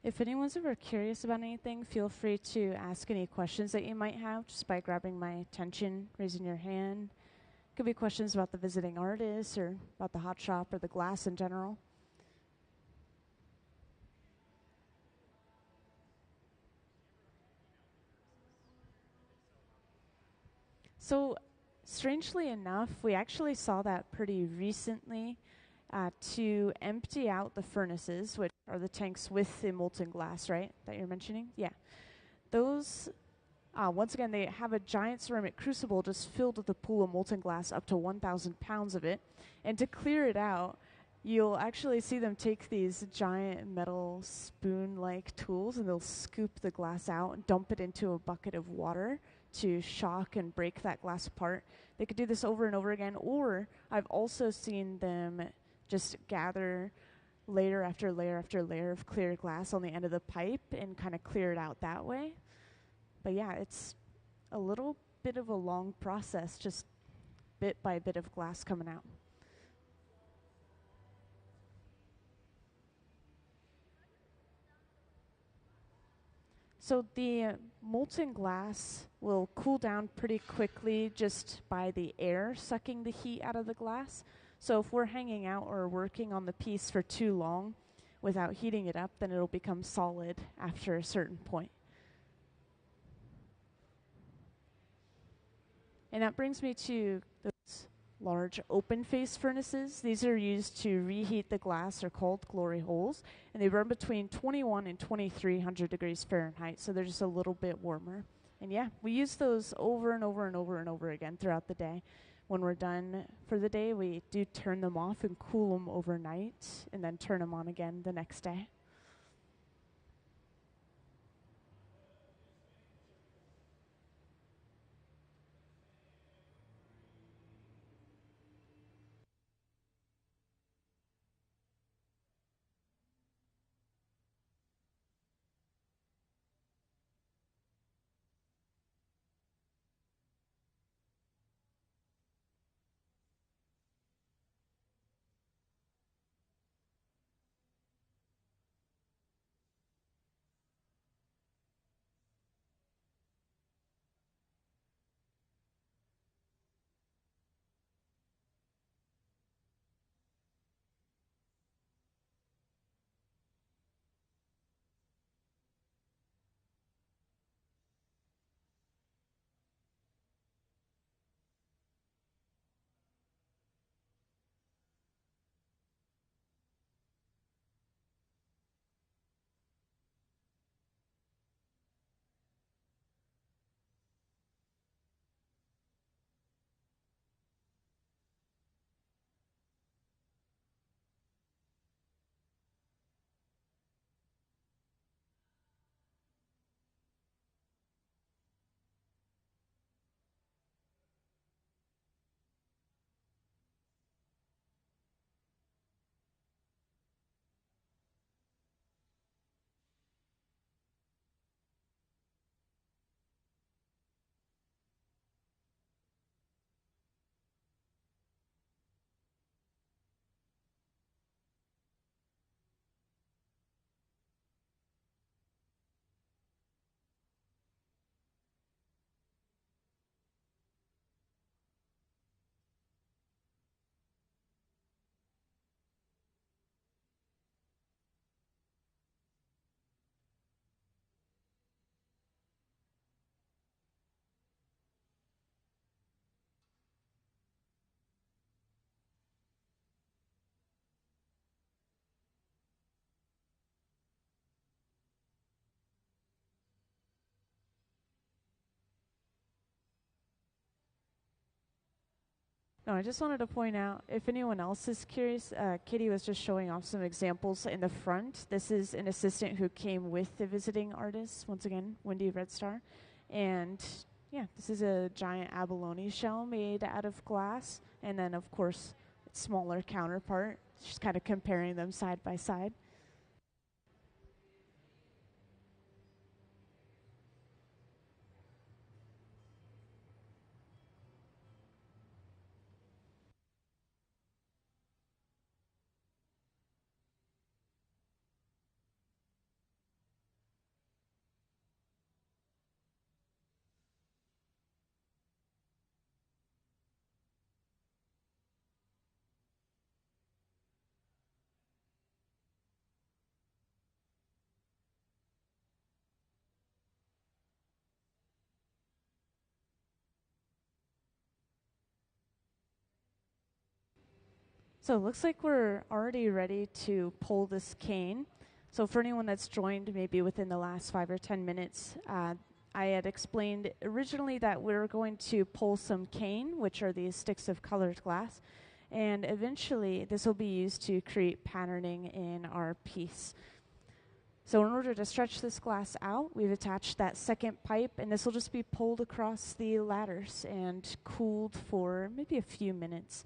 If anyone's ever curious about anything, feel free to ask any questions that you might have just by grabbing my attention, raising your hand. Could be questions about the visiting artist or about the hot shop or the glass in general. So, strangely enough, we actually saw that pretty recently. To empty out the furnaces, which are the tanks with the molten glass, right, that you're mentioning? Yeah. Those, once again, they have a giant ceramic crucible just filled with a pool of molten glass, up to 1,000 pounds of it. And to clear it out, you'll actually see them take these giant metal spoon-like tools and they'll scoop the glass out and dump it into a bucket of water to shock and break that glass apart. They could do this over and over again, or I've also seen them just gather layer after layer after layer of clear glass on the end of the pipe and kind of clear it out that way. But yeah, it's a little bit of a long process, just bit by bit of glass coming out. So the molten glass will cool down pretty quickly just by the air sucking the heat out of the glass. So if we're hanging out or working on the piece for too long without heating it up, then it'll become solid after a certain point. And that brings me to those large open face furnaces. These are used to reheat the glass. They're called glory holes, and they burn between 21 and 2300 degrees Fahrenheit, so they're just a little bit warmer. And yeah, we use those over and over and over and over again throughout the day. When we're done for the day, we do turn them off and cool them overnight, and then turn them on again the next day. No, I just wanted to point out, if anyone else is curious, Katie was just showing off some examples in the front. This is an assistant who came with the visiting artist, once again, Wendy Redstar. And yeah, this is a giant abalone shell made out of glass. And then, of course, its smaller counterpart. Just kind of comparing them side by side. So it looks like we're already ready to pull this cane. So for anyone that's joined maybe within the last 5 or 10 minutes, I had explained originally that we're going to pull some cane, which are these sticks of colored glass, and eventually this will be used to create patterning in our piece. So in order to stretch this glass out, we've attached that second pipe, and this will just be pulled across the ladders and cooled for maybe a few minutes.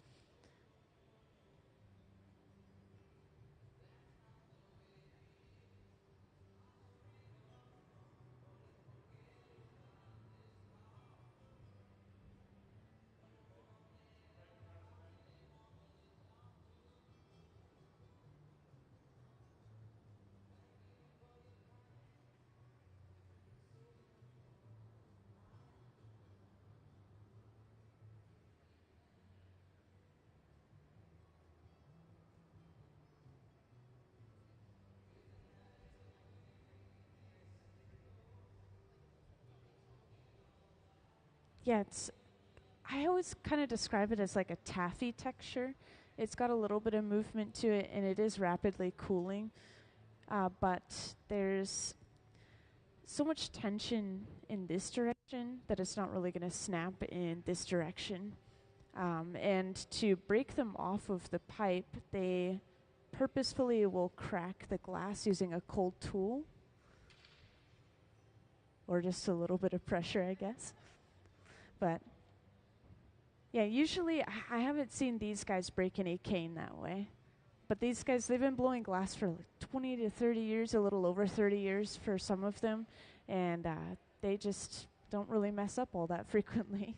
Yeah, I always kind of describe it as like a taffy texture. It's got a little bit of movement to it, and it is rapidly cooling. But there's so much tension in this direction that it's not really going to snap in this direction. And to break them off of the pipe, they purposefully will crack the glass using a cold tool, or just a little bit of pressure, I guess. But yeah, usually I haven't seen these guys break any cane that way. But these guys, they've been blowing glass for like 20 to 30 years, a little over 30 years for some of them, and they just don't really mess up all that frequently.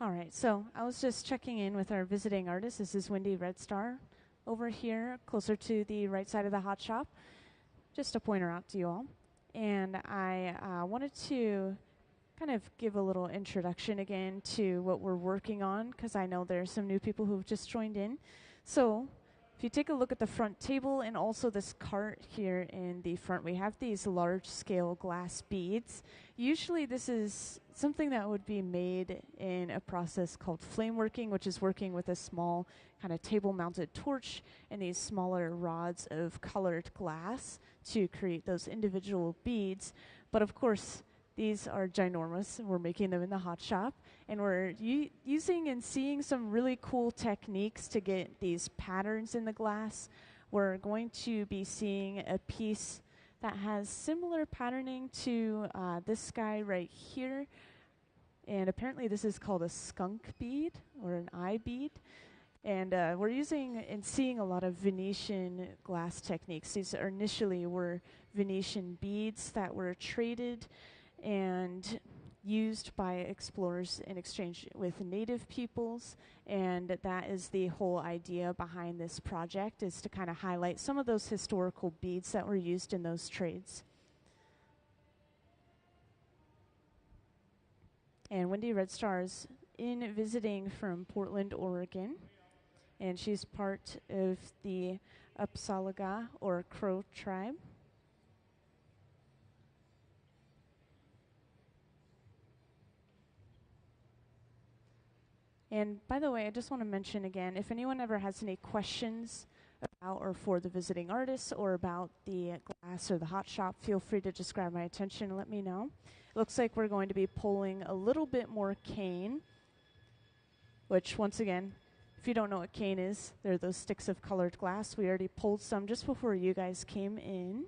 All right, so I was just checking in with our visiting artist. This is Wendy Redstar over here, closer to the right side of the hot shop. Just to point her out to you all. And I wanted to kind of give a little introduction again to what we're working on, because I know there's some new people who've just joined in. So if you take a look at the front table and also this cart here in the front, we have these large-scale glass beads. Usually this is something that would be made in a process called flame working, which is working with a small kind of table-mounted torch and these smaller rods of colored glass to create those individual beads. But of course, these are ginormous. We're making them in the hot shop, and we're using and seeing some really cool techniques to get these patterns in the glass. We're going to be seeing a piece that has similar patterning to this guy right here, and apparently this is called a skunk bead or an eye bead. And we're using and seeing a lot of Venetian glass techniques. These initially were Venetian beads that were traded and used by explorers in exchange with native peoples, and that is the whole idea behind this project, is to kind of highlight some of those historical beads that were used in those trades. And Wendy Redstar is in visiting from Portland, Oregon, and she's part of the Upsalaga or Crow tribe. And by the way, I just want to mention again, if anyone ever has any questions about or for the visiting artists or about the glass or the hot shop, feel free to just grab my attention and let me know. It looks like we're going to be pulling a little bit more cane, which once again, if you don't know what cane is, they're those sticks of colored glass. We already pulled some just before you guys came in.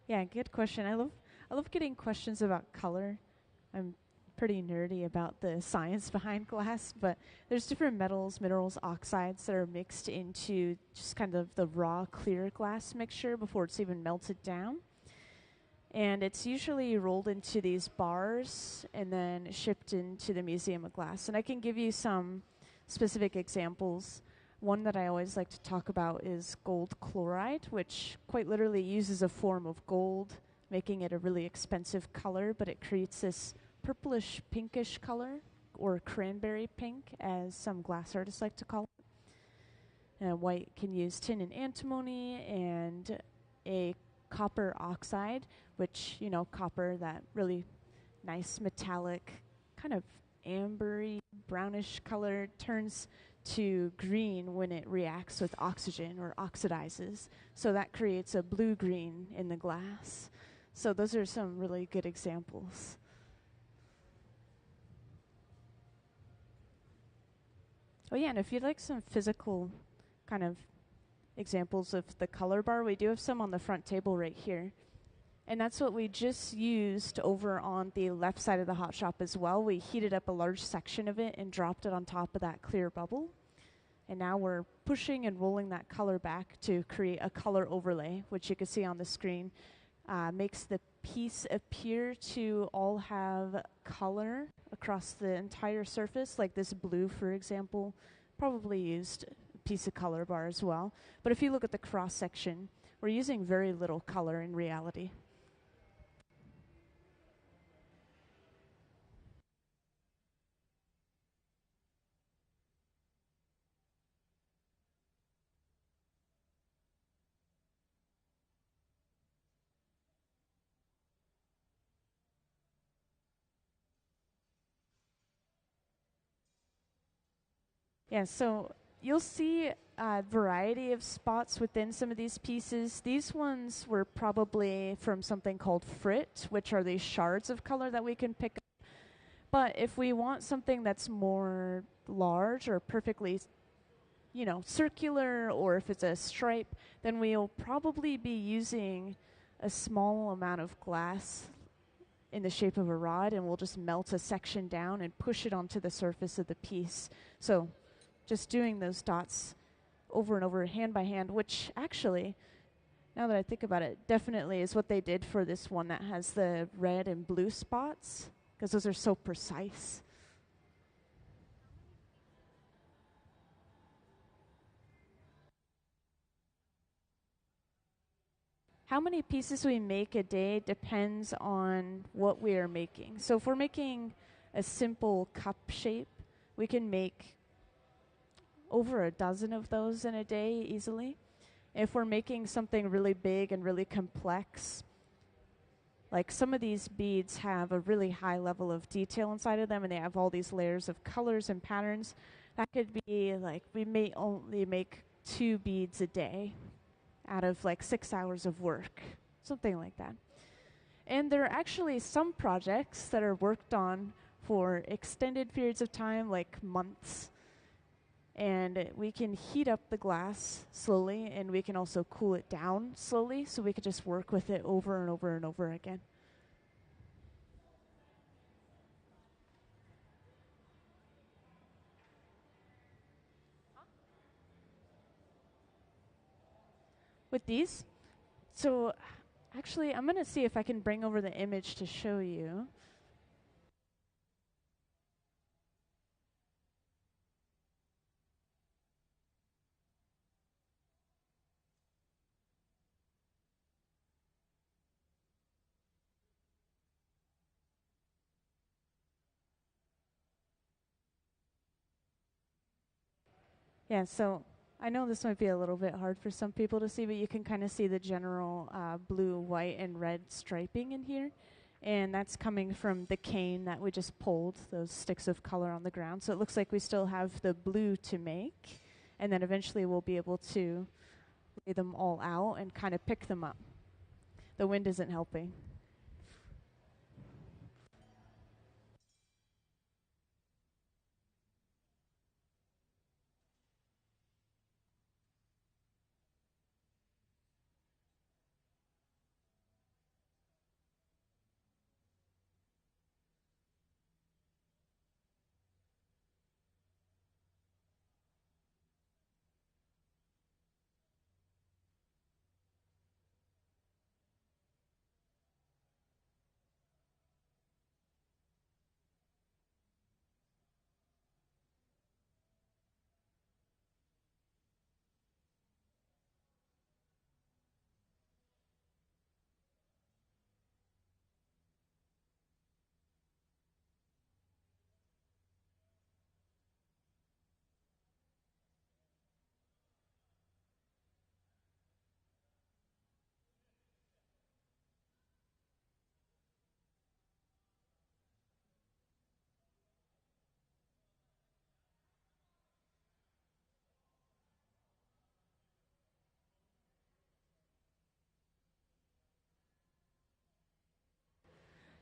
Yeah, good question. I love getting questions about color. I'm pretty nerdy about the science behind glass, but there's different metals, minerals, oxides that are mixed into just kind of the raw clear glass mixture before it's even melted down. And it's usually rolled into these bars and then shipped into the Museum of Glass. And I can give you some specific examples. One that I always like to talk about is gold chloride, which quite literally uses a form of gold, making it a really expensive color, but it creates this purplish pinkish color, or cranberry pink, as some glass artists like to call it. White can use tin and antimony, and a copper oxide, which, you know, copper, that really nice metallic, kind of ambery, brownish color, turns to green when it reacts with oxygen or oxidizes. So that creates a blue-green in the glass. So those are some really good examples. Oh yeah, and if you'd like some physical kind of examples of the color bar, we do have some on the front table right here. And that's what we just used over on the left side of the hot shop as well. We heated up a large section of it and dropped it on top of that clear bubble. And now we're pushing and rolling that color back to create a color overlay, which you can see on the screen. Makes the piece appear to all have color across the entire surface, like this blue, for example, probably used a piece of color bar as well. But if you look at the cross section, we're using very little color in reality. Yeah, so you'll see a variety of spots within some of these pieces. These ones were probably from something called frit, which are these shards of color that we can pick up. But if we want something that's more large or perfectly, you know, circular, or if it's a stripe, then we'll probably be using a small amount of glass in the shape of a rod, and we'll just melt a section down and push it onto the surface of the piece. So just doing those dots over and over, hand by hand, which actually, now that I think about it, definitely is what they did for this one that has the red and blue spots, because those are so precise. How many pieces we make a day depends on what we are making. So if we're making a simple cup shape, we can make over a dozen of those in a day easily. If we're making something really big and really complex, like some of these beads have a really high level of detail inside of them, and they have all these layers of colors and patterns, that could be like we may only make 2 beads a day out of like 6 hours of work, something like that. And there are actually some projects that are worked on for extended periods of time, like months. And we can heat up the glass slowly, and we can also cool it down slowly, so we could just work with it over and over and over again. With these, so actually, I'm going to see if I can bring over the image to show you. Yeah, so I know this might be a little bit hard for some people to see, but you can kind of see the general blue, white, and red striping in here. And that's coming from the cane that we just pulled, those sticks of color on the ground. So it looks like we still have the blue to make. And then eventually we'll be able to lay them all out and kind of pick them up. The wind isn't helping.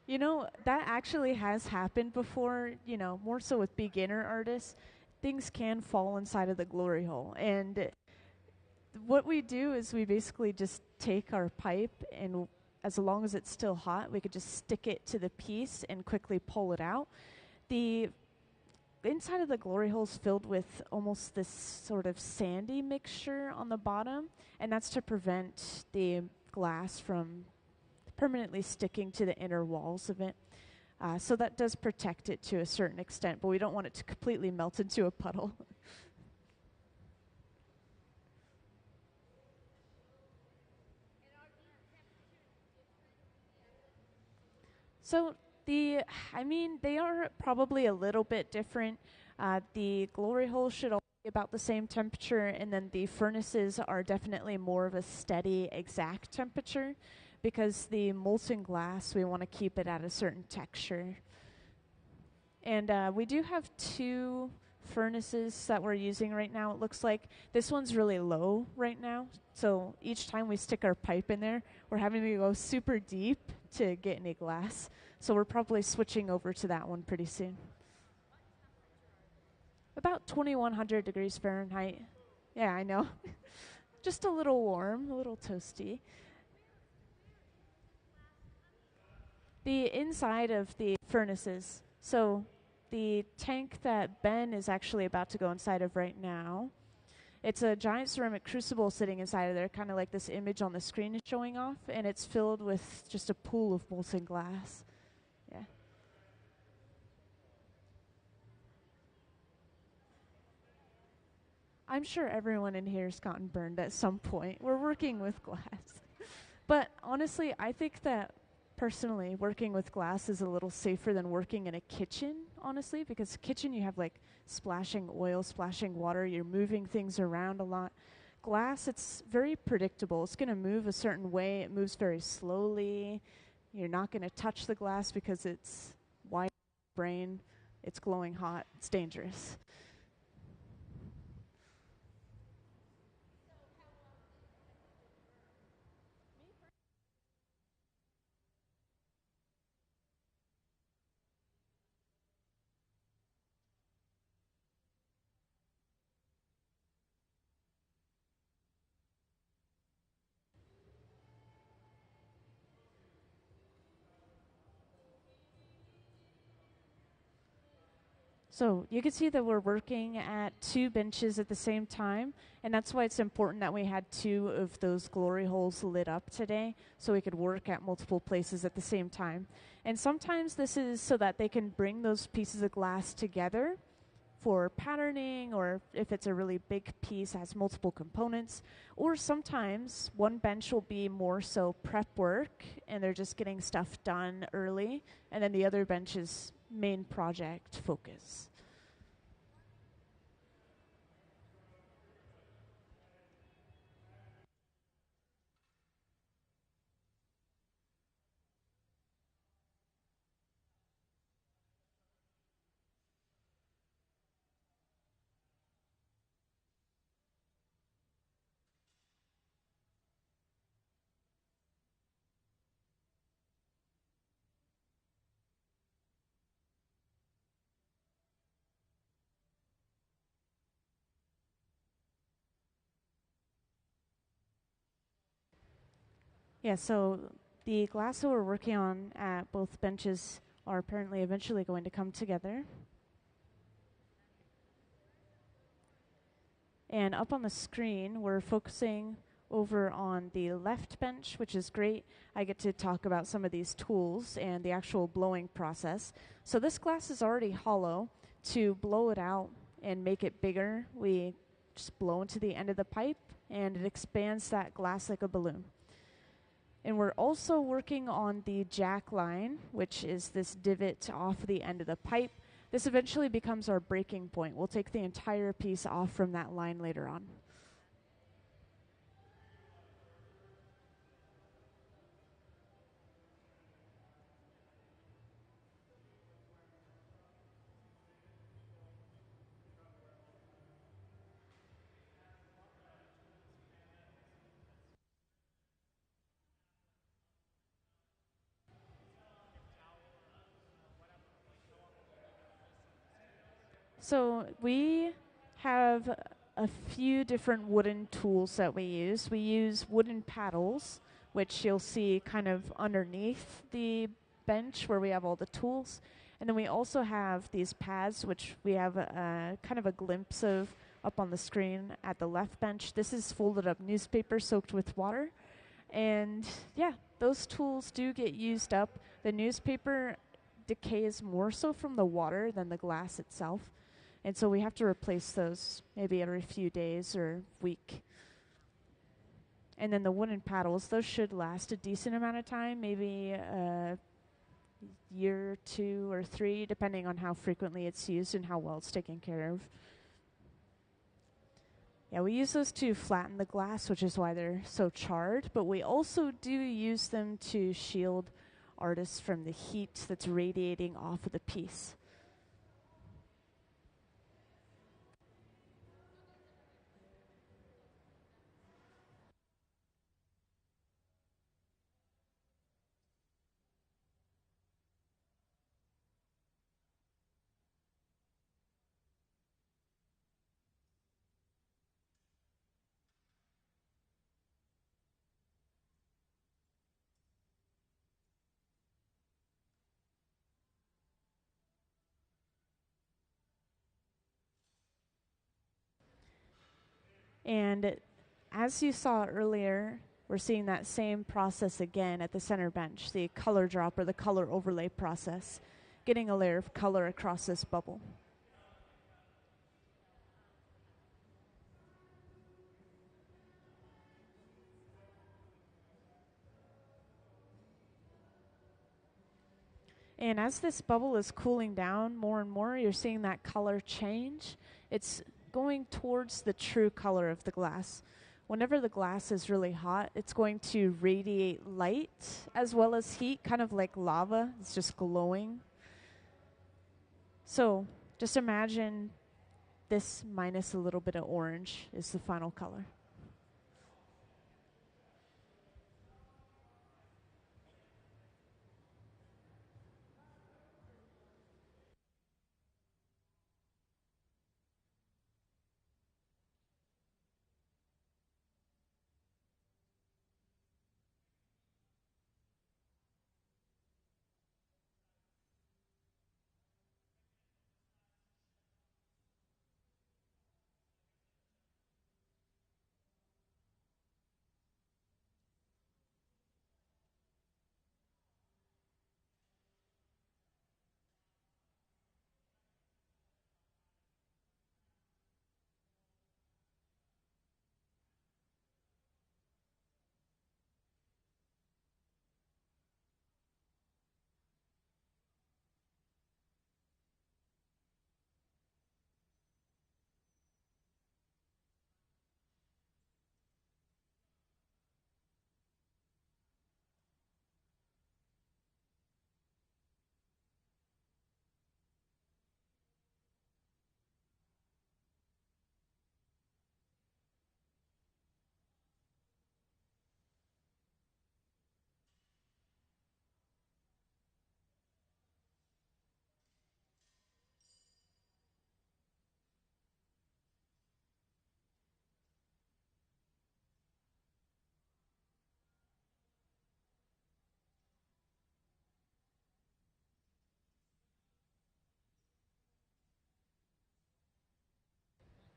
You know, that actually has happened before, more so with beginner artists. Things can fall inside of the glory hole. And what we do is we basically just take our pipe, and as long as it's still hot, we could just stick it to the piece and quickly pull it out. The inside of the glory hole is filled with almost this sort of sandy mixture on the bottom, and that's to prevent the glass from permanently sticking to the inner walls of it. So that does protect it to a certain extent, but we don't want it to completely melt into a puddle. So they are probably a little bit different. The glory hole should all be about the same temperature, and then the furnaces are definitely more of a steady, exact temperature, because the molten glass, we want to keep it at a certain texture. And we do have two furnaces that we're using right now. It looks like this one's really low right now, so each time we stick our pipe in there, we're having to go super deep to get any glass. So we're probably switching over to that one pretty soon. About 2100 degrees Fahrenheit. Yeah, I know. Just a little warm, a little toasty. The inside of the furnaces. So the tank that Ben is actually about to go inside of right now, it's a giant ceramic crucible sitting inside of there, kind of like this image on the screen is showing off, and it's filled with just a pool of molten glass. Yeah. I'm sure everyone in here has gotten burned at some point. We're working with glass. But honestly, I think that personally, working with glass is a little safer than working in a kitchen, honestly, because kitchen you have like splashing oil, splashing water, you're moving things around a lot. Glass, it's very predictable. It's going to move a certain way. It moves very slowly. You're not going to touch the glass because it's wide brain. It's glowing hot. It's dangerous. So you can see that we're working at two benches at the same time, and that's why it's important that we had two of those glory holes lit up today, so we could work at multiple places at the same time. And sometimes this is so that they can bring those pieces of glass together for patterning, or if it's a really big piece, has multiple components. Or sometimes one bench will be more so prep work, and they're just getting stuff done early, and then the other bench is main project focus. Yeah, so the glass that we're working on at both benches are apparently eventually going to come together. And up on the screen, we're focusing over on the left bench, which is great. I get to talk about some of these tools and the actual blowing process. So this glass is already hollow. To blow it out and make it bigger, we just blow into the end of the pipe, and it expands that glass like a balloon. And we're also working on the jack line, which is this divot off the end of the pipe. This eventually becomes our breaking point. We'll take the entire piece off from that line later on. So we have a few different wooden tools that we use. We use wooden paddles, which you'll see kind of underneath the bench where we have all the tools. And then we also have these pads, which we have kind of a glimpse of up on the screen at the left bench. This is folded up newspaper soaked with water. And yeah, those tools do get used up. The newspaper decays more so from the water than the glass itself. And so we have to replace those maybe every few days or week. And then the wooden paddles, those should last a decent amount of time, maybe a year, 2 or 3, depending on how frequently it's used and how well it's taken care of. Yeah, we use those to flatten the glass, which is why they're so charred, but we also do use them to shield artists from the heat that's radiating off of the piece. And as you saw earlier, we're seeing that same process again at the center bench, the color drop or the color overlay process, getting a layer of color across this bubble. And as this bubble is cooling down more and more, you're seeing that color change. It's going towards the true color of the glass. Whenever the glass is really hot, it's going to radiate light as well as heat, kind of like lava. It's just glowing. So just imagine this minus a little bit of orange is the final color.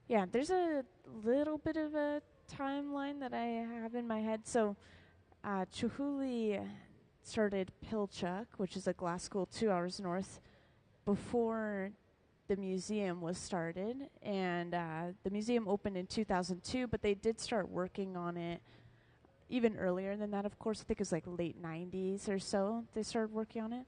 Yeah, there's a little bit of a timeline that I have in my head. So Chihuly started Pilchuck, which is a glass school 2 hours north, before the museum was started. And the museum opened in 2002, but they did start working on it even earlier than that, of course. I think it was like late 90s or so they started working on it.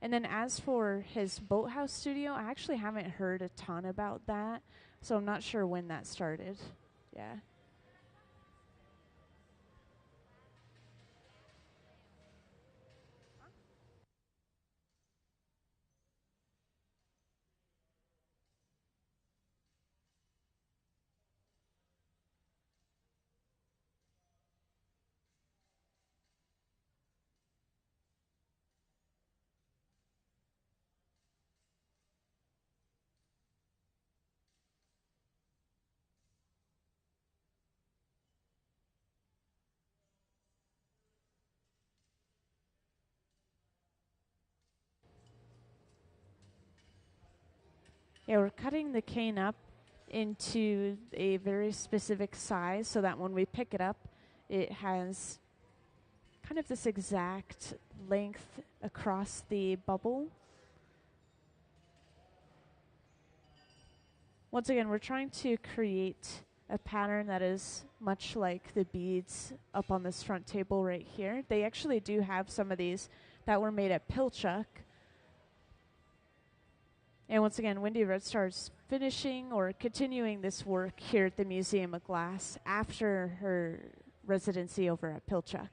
And then as for his boathouse studio, I actually haven't heard a ton about that, so I'm not sure when that started. Yeah. Yeah, we're cutting the cane up into a very specific size so that when we pick it up, it has kind of this exact length across the bubble. Once again, we're trying to create a pattern that is much like the beads up on this front table right here. They actually do have some of these that were made at Pilchuck. And once again, Wendy Red Star's finishing or continuing this work here at the Museum of Glass after her residency over at Pilchuck.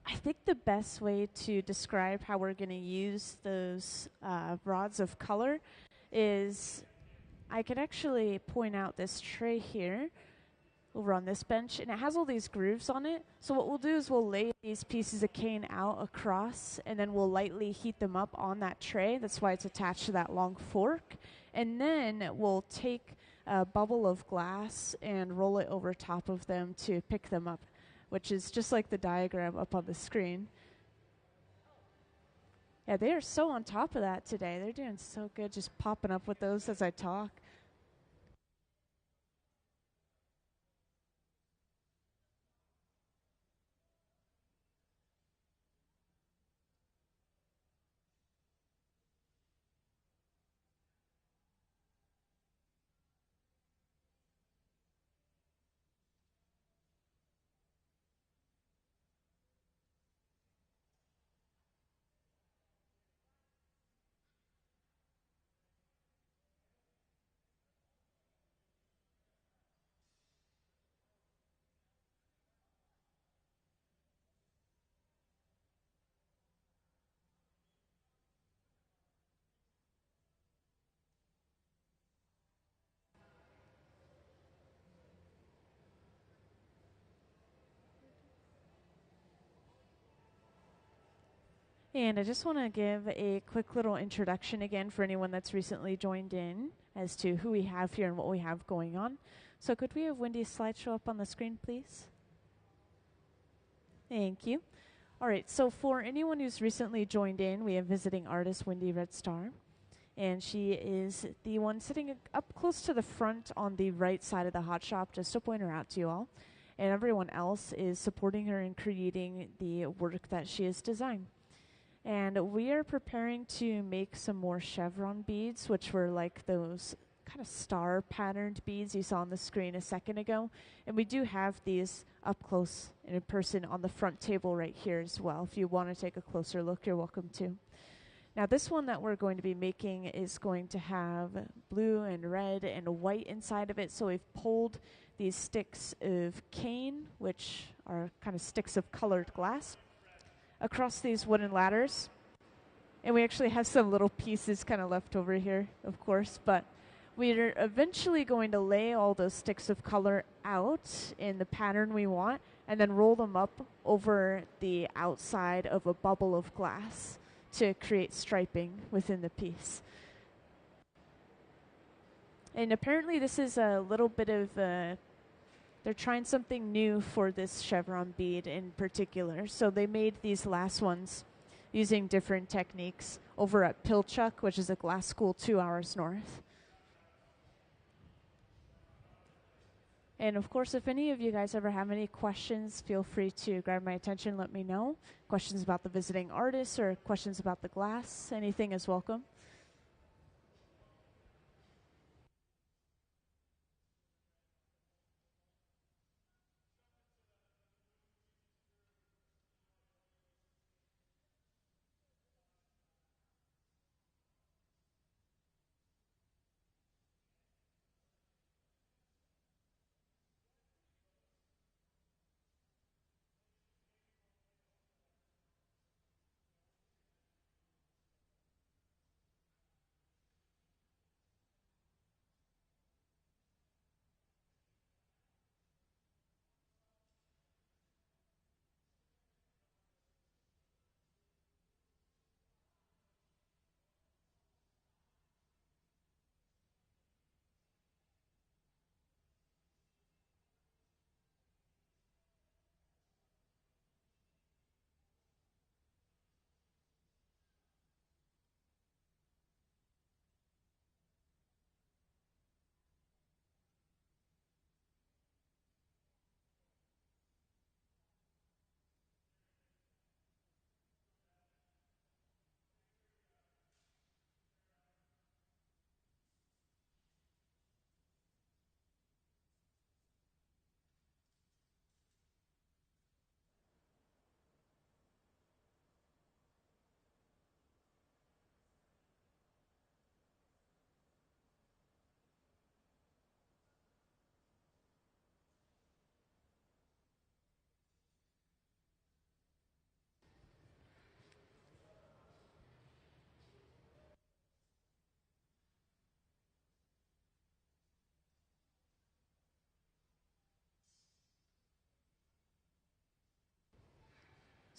I think the best way to describe how we're going to use those rods of color is I could actually point out this tray here over on this bench, and it has all these grooves on it. So what we'll do is we'll lay these pieces of cane out across, and then we'll lightly heat them up on that tray. That's why it's attached to that long fork. And then we'll take a bubble of glass and roll it over top of them to pick them up, which is just like the diagram up on the screen. Yeah, they are so on top of that today. They're doing so good, just popping up with those as I talk. And I just want to give a quick little introduction again for anyone that's recently joined in as to who we have here and what we have going on. So could we have Wendy's slideshow up on the screen, please? Thank you. All right, so for anyone who's recently joined in, we have visiting artist Wendy Red Star. And she is the one sitting up close to the front on the right side of the hot shop, just to point her out to you all. And everyone else is supporting her in creating the work that she has designed. And we are preparing to make some more chevron beads, which were like those kind of star patterned beads you saw on the screen a second ago. And we do have these up close and in person on the front table right here as well. If you want to take a closer look, you're welcome to. Now this one that we're going to be making is going to have blue and red and white inside of it. So we've pulled these sticks of cane, which are kind of sticks of colored glass, across these wooden ladders. And we actually have some little pieces kind of left over here, of course, but we're eventually going to lay all those sticks of color out in the pattern we want and then roll them up over the outside of a bubble of glass to create striping within the piece. And apparently this is a little bit of they're trying something new for this chevron bead in particular. So they made these last ones using different techniques over at Pilchuck, which is a glass school 2 hours north. And of course, if any of you guys ever have any questions, feel free to grab my attention, let me know. Questions about the visiting artists or questions about the glass, anything is welcome.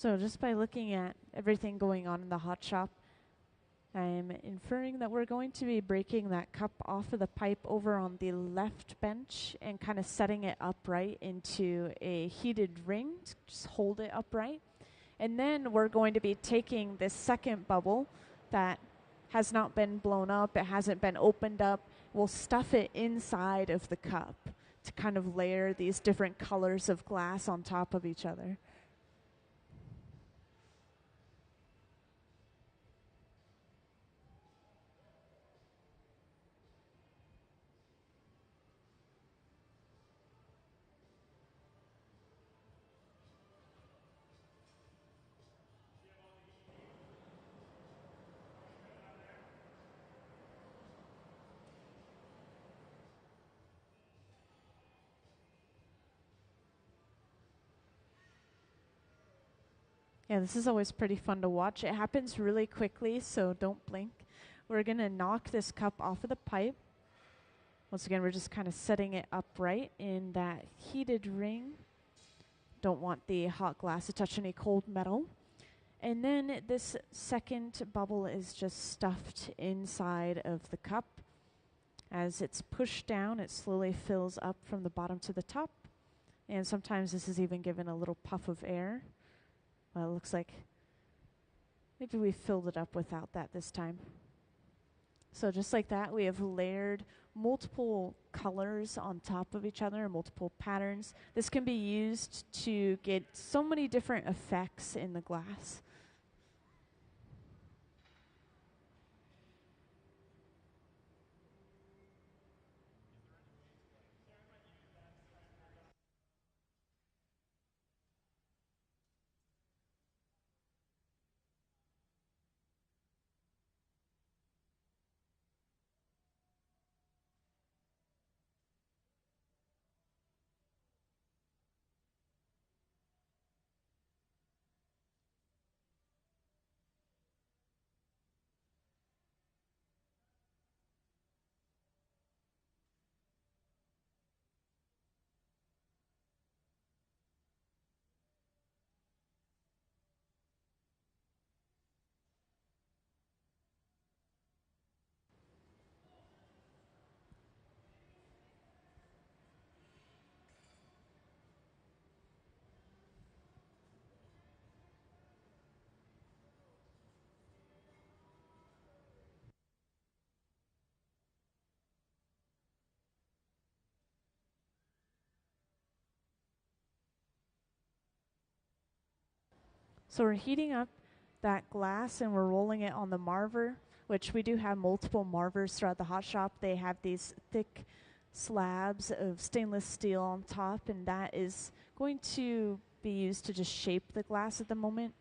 So just by looking at everything going on in the hot shop, I'm inferring that we're going to be breaking that cup off of the pipe over on the left bench and kind of setting it upright into a heated ring to just hold it upright. And then we're going to be taking this second bubble that has not been blown up, it hasn't been opened up, we'll stuff it inside of the cup to kind of layer these different colors of glass on top of each other. Yeah, this is always pretty fun to watch. It happens really quickly, so don't blink. We're going to knock this cup off of the pipe. Once again, we're just kind of setting it upright in that heated ring. Don't want the hot glass to touch any cold metal. And then this second bubble is just stuffed inside of the cup. As it's pushed down, it slowly fills up from the bottom to the top. And sometimes this is even given a little puff of air. Well, it looks like maybe we filled it up without that this time. So just like that, we have layered multiple colors on top of each other, multiple patterns. This can be used to get so many different effects in the glass. So we're heating up that glass and we're rolling it on the marver, which we do have multiple marvers throughout the hot shop. They have these thick slabs of stainless steel on top, and that is going to be used to just shape the glass at the moment.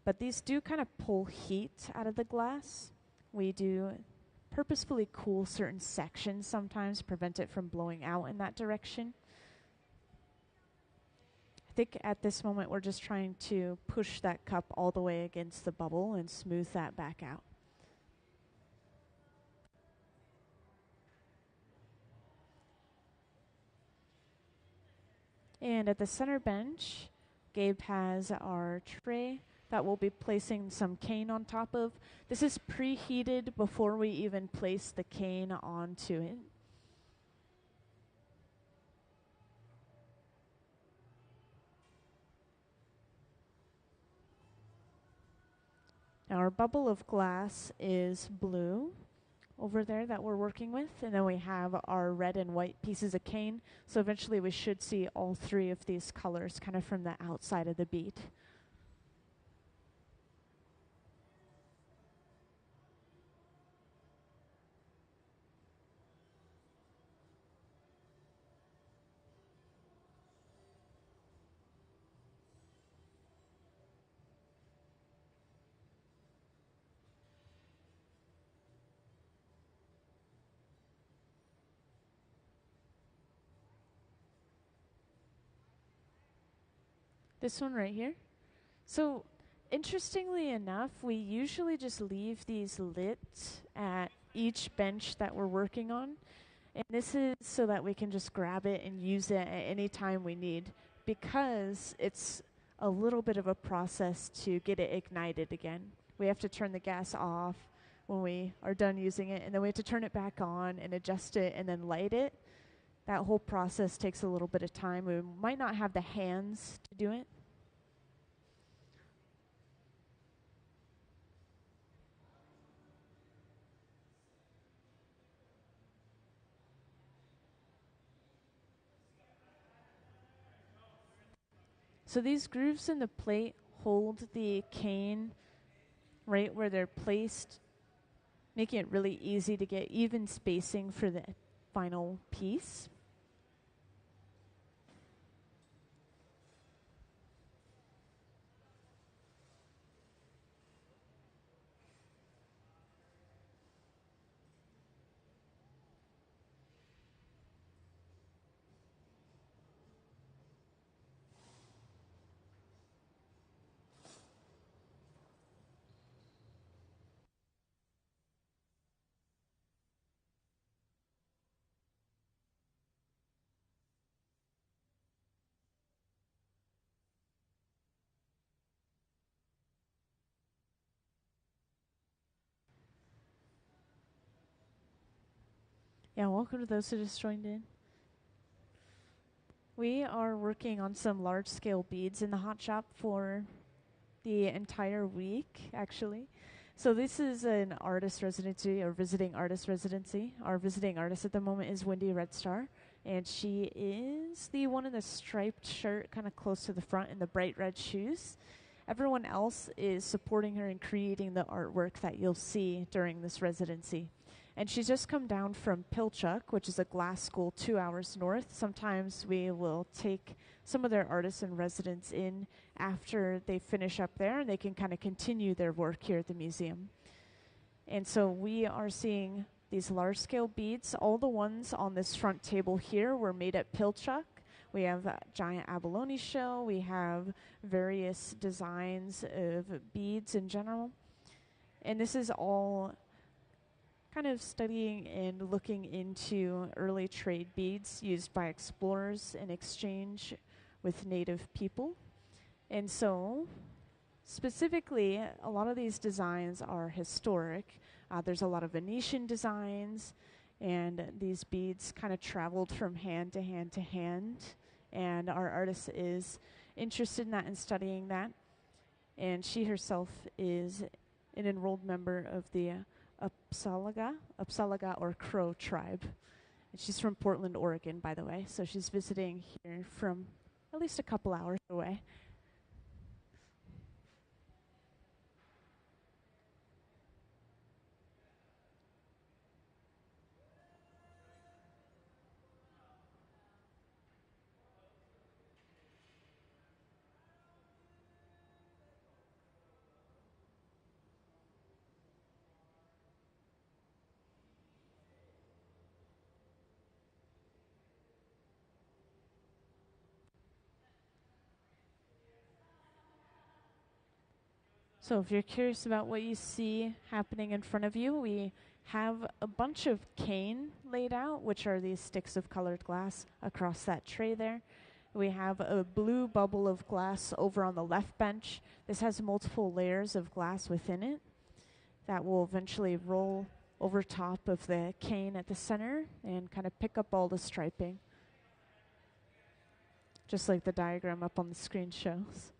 But these do kind of pull heat out of the glass. We do purposefully cool certain sections sometimes, prevent it from blowing out in that direction. I think at this moment we're just trying to push that cup all the way against the bubble and smooth that back out. And at the center bench, Gabe has our tray that we'll be placing some cane on top of. This is preheated before we even place the cane onto it. Now our bubble of glass is blue over there that we're working with, and then we have our red and white pieces of cane. So eventually we should see all three of these colors kind of from the outside of the bead. This one right here. So interestingly enough, we usually just leave these lit at each bench that we're working on. And this is so that we can just grab it and use it at any time we need, because it's a little bit of a process to get it ignited again. We have to turn the gas off when we are done using it, and then we have to turn it back on and adjust it and then light it. That whole process takes a little bit of time. We might not have the hands to do it. So these grooves in the plate hold the cane right where they're placed, making it really easy to get even spacing for the final piece. Yeah, welcome to those who just joined in. We are working on some large-scale beads in the hot shop for the entire week, actually. So this is an artist residency, or visiting artist residency. Our visiting artist at the moment is Wendy Redstar, and she is the one in the striped shirt, kind of close to the front, and the bright red shoes. Everyone else is supporting her in creating the artwork that you'll see during this residency. And she's just come down from Pilchuck, which is a glass school 2 hours north. Sometimes we will take some of their artists in residence in after they finish up there, and they can kind of continue their work here at the museum. And so we are seeing these large-scale beads. All the ones on this front table here were made at Pilchuck. We have a giant abalone shell. We have various designs of beads in general. And this is all kind of studying and looking into early trade beads used by explorers in exchange with native people. And so, specifically, a lot of these designs are historic. There's a lot of Venetian designs, and these beads kind of traveled from hand to hand to hand. And our artist is interested in that and studying that. And she herself is an enrolled member of the Upsalaga or Crow tribe. And she's from Portland, Oregon, by the way. So she's visiting here from at least a couple hours away. So if you're curious about what you see happening in front of you, we have a bunch of cane laid out, which are these sticks of colored glass across that tray there. We have a blue bubble of glass over on the left bench. This has multiple layers of glass within it that will eventually roll over top of the cane at the center and kind of pick up all the striping, just like the diagram up on the screen shows.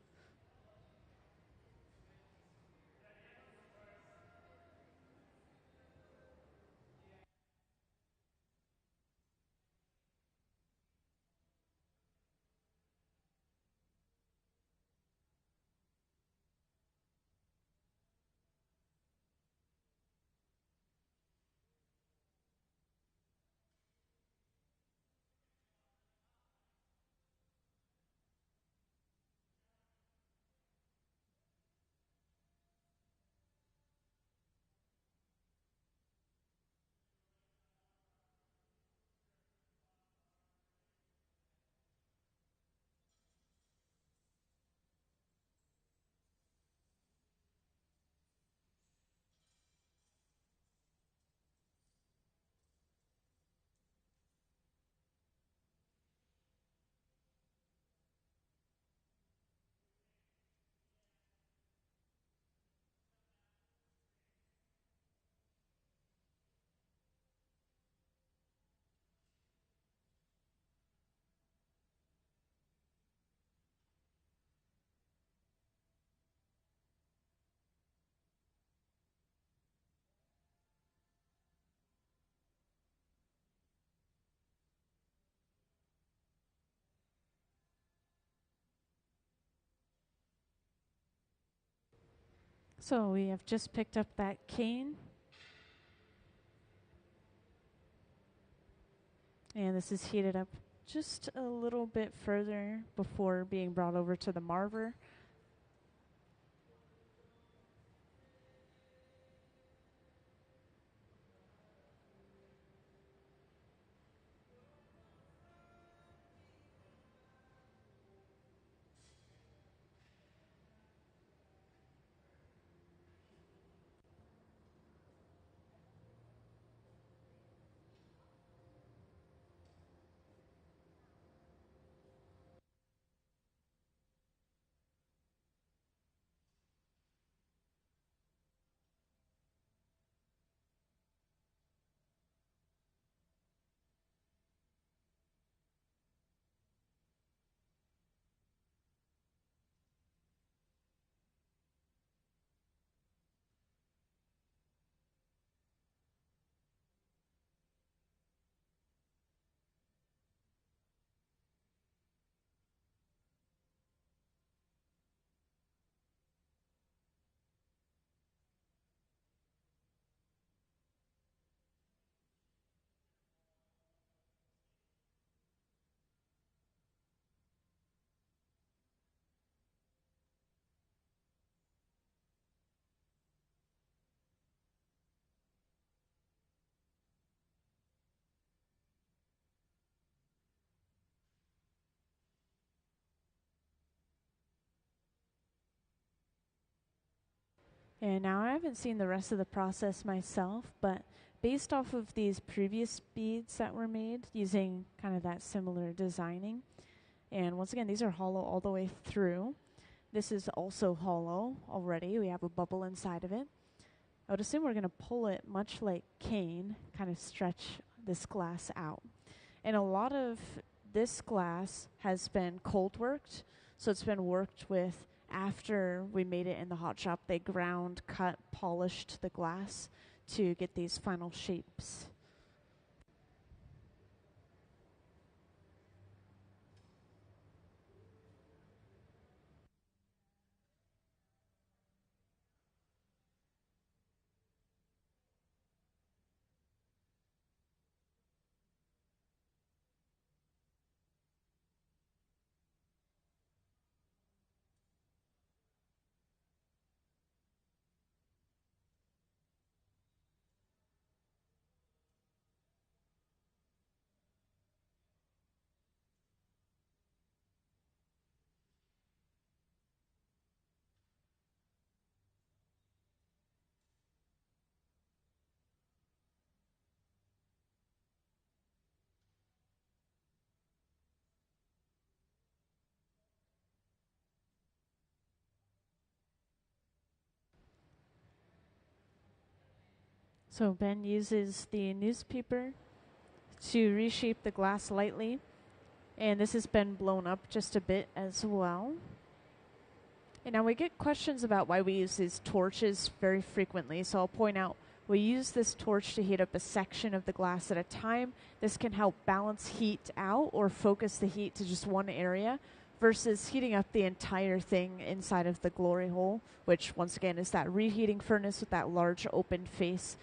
So we have just picked up that cane. And this is heated up just a little bit further before being brought over to the marver. And now I haven't seen the rest of the process myself, but based off of these previous beads that were made using kind of that similar designing, and once again, these are hollow all the way through. This is also hollow already. We have a bubble inside of it. I would assume we're going to pull it much like cane, kind of stretch this glass out. And a lot of this glass has been cold worked, so it's been worked with after we made it in the hot shop. They ground, cut, polished the glass to get these final shapes. So Ben uses the newspaper to reshape the glass lightly, and this has been blown up just a bit as well. And now we get questions about why we use these torches very frequently, so I'll point out we use this torch to heat up a section of the glass at a time. This can help balance heat out or focus the heat to just one area versus heating up the entire thing inside of the glory hole, which once again is that reheating furnace with that large open face.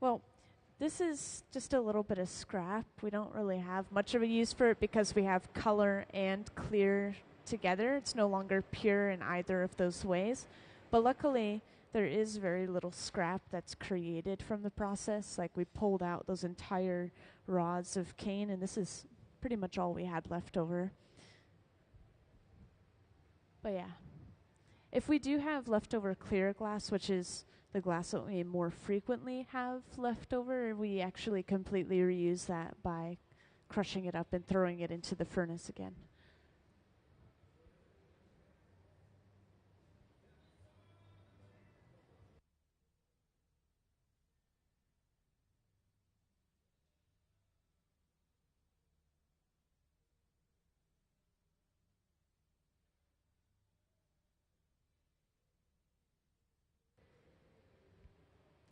Well, this is just a little bit of scrap. We don't really have much of a use for it because we have color and clear together. It's no longer pure in either of those ways. But luckily, there is very little scrap that's created from the process. Like we pulled out those entire rods of cane, and this is pretty much all we had left over. But yeah, if we do have leftover clear glass, which is the glass that we more frequently have left over, we actually completely reuse that by crushing it up and throwing it into the furnace again.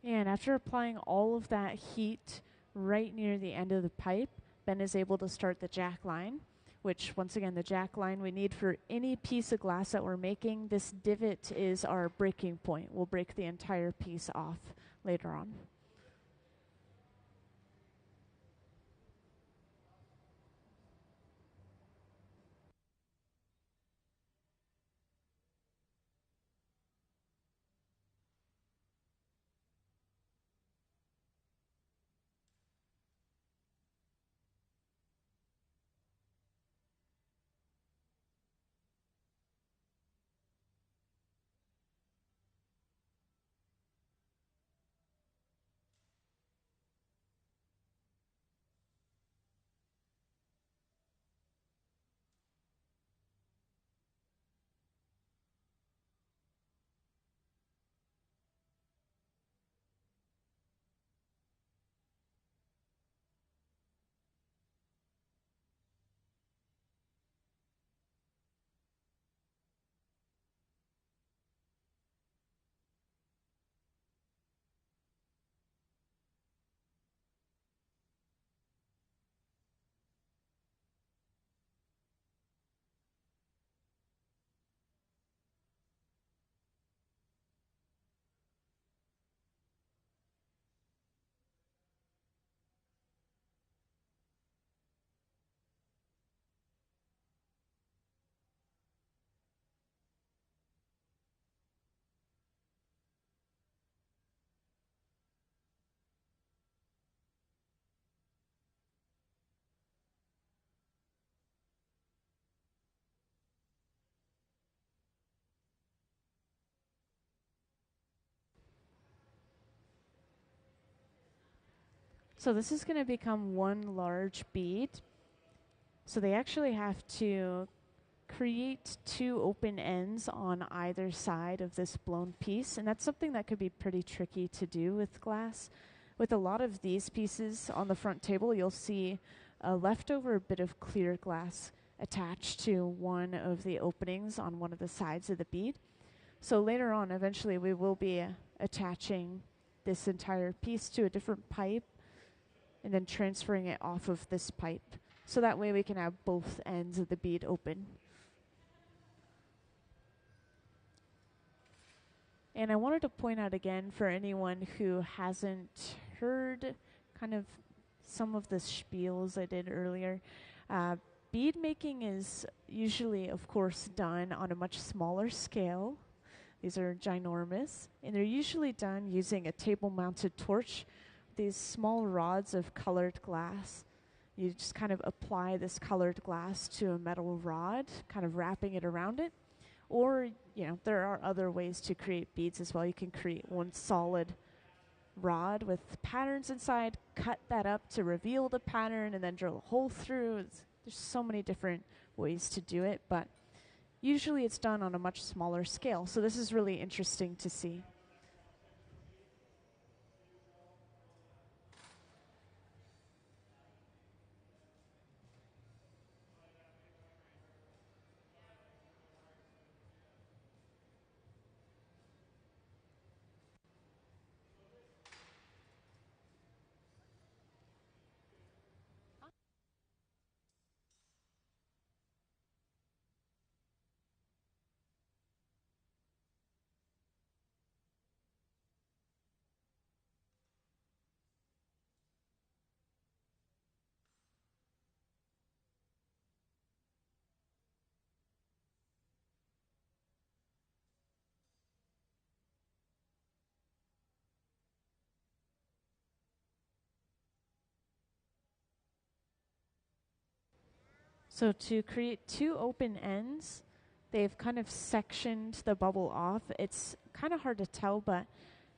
And after applying all of that heat right near the end of the pipe, Ben is able to start the jack line, which once again, the jack line we need for any piece of glass that we're making. This divot is our breaking point. We'll break the entire piece off later on. So this is going to become one large bead. So they actually have to create two open ends on either side of this blown piece, and that's something that could be pretty tricky to do with glass. With a lot of these pieces on the front table, you'll see a leftover bit of clear glass attached to one of the openings on one of the sides of the bead. So later on, eventually, we will be attaching this entire piece to a different pipe and then transferring it off of this pipe. So that way we can have both ends of the bead open. And I wanted to point out again for anyone who hasn't heard kind of some of the spiels I did earlier, bead making is usually, of course, done on a much smaller scale These are ginormous, and they're usually done using a table-mounted torch, these small rods of colored glass. You just kind of apply this colored glass to a metal rod, kind of wrapping it around it. Or, there are other ways to create beads as well. You can create one solid rod with patterns inside, cut that up to reveal the pattern, and then drill a hole through. There's so many different ways to do it, but usually it's done on a much smaller scale. So this is really interesting to see. So to create two open ends, they've kind of sectioned the bubble off. It's kind of hard to tell, but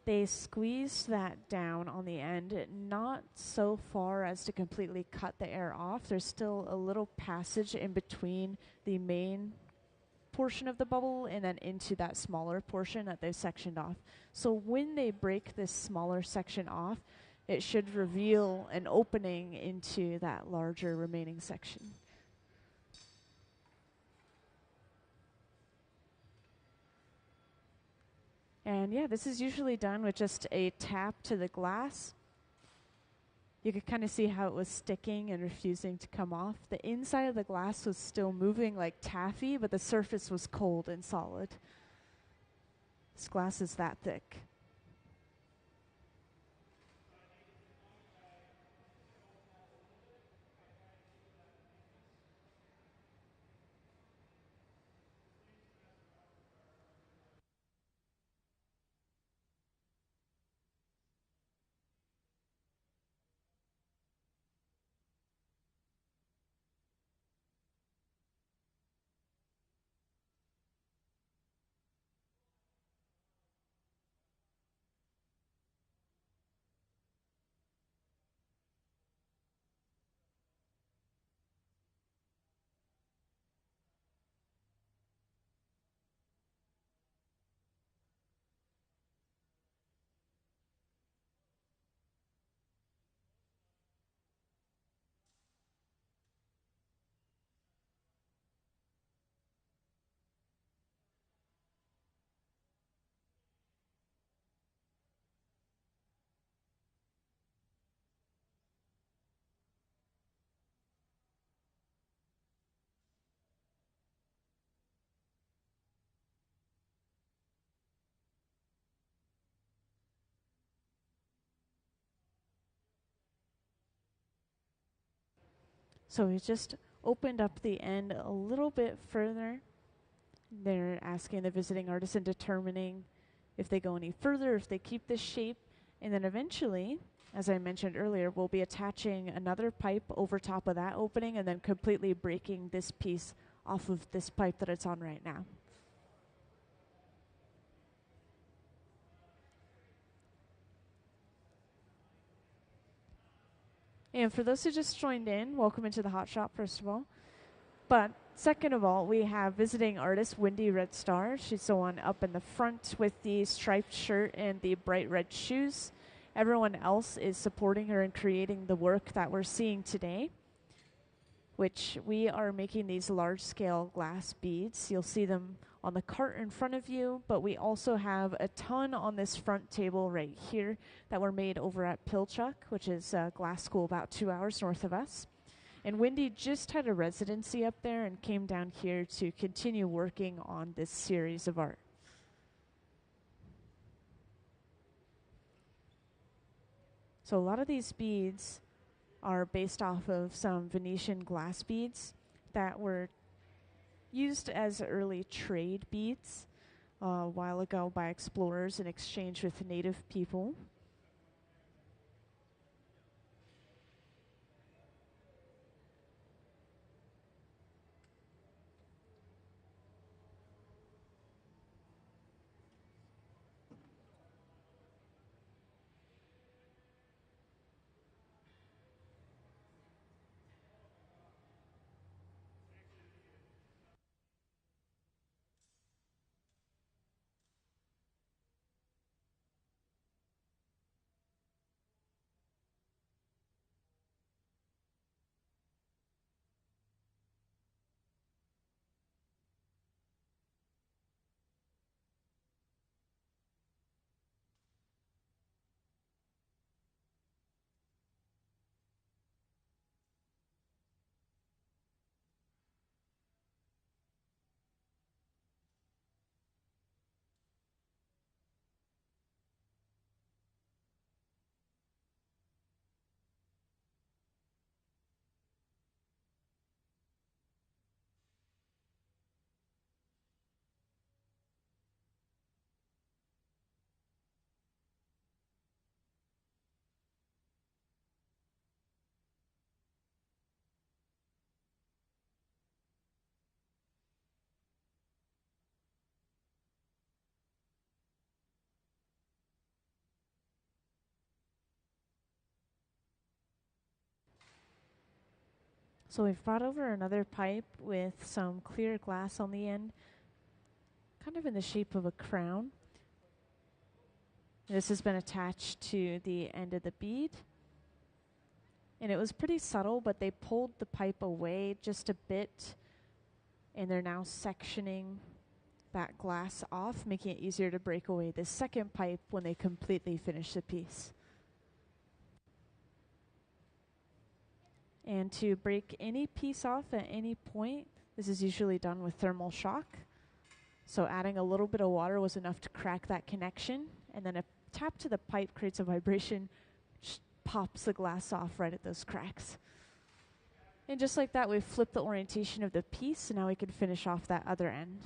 they squeezed that down on the end, not so far as to completely cut the air off. There's still a little passage in between the main portion of the bubble and then into that smaller portion that they've sectioned off. So when they break this smaller section off, it should reveal an opening into that larger remaining section. And yeah, this is usually done with just a tap to the glass. You could kind of see how it was sticking and refusing to come off. The inside of the glass was still moving like taffy, but the surface was cold and solid. This glass is that thick. So we just opened up the end a little bit further. They're asking the visiting artist and determining if they go any further, if they keep this shape. And then eventually, as I mentioned earlier, we'll be attaching another pipe over top of that opening and then completely breaking this piece off of this pipe that it's on right now. And for those who just joined in, welcome into the Hot Shop, first of all. But second of all, we have visiting artist Wendy Red Star. She's the one up in the front with the striped shirt and the bright red shoes. Everyone else is supporting her in creating the work that we're seeing today, which we are making these large-scale glass beads. You'll see them on the cart in front of you, but we also have a ton on this front table right here that were made over at Pilchuck, which is a glass school about 2 hours north of us. And Wendy just had a residency up there and came down here to continue working on this series of art. So a lot of these beads are based off of some Venetian glass beads that were used as early trade beads. a while ago by explorers in exchange with native people. So we've brought over another pipe with some clear glass on the end, kind of in the shape of a crown. This has been attached to the end of the bead. And it was pretty subtle, but they pulled the pipe away just a bit, and they're now sectioning that glass off, making it easier to break away the second pipe when they completely finish the piece. And to break any piece off at any point, this is usually done with thermal shock. So adding a little bit of water was enough to crack that connection, and then a tap to the pipe creates a vibration, just pops the glass off right at those cracks. And just like that, we've flipped the orientation of the piece, and now we can finish off that other end.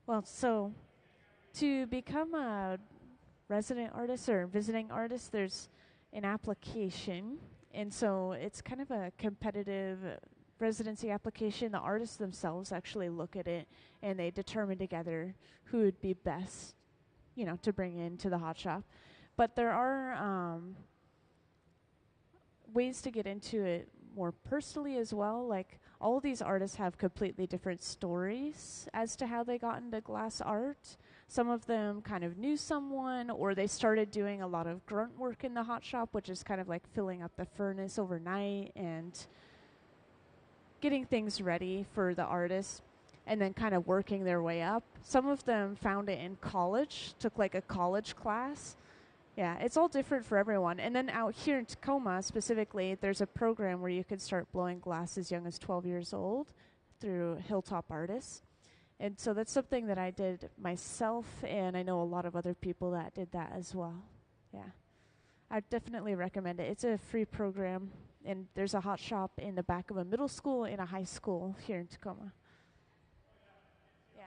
Well, so to become a resident artist or visiting artist, there's an application. And so it's kind of a competitive residency application. The artists themselves actually look at it and they determine together who would be best, to bring into the hot shop. But there are ways to get into it more personally as well. Like all of these artists have completely different stories as to how they got into glass art. Some of them kind of knew someone, or they started doing a lot of grunt work in the hot shop, which is kind of like filling up the furnace overnight and getting things ready for the artist, and then kind of working their way up. Some of them found it in college, took like a college class. Yeah, it's all different for everyone. And then out here in Tacoma specifically, there's a program where you can start blowing glass as young as 12 years old through Hilltop Artists. And so that's something that I did myself, and I know a lot of other people that did that as well. Yeah. I definitely recommend it. It's a free program, and there's a hot shop in the back of a middle school and a high school here in Tacoma. Yeah.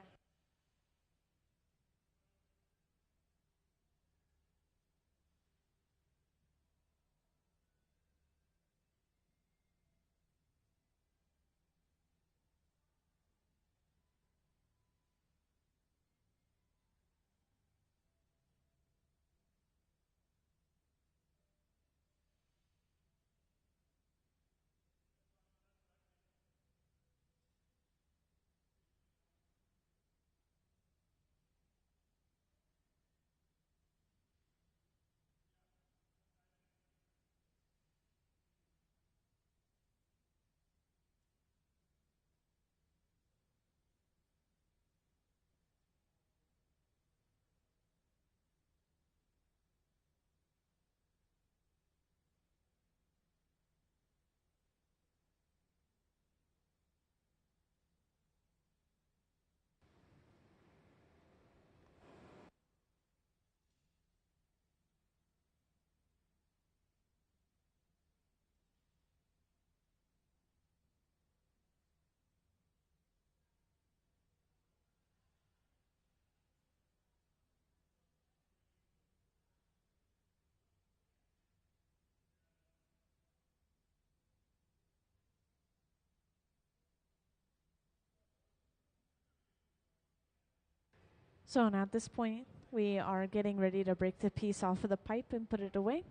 So now at this point, we are getting ready to break the piece off of the pipe and put it away.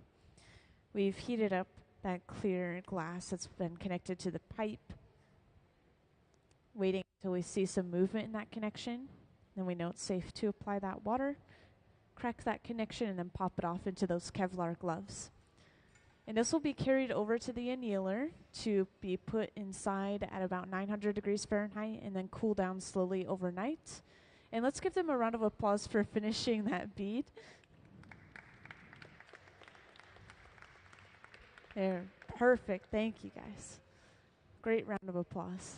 We've heated up that clear glass that's been connected to the pipe, waiting until we see some movement in that connection. Then we know it's safe to apply that water, crack that connection, and then pop it off into those Kevlar gloves. And this will be carried over to the annealer to be put inside at about 900 degrees Fahrenheit and then cool down slowly overnight. And let's give them a round of applause for finishing that bead. There, perfect. Thank you guys. Great round of applause.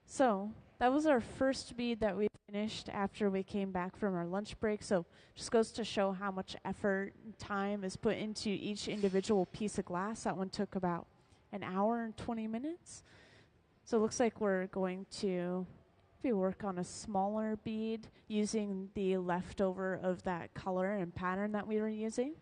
So that was our first bead that we finished after we came back from our lunch break. So just goes to show how much effort and time is put into each individual piece of glass. That one took about an hour and 20 minutes. So it looks like we're going to work on a smaller bead using the leftover of that color and pattern that we were using.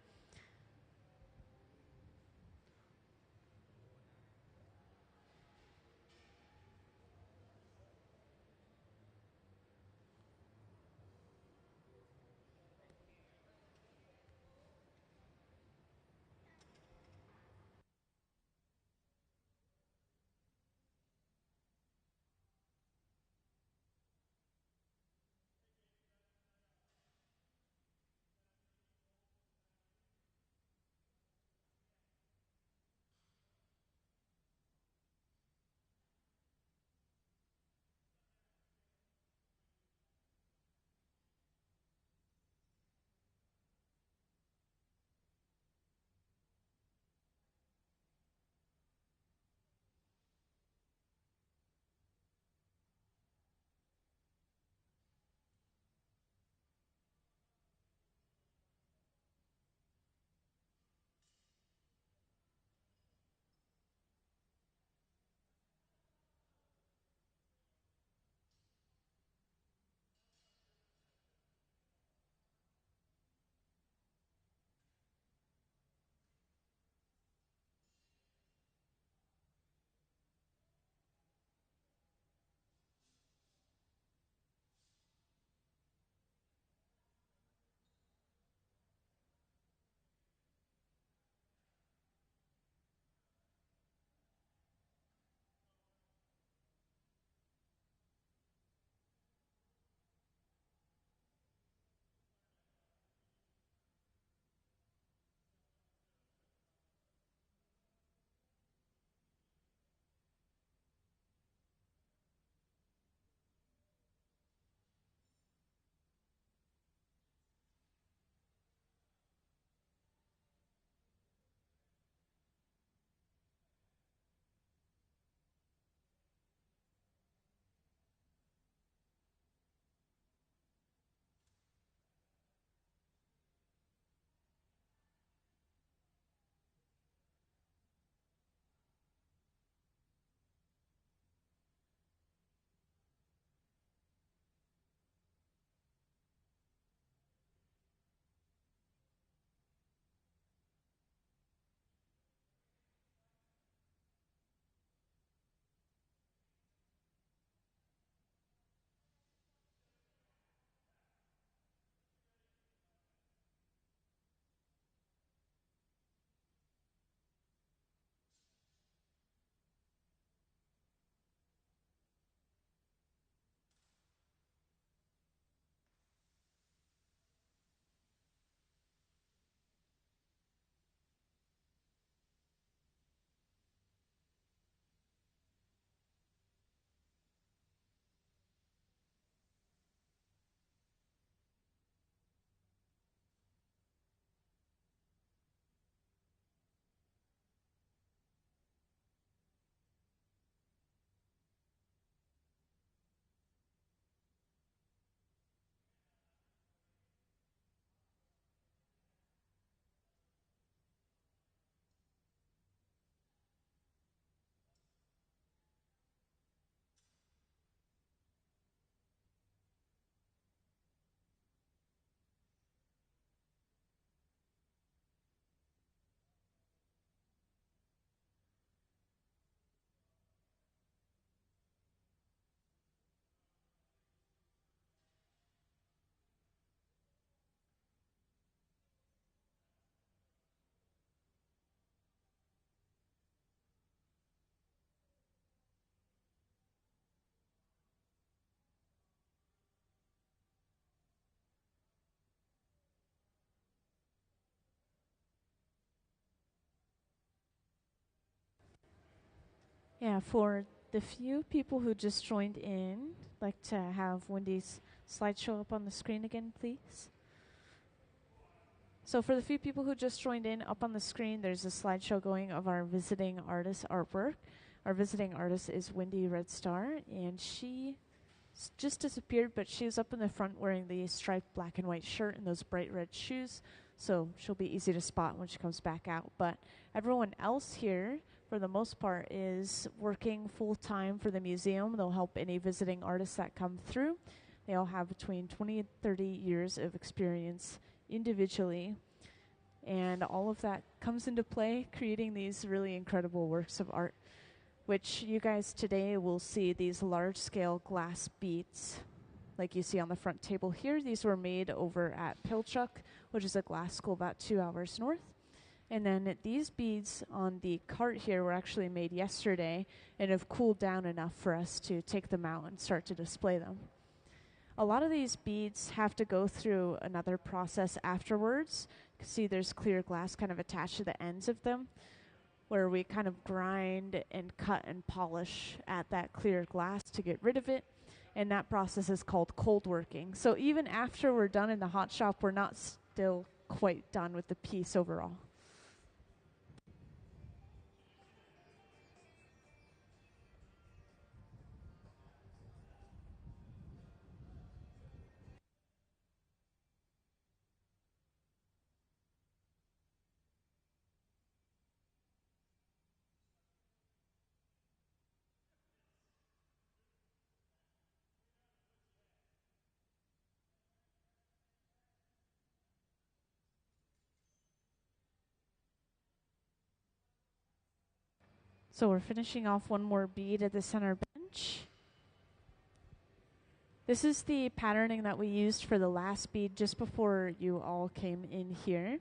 Yeah, for the few people who just joined in, I'd like to have Wendy's slideshow up on the screen again, please. So for the few people who just joined in, up on the screen, there's a slideshow going of our visiting artist artwork. Our visiting artist is Wendy Redstar, and she just disappeared, but she's up in the front wearing the striped black and white shirt and those bright red shoes, so she'll be easy to spot when she comes back out. But everyone else here, for the most part, is working full-time for the museum. They'll help any visiting artists that come through. They all have between 20 and 30 years of experience individually, and all of that comes into play creating these really incredible works of art, which you guys today will see these large-scale glass beads like you see on the front table here. These were made over at Pilchuck, which is a glass school about 2 hours north. And then these beads on the cart here were actually made yesterday and have cooled down enough for us to take them out and start to display them. A lot of these beads have to go through another process afterwards. You can see there's clear glass kind of attached to the ends of them, where we kind of grind and cut and polish at that clear glass to get rid of it. And that process is called cold working. So even after we're done in the hot shop, we're not still quite done with the piece overall. So we're finishing off one more bead at the center bench. This is the patterning that we used for the last bead just before you all came in here.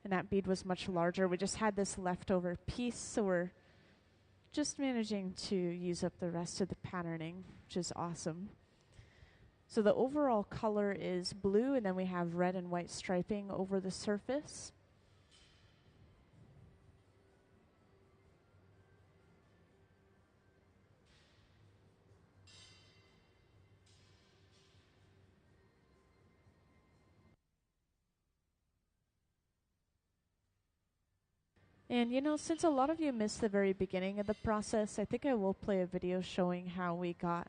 And that bead was much larger. We just had this leftover piece, so we're just managing to use up the rest of the patterning, which is awesome. So the overall color is blue, and then we have red and white striping over the surface. And you know, since a lot of you missed the very beginning of the process, I think I will play a video showing how we got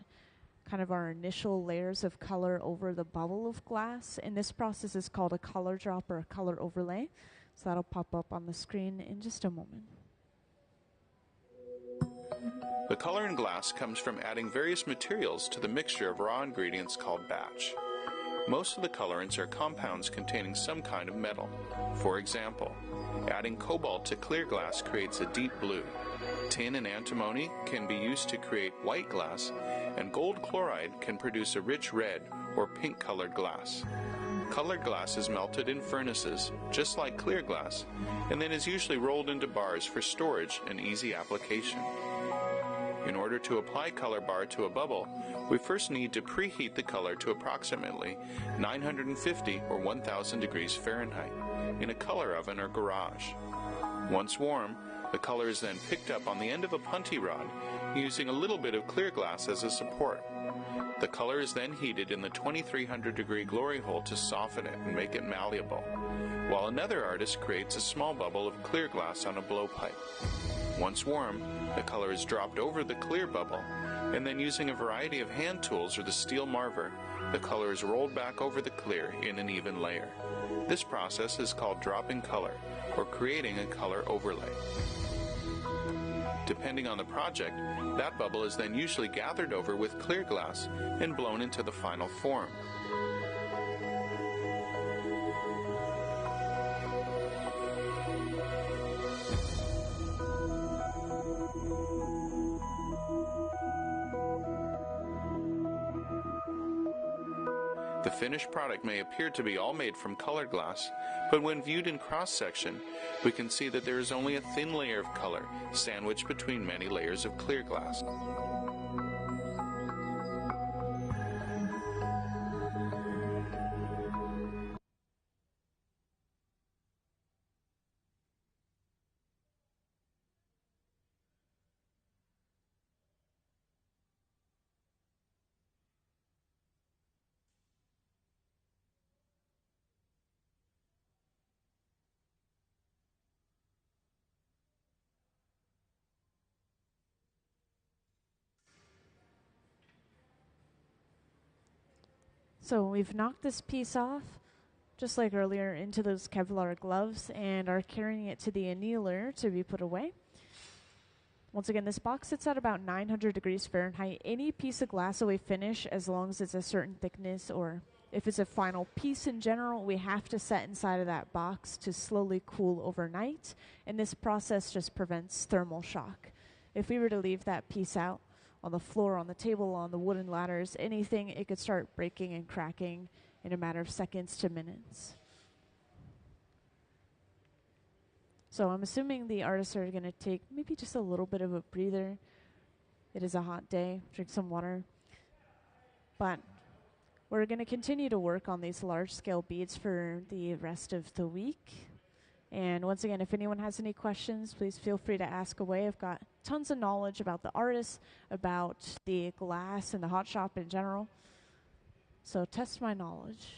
kind of our initial layers of color over the bubble of glass. And this process is called a color drop or a color overlay. So that'll pop up on the screen in just a moment. The color in glass comes from adding various materials to the mixture of raw ingredients called batch. Most of the colorants are compounds containing some kind of metal. For example, adding cobalt to clear glass creates a deep blue. Tin and antimony can be used to create white glass, and gold chloride can produce a rich red or pink-colored glass. Colored glass is melted in furnaces, just like clear glass, and then is usually rolled into bars for storage and easy application. In order to apply color bar to a bubble, we first need to preheat the color to approximately 950 or 1000 degrees Fahrenheit in a color oven or garage. Once warm, the color is then picked up on the end of a punty rod using a little bit of clear glass as a support. The color is then heated in the 2300 degree glory hole to soften it and make it malleable, while another artist creates a small bubble of clear glass on a blowpipe. Once warm, the color is dropped over the clear bubble, and then using a variety of hand tools or the steel marver, the color is rolled back over the clear in an even layer. This process is called dropping color, or creating a color overlay. Depending on the project, that bubble is then usually gathered over with clear glass and blown into the final form. The finished product may appear to be all made from colored glass, but when viewed in cross-section, we can see that there is only a thin layer of color sandwiched between many layers of clear glass. So we've knocked this piece off, just like earlier, into those Kevlar gloves and are carrying it to the annealer to be put away. Once again, this box sits at about 900 degrees Fahrenheit. Any piece of glass that we finish, as long as it's a certain thickness or if it's a final piece in general, we have to set inside of that box to slowly cool overnight. And this process just prevents thermal shock. If we were to leave that piece out on the floor, on the table, on the wooden ladders, anything, it could start breaking and cracking in a matter of seconds to minutes. So I'm assuming the artists are going to take maybe just a little bit of a breather. It is a hot day. Drink some water. But we're going to continue to work on these large-scale beads for the rest of the week. And once again, if anyone has any questions, please feel free to ask away. I've got tons of knowledge about the artists, about the glass and the hot shop in general. So test my knowledge.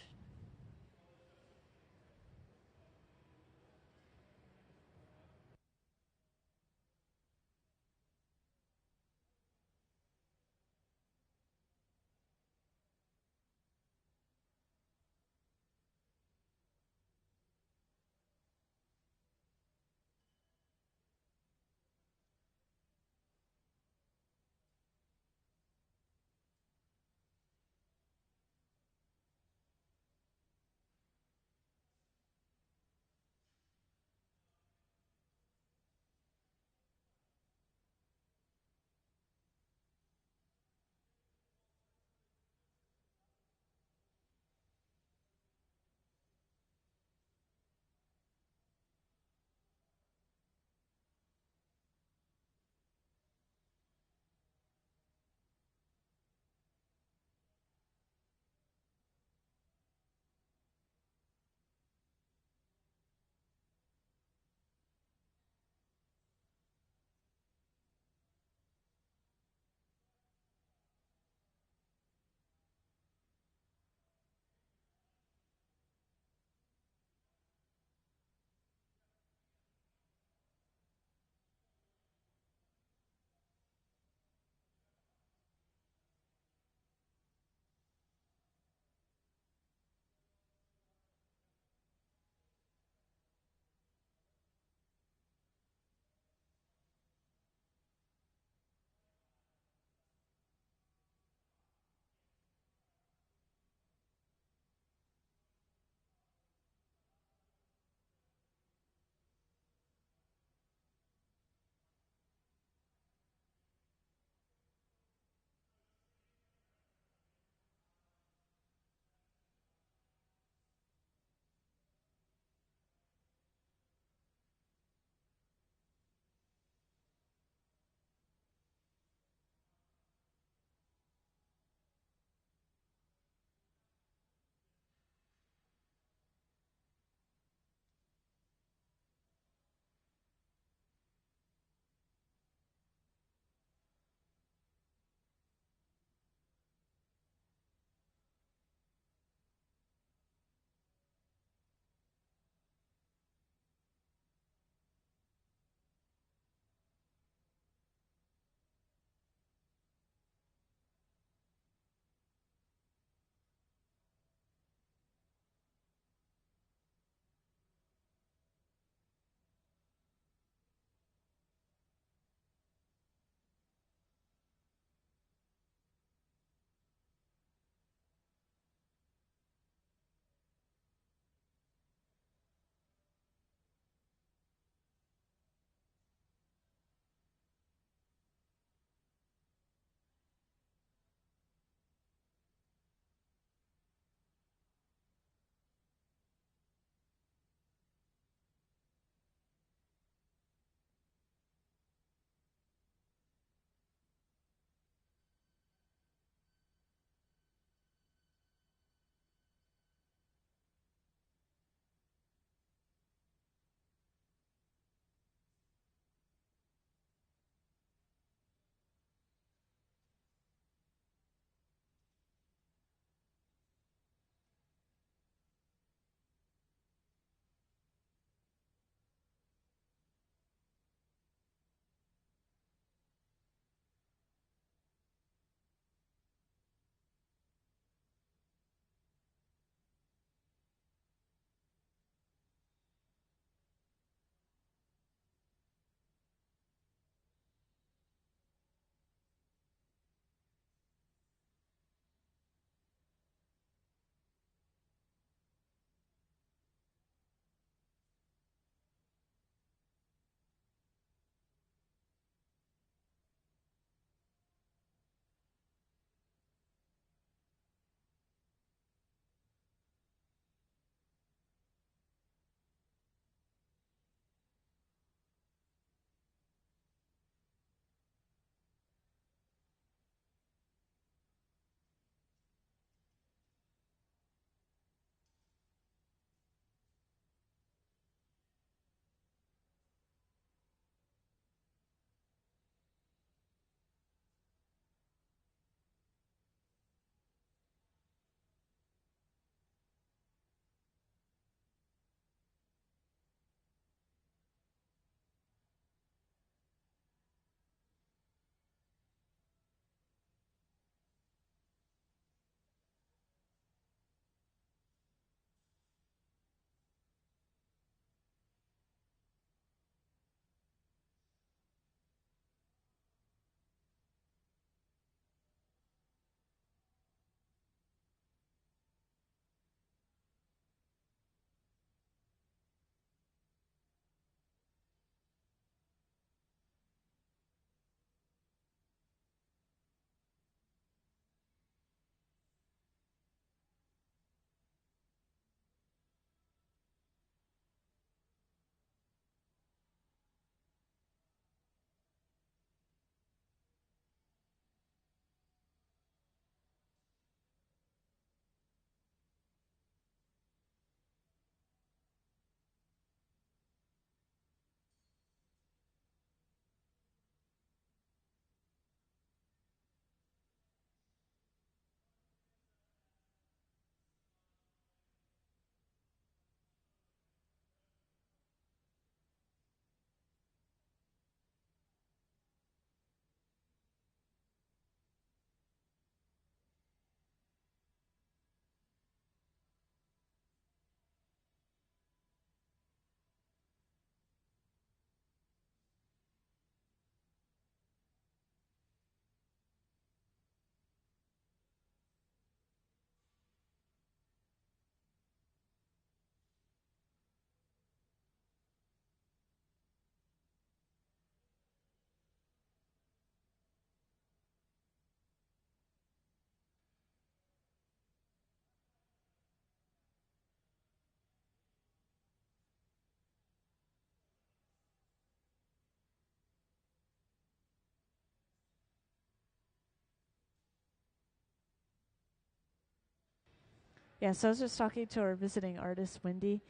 Yeah, so I was just talking to our visiting artist, Wendy,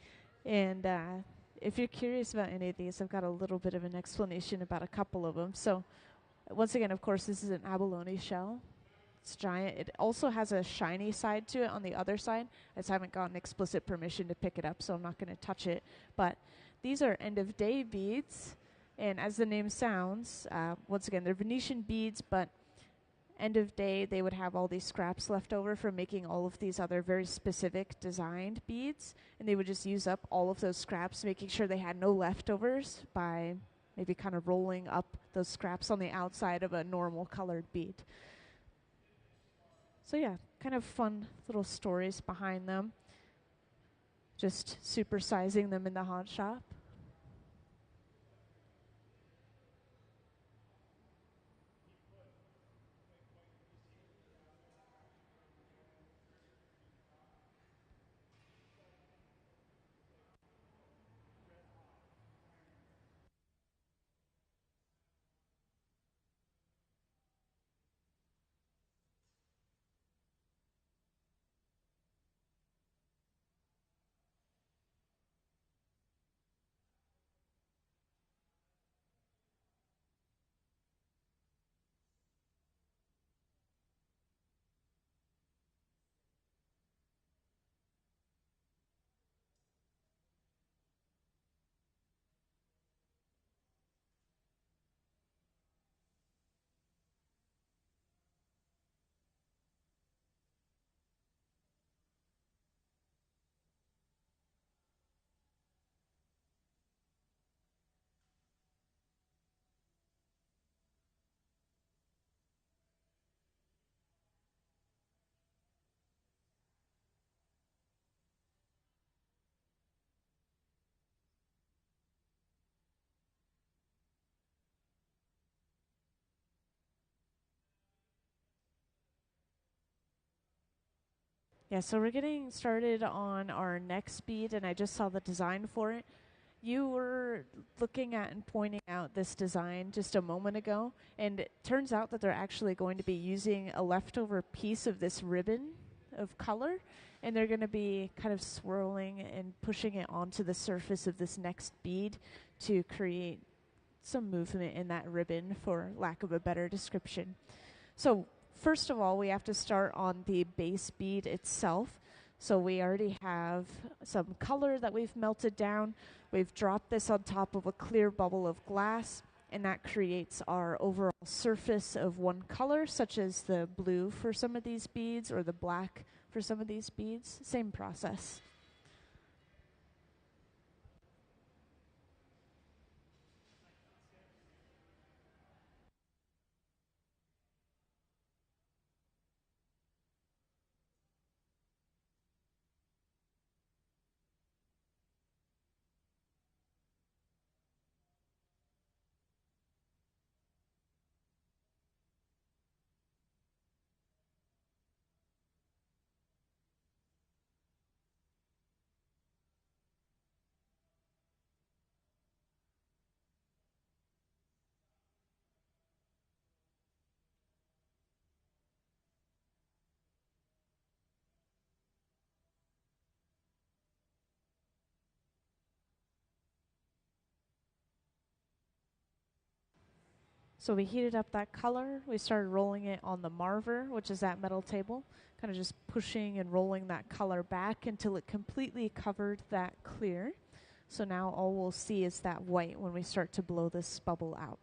and if you're curious about any of these, I've got a little bit of an explanation about a couple of them. So, once again, of course, this is an abalone shell. It's giant. It also has a shiny side to it on the other side. I just haven't gotten explicit permission to pick it up, so I'm not going to touch it. But these are end-of-day beads, and as the name sounds, once again, they're Venetian beads, but end of day, they would have all these scraps left over from making all of these other very specific designed beads, and they would just use up all of those scraps, making sure they had no leftovers by maybe kind of rolling up those scraps on the outside of a normal colored bead. So yeah, kind of fun little stories behind them. Just supersizing them in the hot shop. Yeah, so we're getting started on our next bead, and I just saw the design for it. You were looking at and pointing out this design just a moment ago, and it turns out that they're actually going to be using a leftover piece of this ribbon of color, and they're going to be kind of swirling and pushing it onto the surface of this next bead to create some movement in that ribbon, for lack of a better description. So first of all, we have to start on the base bead itself. So we already have some color that we've melted down. We've dropped this on top of a clear bubble of glass, and that creates our overall surface of one color, such as the blue for some of these beads or the black for some of these beads. Same process. So we heated up that color. We started rolling it on the marver, which is that metal table, kind of just pushing and rolling that color back until it completely covered that clear. So now all we'll see is that white when we start to blow this bubble out.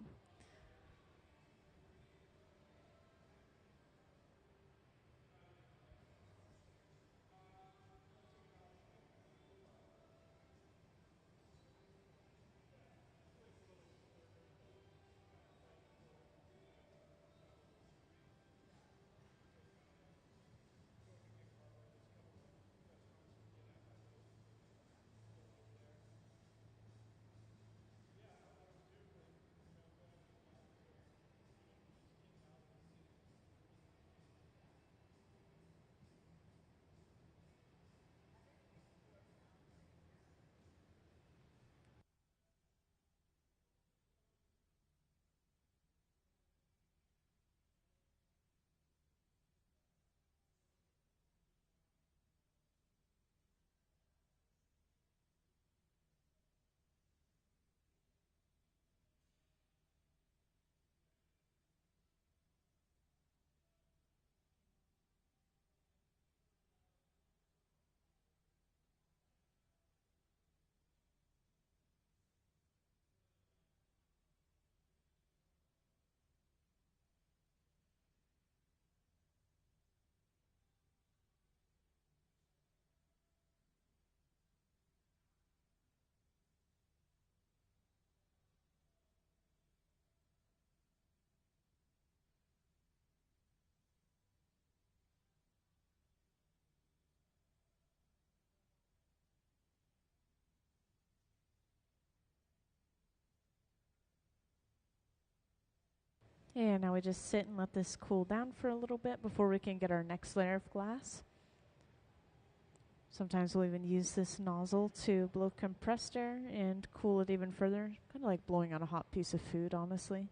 And now we just sit and let this cool down for a little bit before we can get our next layer of glass. Sometimes we'll even use this nozzle to blow compressed air and cool it even further. Kind of like blowing on a hot piece of food, honestly.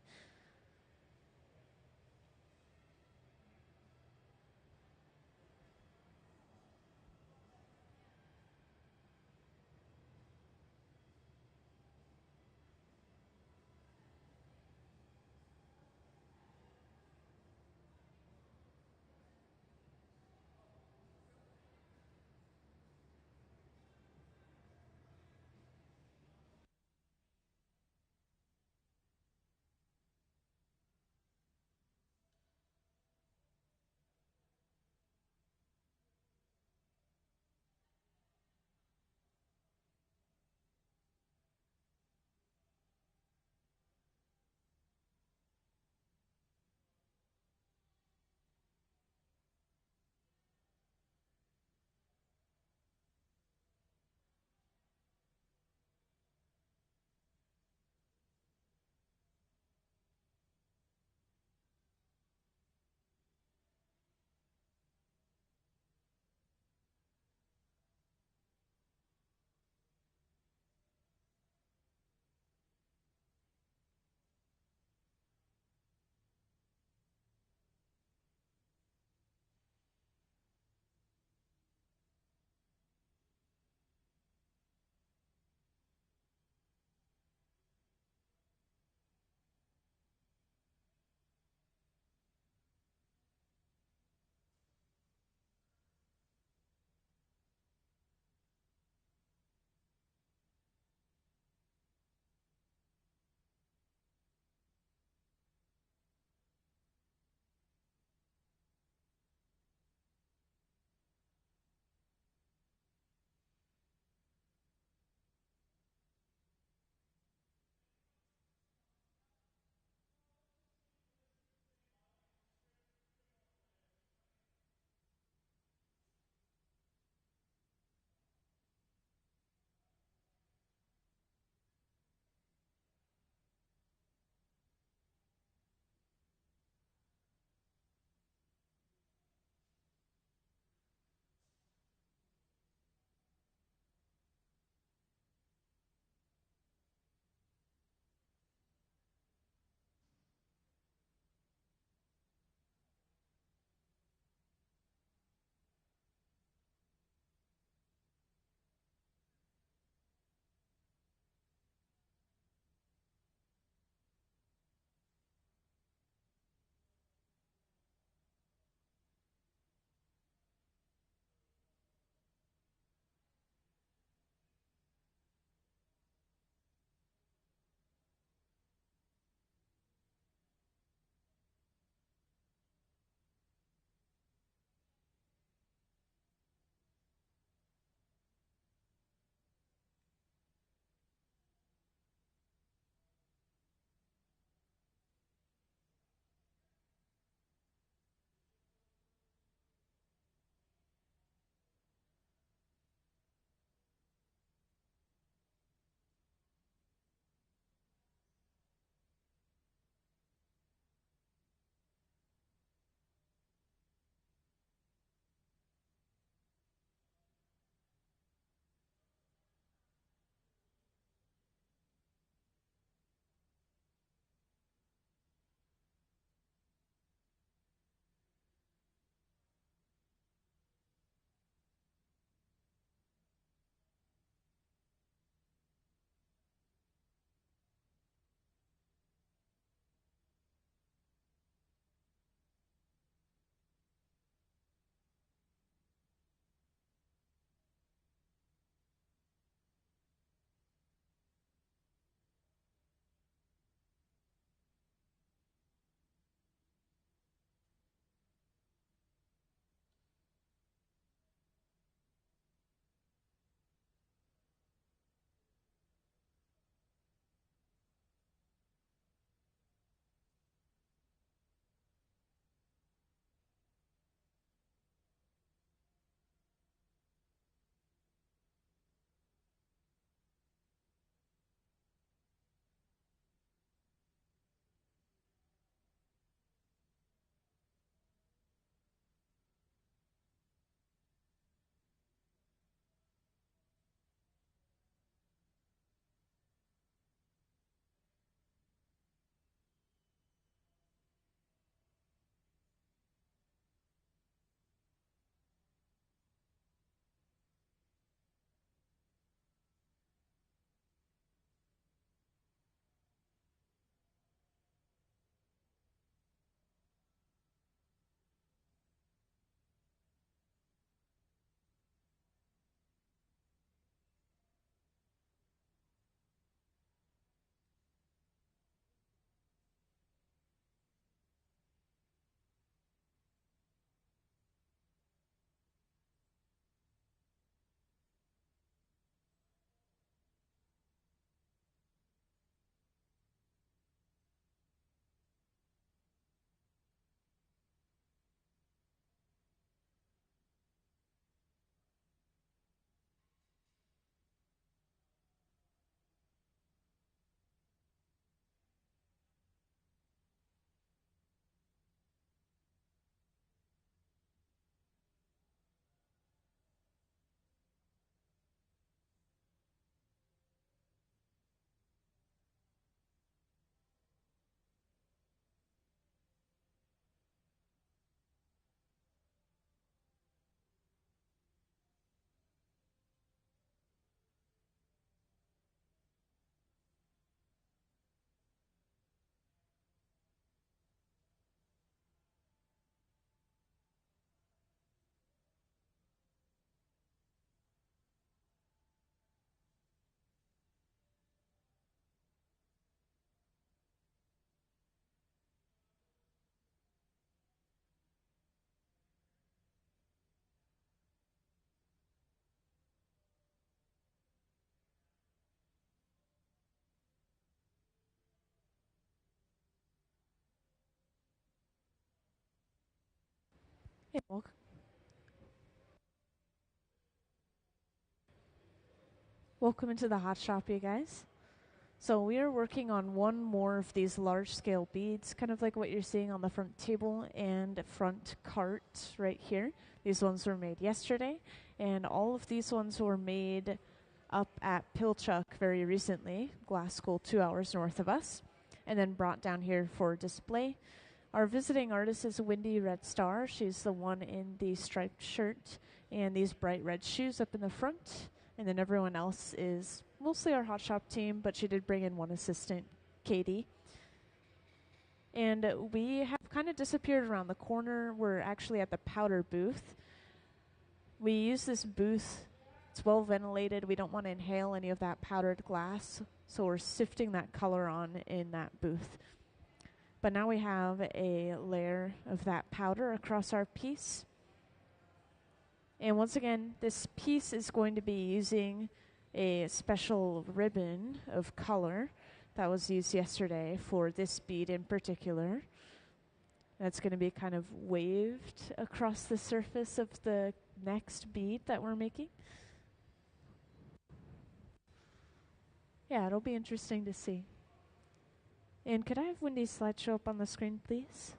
Hey, welcome into the hot shop, you guys. So we are working on one more of these large scale beads, kind of like what you're seeing on the front table and front cart right here. These ones were made yesterday, and all of these ones were made up at Pilchuck very recently, glass school 2 hours north of us, and then brought down here for display. Our visiting artist is Wendy Red Star. She's the one in the striped shirt and these bright red shoes up in the front. And then everyone else is mostly our hot shop team, but she did bring in one assistant, Katie. And we have kind of disappeared around the corner. We're actually at the powder booth. We use this booth. It's well ventilated. We don't want to inhale any of that powdered glass, so we're sifting that color on in that booth. But now we have a layer of that powder across our piece. And once again, this piece is going to be using a special ribbon of color that was used yesterday for this bead in particular. That's going to be kind of waved across the surface of the next bead that we're making. Yeah, it'll be interesting to see. And could I have Wendy's slideshow up on the screen, please?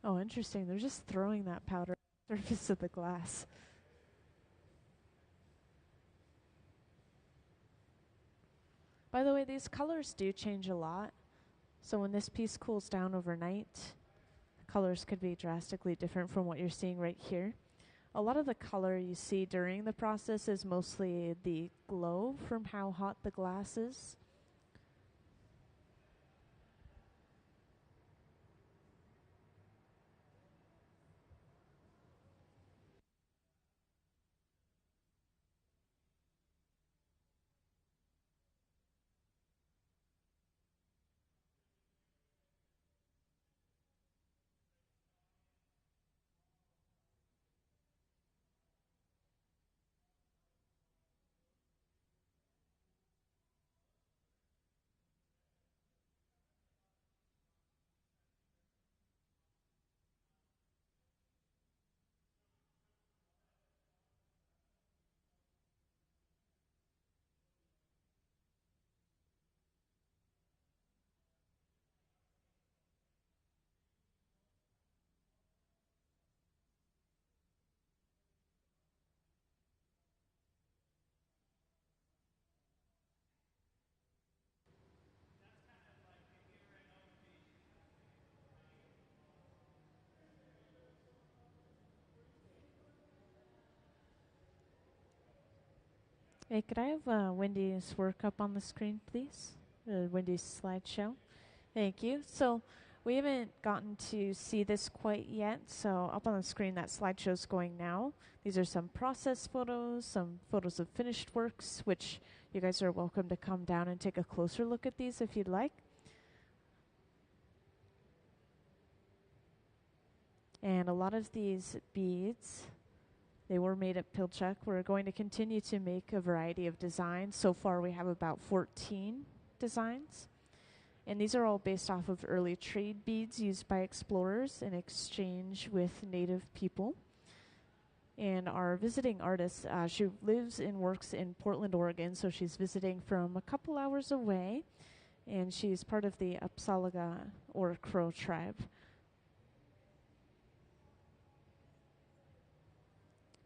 Oh, interesting. They're just throwing that powder on the surface of the glass. By the way, these colors do change a lot. So when this piece cools down overnight, the colors could be drastically different from what you're seeing right here. A lot of the color you see during the process is mostly the glow from how hot the glass is. Hey, could I have Wendy's work up on the screen, please? Wendy's slideshow. Thank you. So we haven't gotten to see this quite yet. So up on the screen, that slideshow's going now. These are some process photos, some photos of finished works, which you guys are welcome to come down and take a closer look at these if you'd like. And a lot of these beads, they were made at Pilchuck. We're going to continue to make a variety of designs. So far we have about 14 designs. And these are all based off of early trade beads used by explorers in exchange with native people. And our visiting artist, she lives and works in Portland, Oregon, so she's visiting from a couple hours away. And she's part of the Upsalaga or Crow tribe.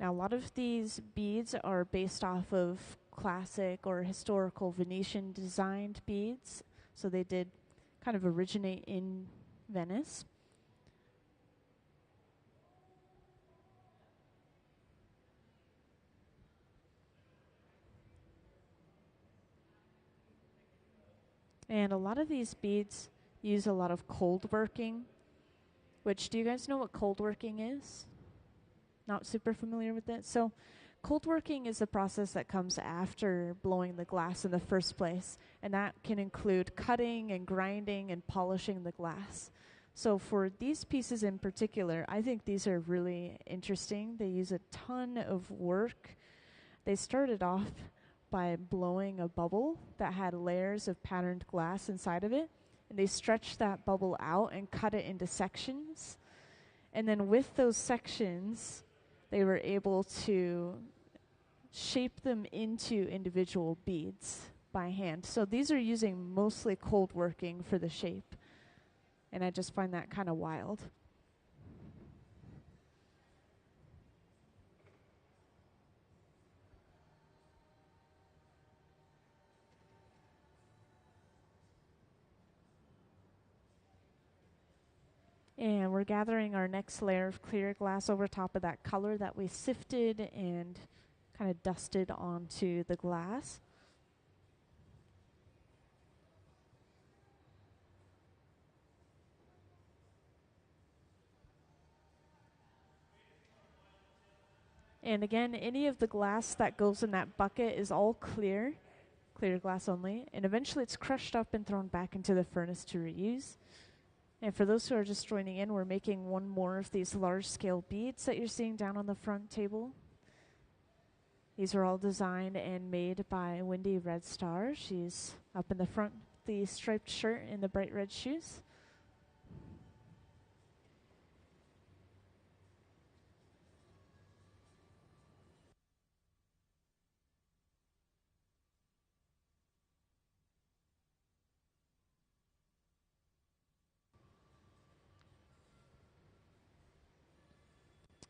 Now, a lot of these beads are based off of classic or historical Venetian designed beads. So they did kind of originate in Venice. And a lot of these beads use a lot of cold working, which, do you guys know what cold working is? Not super familiar with it. So Cold working is the process that comes after blowing the glass in the first place, and that can include cutting and grinding and polishing the glass. So for these pieces in particular, I think these are really interesting. They use a ton of work. They started off by blowing a bubble that had layers of patterned glass inside of it, and they stretched that bubble out and cut it into sections. And then with those sections, they were able to shape them into individual beads by hand. So these are using mostly cold working for the shape. And I just find that kind of wild. And we're gathering our next layer of clear glass over top of that color that we sifted and kind of dusted onto the glass. And again, any of the glass that goes in that bucket is all clear glass only. And eventually it's crushed up and thrown back into the furnace to reuse. And for those who are just joining in, we're making one more of these large-scale beads that you're seeing down on the front table. These are all designed and made by Wendy Red Star. She's up in the front, the striped shirt and the bright red shoes.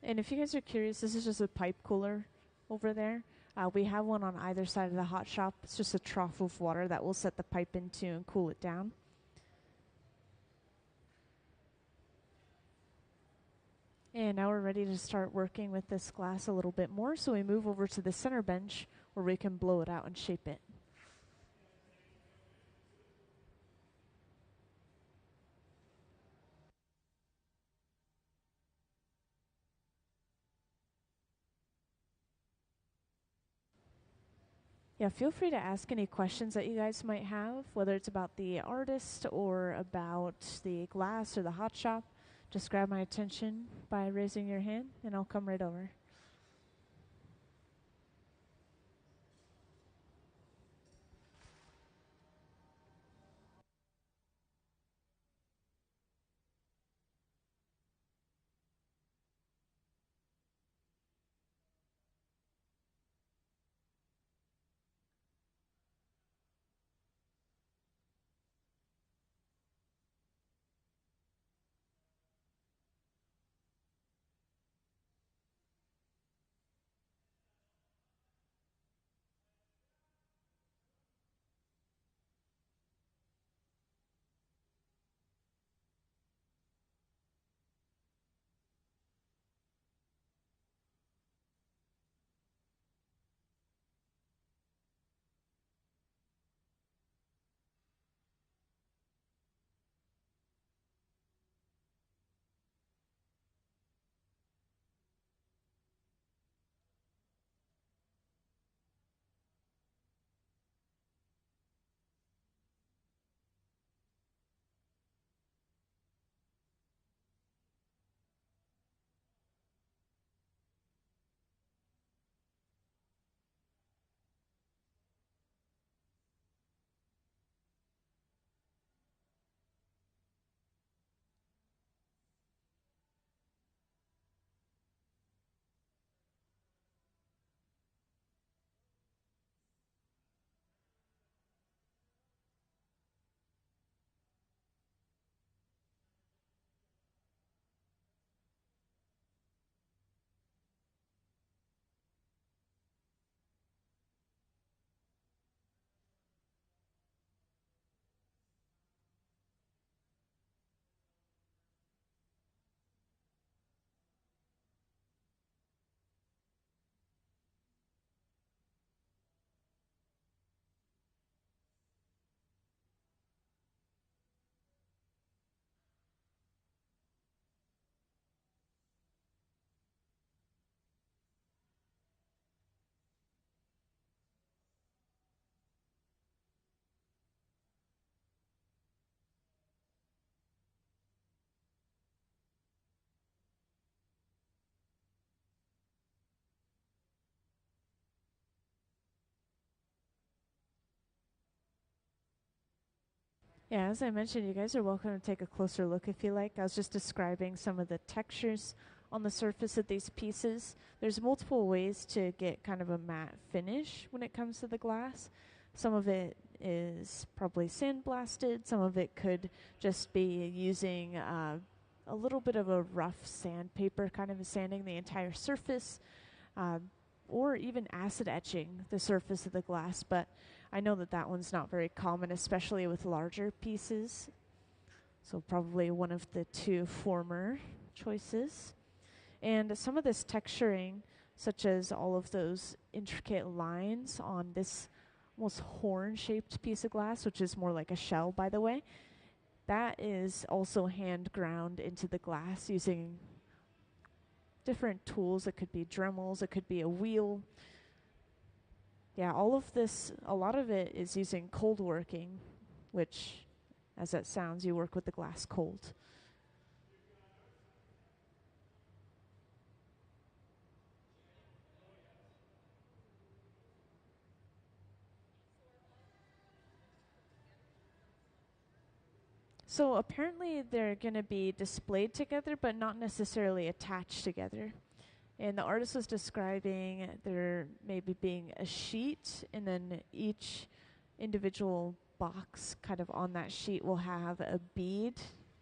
And if you guys are curious, this is just a pipe cooler over there. We have one on either side of the hot shop. It's just a trough of water that we'll set the pipe into and cool it down. And now we're ready to start working with this glass a little bit more. So we move over to the center bench where we can blow it out and shape it. Yeah, feel free to ask any questions that you guys might have, whether it's about the artist or about the glass or the hot shop. Just grab my attention by raising your hand, and I'll come right over. Yeah, as I mentioned, you guys are welcome to take a closer look if you like. I was just describing some of the textures on the surface of these pieces. There's multiple ways to get kind of a matte finish when it comes to the glass. Some of it is probably sandblasted. Some of it could just be using a little bit of a rough sandpaper, kind of sanding the entire surface, uh, or even acid etching the surface of the glass. But I know that that one's not very common, especially with larger pieces. So probably one of the two former choices. And some of this texturing, such as all of those intricate lines on this almost horn-shaped piece of glass, which is more like a shell, by the way, that is also hand ground into the glass using different tools. It could be Dremels, it could be a wheel. Yeah, all of this, a lot of it is using cold working, which, as that sounds, you work with the glass cold. So apparently they're going to be displayed together, but not necessarily attached together. And the artist was describing there maybe being a sheet, and then each individual box kind of on that sheet will have a bead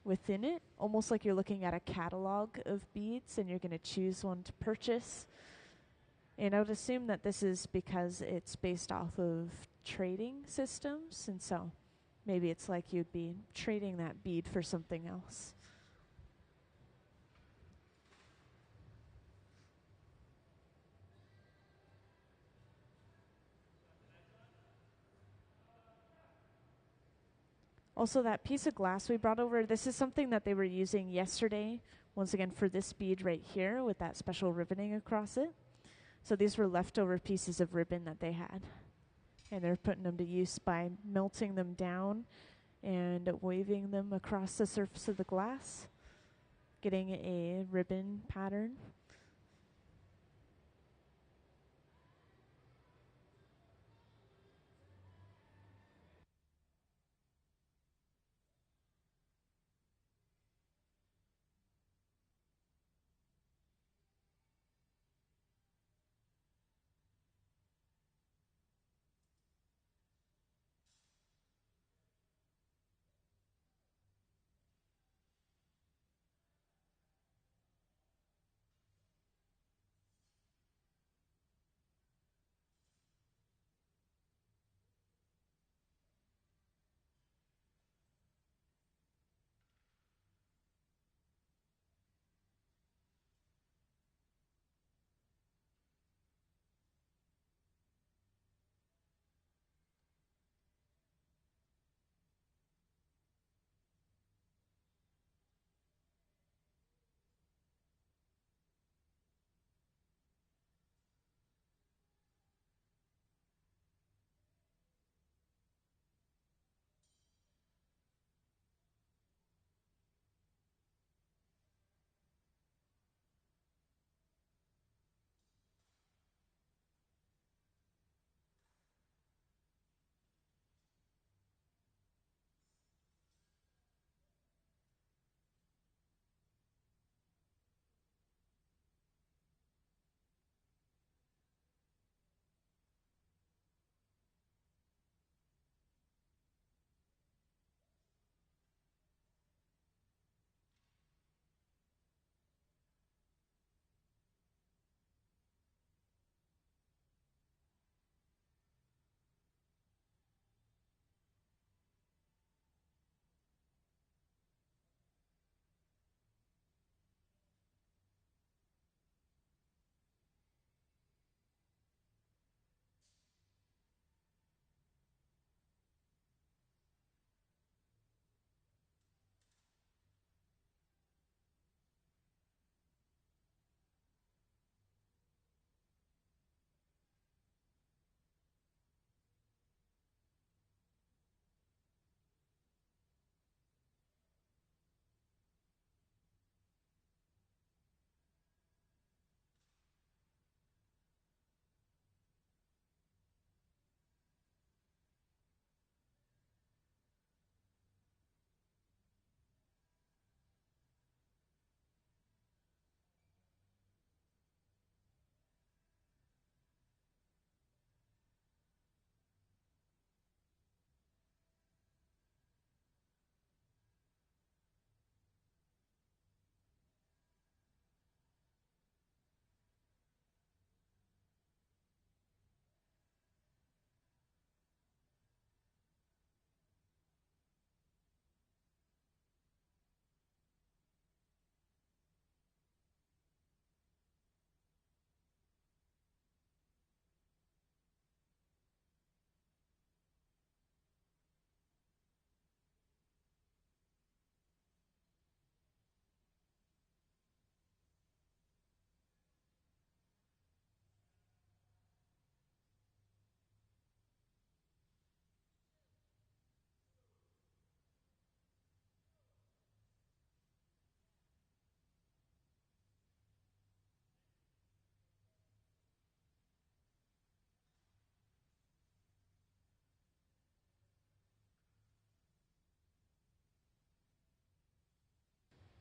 within it, almost like you're looking at a catalog of beads and you're going to choose one to purchase. And I would assume that this is because it's based off of trading systems, and so maybe it's like you'd be trading that bead for something else. Also, that piece of glass we brought over, this is something that they were using yesterday, once again for this bead right here with that special ribboning across it. So these were leftover pieces of ribbon that they had. And they're putting them to use by melting them down and waving them across the surface of the glass, getting a ribbon pattern.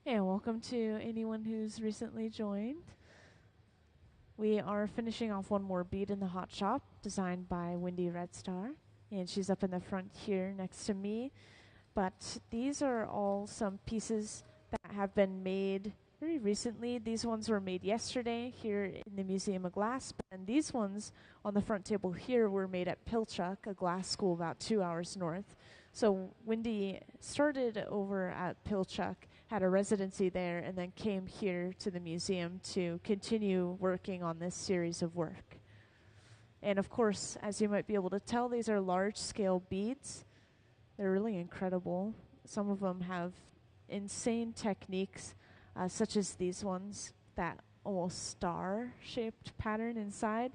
And welcome to anyone who's recently joined. We are finishing off one more bead in the hot shop designed by Wendy Redstar, and she's up in the front here next to me. But these are all some pieces that have been made very recently. These ones were made yesterday here in the Museum of Glass, and these ones on the front table here were made at Pilchuck, a glass school about 2 hours north. So Wendy started over at Pilchuck, had a residency there, and then came here to the museum to continue working on this series of work. And of course, as you might be able to tell, these are large-scale beads. They're really incredible. Some of them have insane techniques, such as these ones, that almost star-shaped pattern inside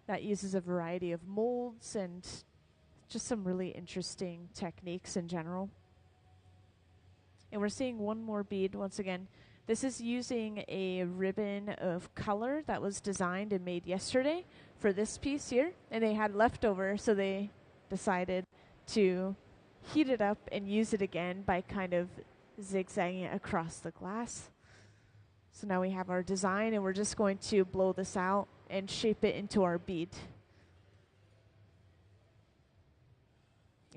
that uses a variety of molds and just some really interesting techniques in general. And we're seeing one more bead once again. This is using a ribbon of color that was designed and made yesterday for this piece here. And they had leftover, so they decided to heat it up and use it again by kind of zigzagging it across the glass. So now we have our design, and we're just going to blow this out and shape it into our bead.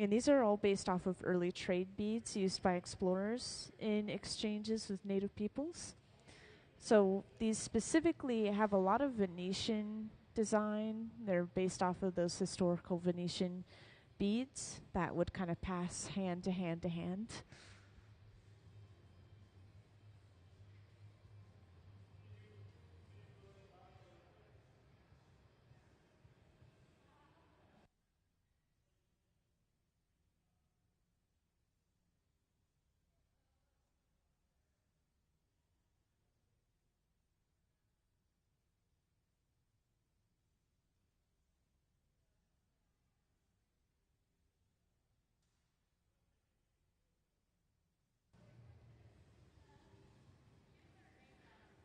And these are all based off of early trade beads used by explorers in exchanges with native peoples. So these specifically have a lot of Venetian design. They're based off of those historical Venetian beads that would kind of pass hand to hand to hand.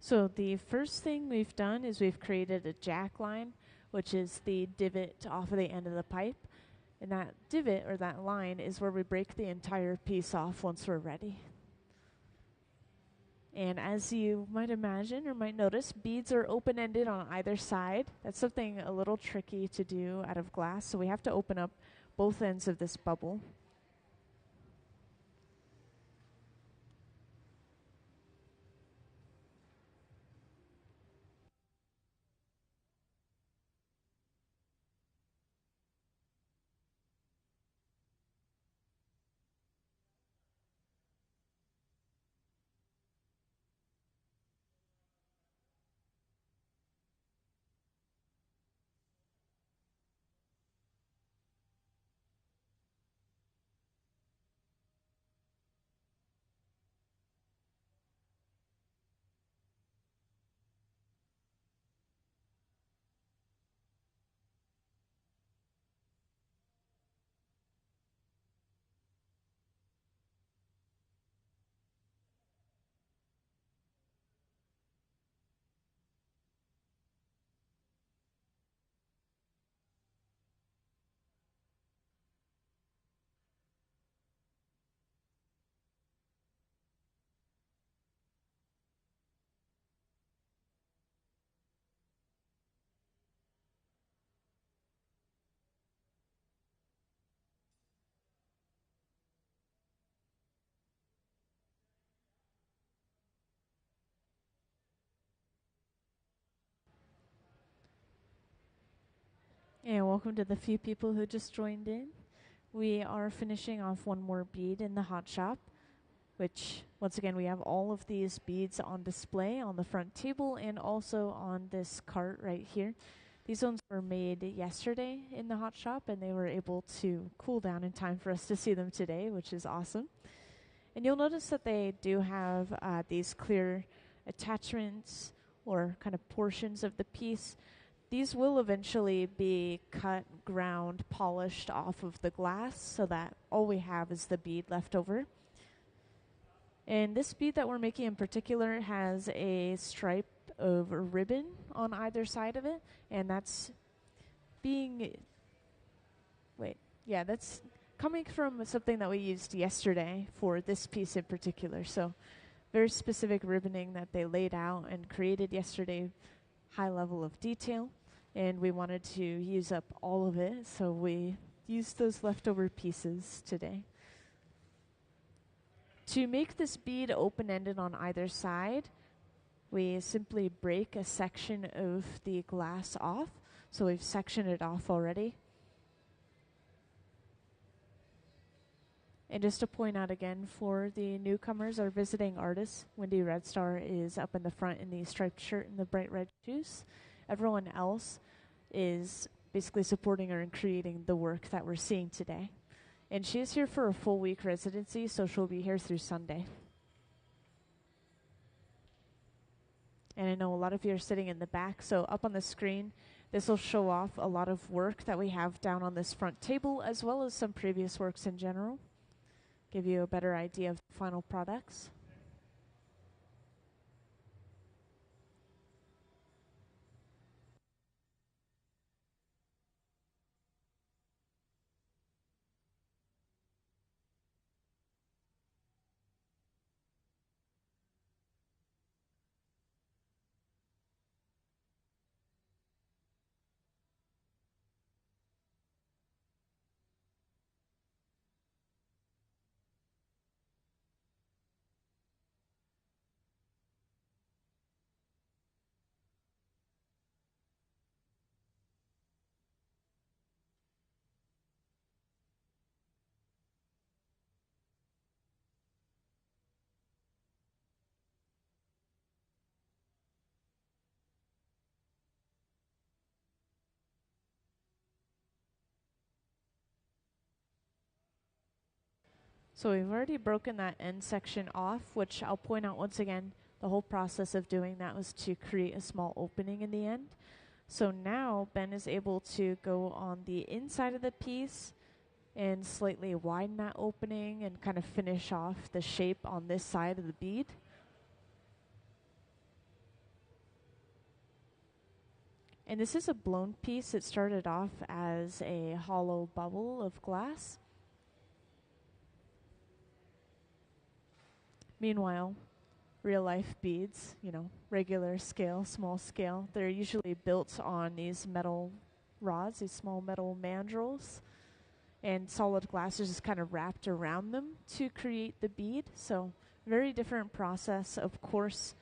So the first thing we've done is we've created a jack line, which is the divot off of the end of the pipe. And that divot, or that line, is where we break the entire piece off once we're ready. And as you might imagine or might notice, beads are open-ended on either side. That's something a little tricky to do out of glass, so we have to open up both ends of this bubble. And welcome to the few people who just joined in. We are finishing off one more bead in the hot shop, which, once again, we have all of these beads on display on the front table and also on this cart right here. These ones were made yesterday in the hot shop, and they were able to cool down in time for us to see them today, which is awesome. And you'll notice that they do have these clear attachments or kind of portions of the piece. These will eventually be cut, ground, polished off of the glass so that all we have is the bead left over. And this bead that we're making in particular has a stripe of ribbon on either side of it, and that's coming from something that we used yesterday for this piece in particular. So very specific ribboning that they laid out and created yesterday, high level of detail, and we wanted to use up all of it, so we used those leftover pieces today. To make this bead open-ended on either side, we simply break a section of the glass off. So we've sectioned it off already. And just to point out again for the newcomers, our visiting artist, Wendy Redstar, is up in the front in the striped shirt and the bright red shoes. Everyone else is basically supporting her and creating the work that we're seeing today. And she is here for a full week residency, so she'll be here through Sunday. And I know a lot of you are sitting in the back, so up on the screen, this will show off a lot of work that we have down on this front table, as well as some previous works in general. Give you a better idea of the final products. So we've already broken that end section off, which I'll point out once again, the whole process of doing that was to create a small opening in the end. So now Ben is able to go on the inside of the piece and slightly widen that opening and kind of finish off the shape on this side of the bead. And this is a blown piece. It started off as a hollow bubble of glass. Meanwhile, real life beads, you know, regular scale, small scale, they're usually built on these metal rods, these small metal mandrels, and solid glass is just kind of wrapped around them to create the bead. So very different process, of course.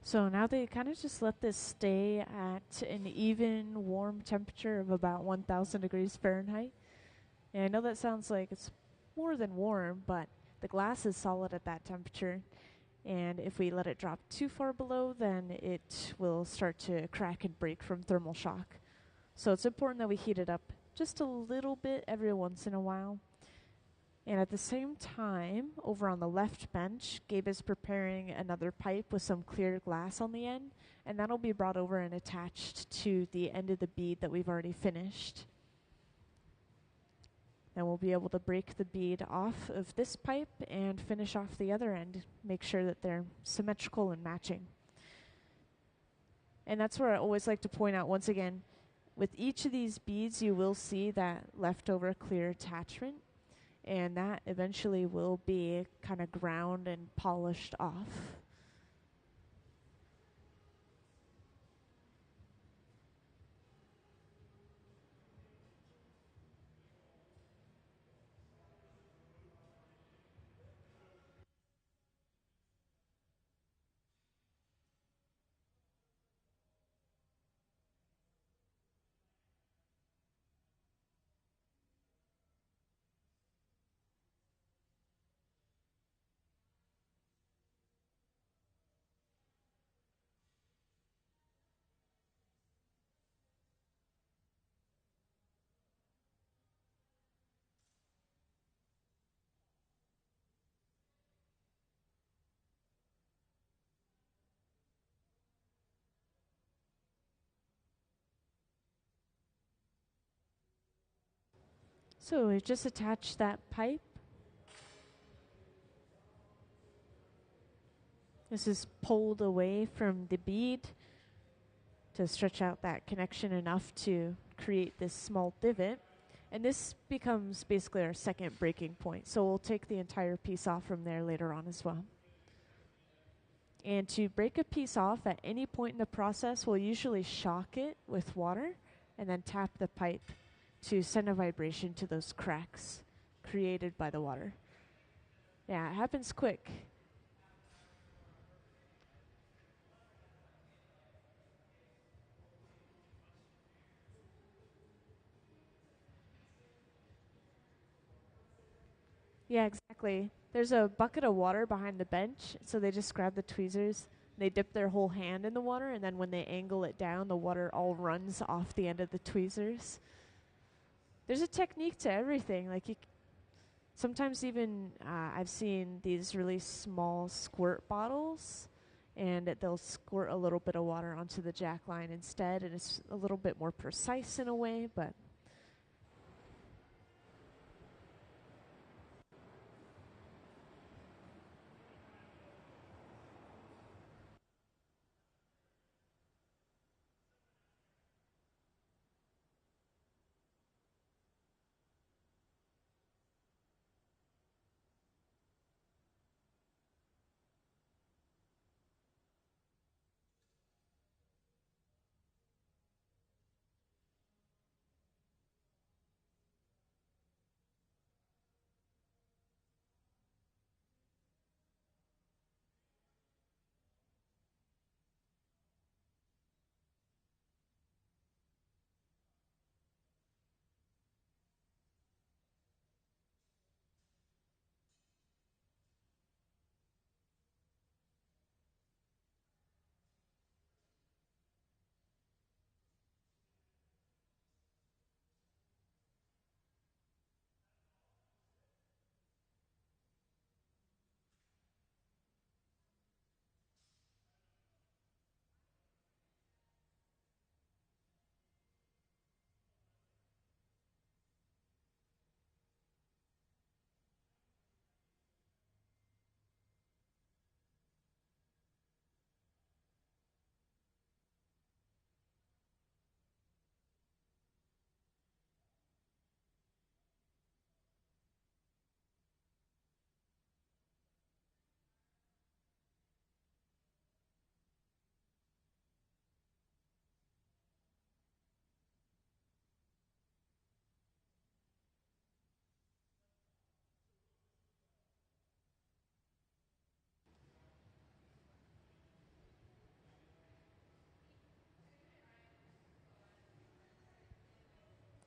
So now they kind of just let this stay at an even warm temperature of about 1,000 degrees Fahrenheit. And I know that sounds like it's more than warm, but the glass is solid at that temperature. And if we let it drop too far below, then it will start to crack and break from thermal shock. So it's important that we heat it up just a little bit every once in a while. And at the same time, over on the left bench, Gabe is preparing another pipe with some clear glass on the end, and that'll be brought over and attached to the end of the bead that we've already finished. Then we'll be able to break the bead off of this pipe and finish off the other end, make sure that they're symmetrical and matching. And that's where I always like to point out once again, with each of these beads you will see that leftover clear attachment, and that eventually will be kind of ground and polished off. So we've just attached that pipe. This is pulled away from the bead to stretch out that connection enough to create this small divot. And this becomes basically our second breaking point. So we'll take the entire piece off from there later on as well. And to break a piece off at any point in the process, we'll usually shock it with water and then tap the pipe to send a vibration to those cracks created by the water. Yeah, it happens quick. Yeah, exactly. There's a bucket of water behind the bench, so they just grab the tweezers, they dip their whole hand in the water, and then when they angle it down, the water all runs off the end of the tweezers. There's a technique to everything. Like sometimes even I've seen these really small squirt bottles, and they'll squirt a little bit of water onto the jack line instead, and it's a little bit more precise in a way, but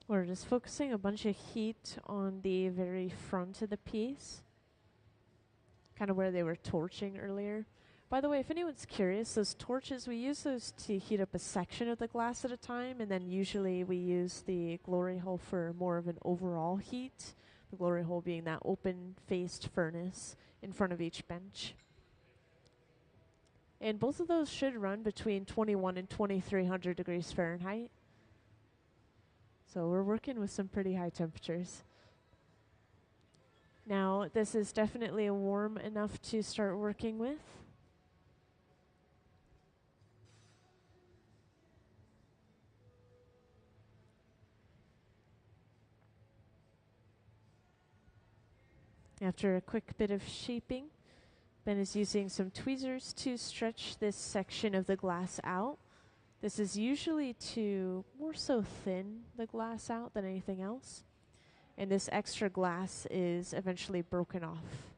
we're just focusing a bunch of heat on the very front of the piece, kind of where they were torching earlier. By the way, if anyone's curious, those torches, we use those to heat up a section of the glass at a time, and then usually we use the glory hole for more of an overall heat, the glory hole being that open-faced furnace in front of each bench. And both of those should run between 21 and 2300 degrees Fahrenheit. So we're working with some pretty high temperatures. Now, this is definitely warm enough to start working with. After a quick bit of shaping, Ben is using some tweezers to stretch this section of the glass out. This is usually to more so thin the glass out than anything else. And this extra glass is eventually broken off.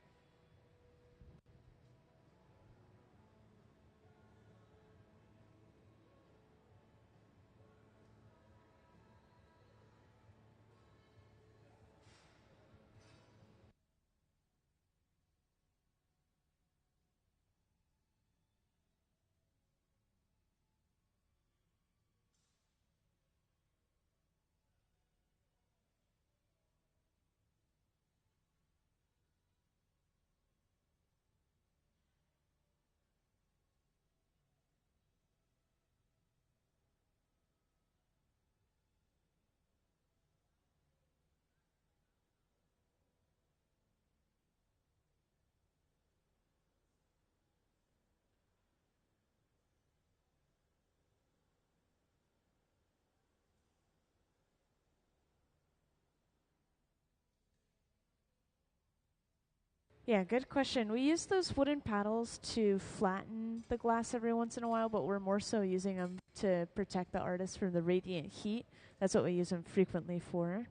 Yeah, good question. We use those wooden paddles to flatten the glass every once in a while, but we're more so using them to protect the artist from the radiant heat. That's what we use them frequently for.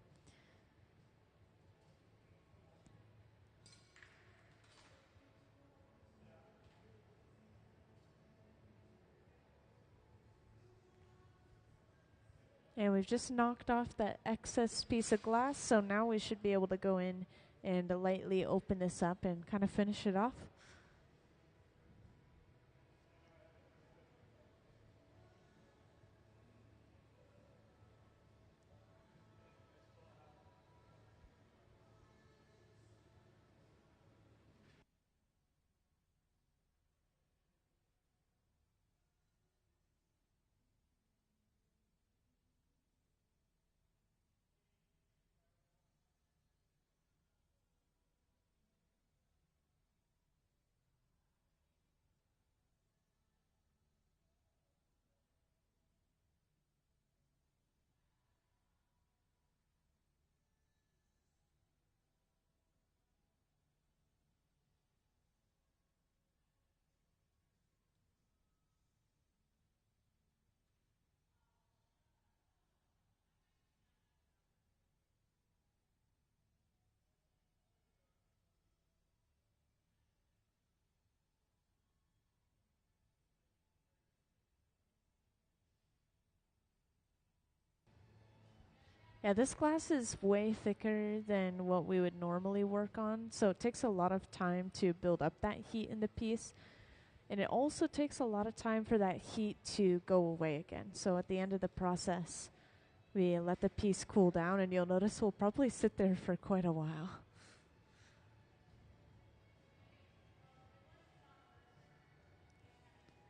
And we've just knocked off that excess piece of glass, so now we should be able to go in and lightly open this up and kind of finish it off. Yeah, this glass is way thicker than what we would normally work on, so it takes a lot of time to build up that heat in the piece. And it also takes a lot of time for that heat to go away again. So at the end of the process, we let the piece cool down, and you'll notice we'll probably sit there for quite a while.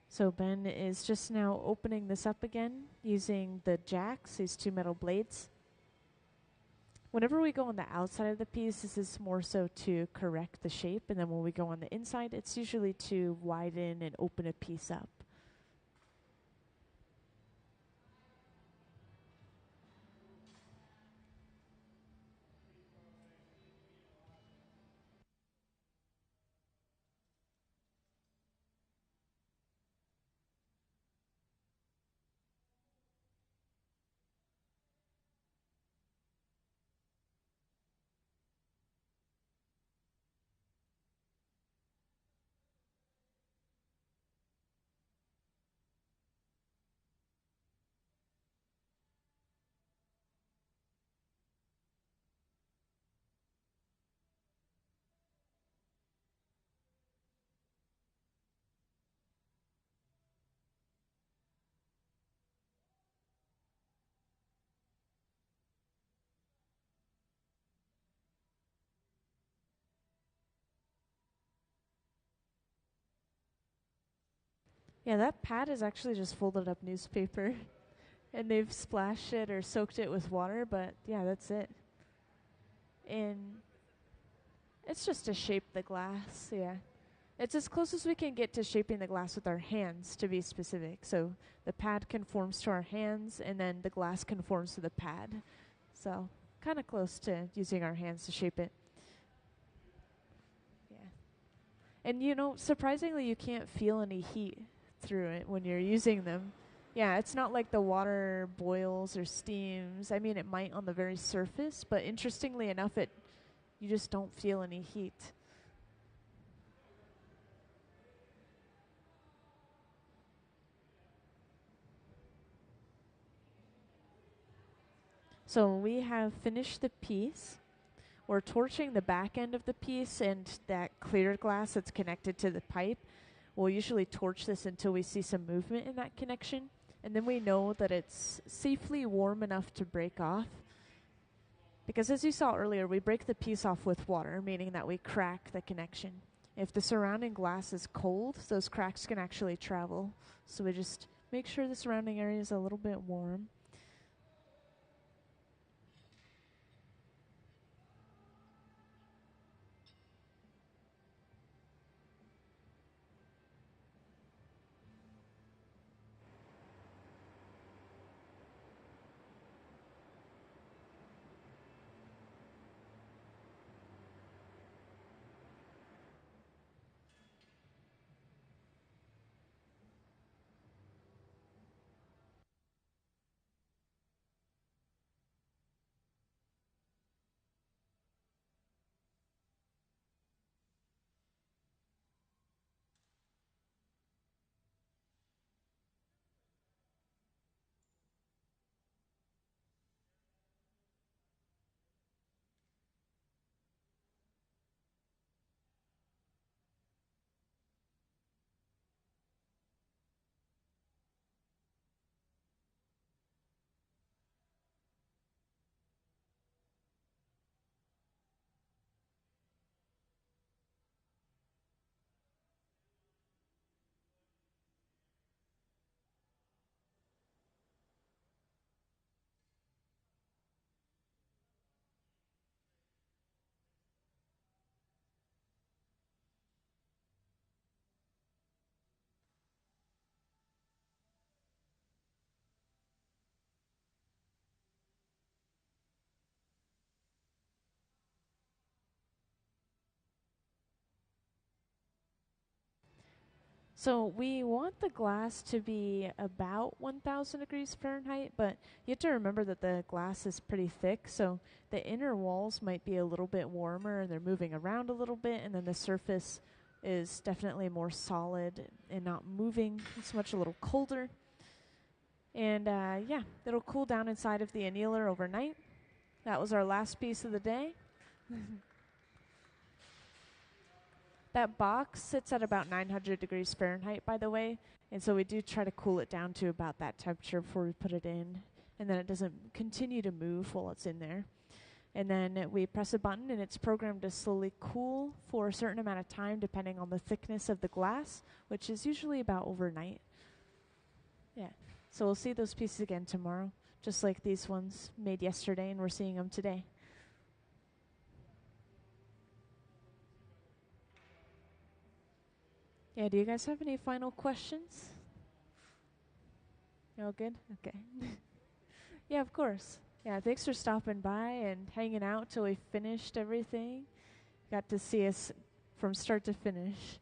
So Ben is just now opening this up again using the jacks, these two metal blades. Whenever we go on the outside of the piece, this is more so to correct the shape, and then when we go on the inside, it's usually to widen and open a piece up. Yeah, that pad is actually just folded up newspaper. And they've splashed it or soaked it with water, but yeah, that's it. And It's just to shape the glass, yeah. It's as close as we can get to shaping the glass with our hands, to be specific. So the pad conforms to our hands, and then the glass conforms to the pad. So kind of close to using our hands to shape it. Yeah. And you know, surprisingly, you can't feel any heat through it when you're using them. Yeah, it's not like the water boils or steams. I mean, it might on the very surface, but interestingly enough, you just don't feel any heat. So we have finished the piece. We're torching the back end of the piece, and that clear glass that's connected to the pipe. We'll usually torch this until we see some movement in that connection, and then we know that it's safely warm enough to break off. Because as you saw earlier, we break the piece off with water, meaning that we crack the connection. If the surrounding glass is cold, those cracks can actually travel. So we just make sure the surrounding area is a little bit warm. So we want the glass to be about 1,000 degrees Fahrenheit, but you have to remember that the glass is pretty thick, so the inner walls might be a little bit warmer and they're moving around a little bit, and then the surface is definitely more solid and not moving as much, a little colder. And yeah, it'll cool down inside of the annealer overnight. That was our last piece of the day. That box sits at about 900 degrees Fahrenheit, by the way, and so we do try to cool it down to about that temperature before we put it in, and then it doesn't continue to move while it's in there. And then we press a button, and it's programmed to slowly cool for a certain amount of time, depending on the thickness of the glass, which is usually about overnight. Yeah, so we'll see those pieces again tomorrow, just like these ones made yesterday, and we're seeing them today. Yeah, do you guys have any final questions? You all good? Okay. Yeah, of course. Yeah, thanks for stopping by and hanging out till we finished everything. Got to see us from start to finish.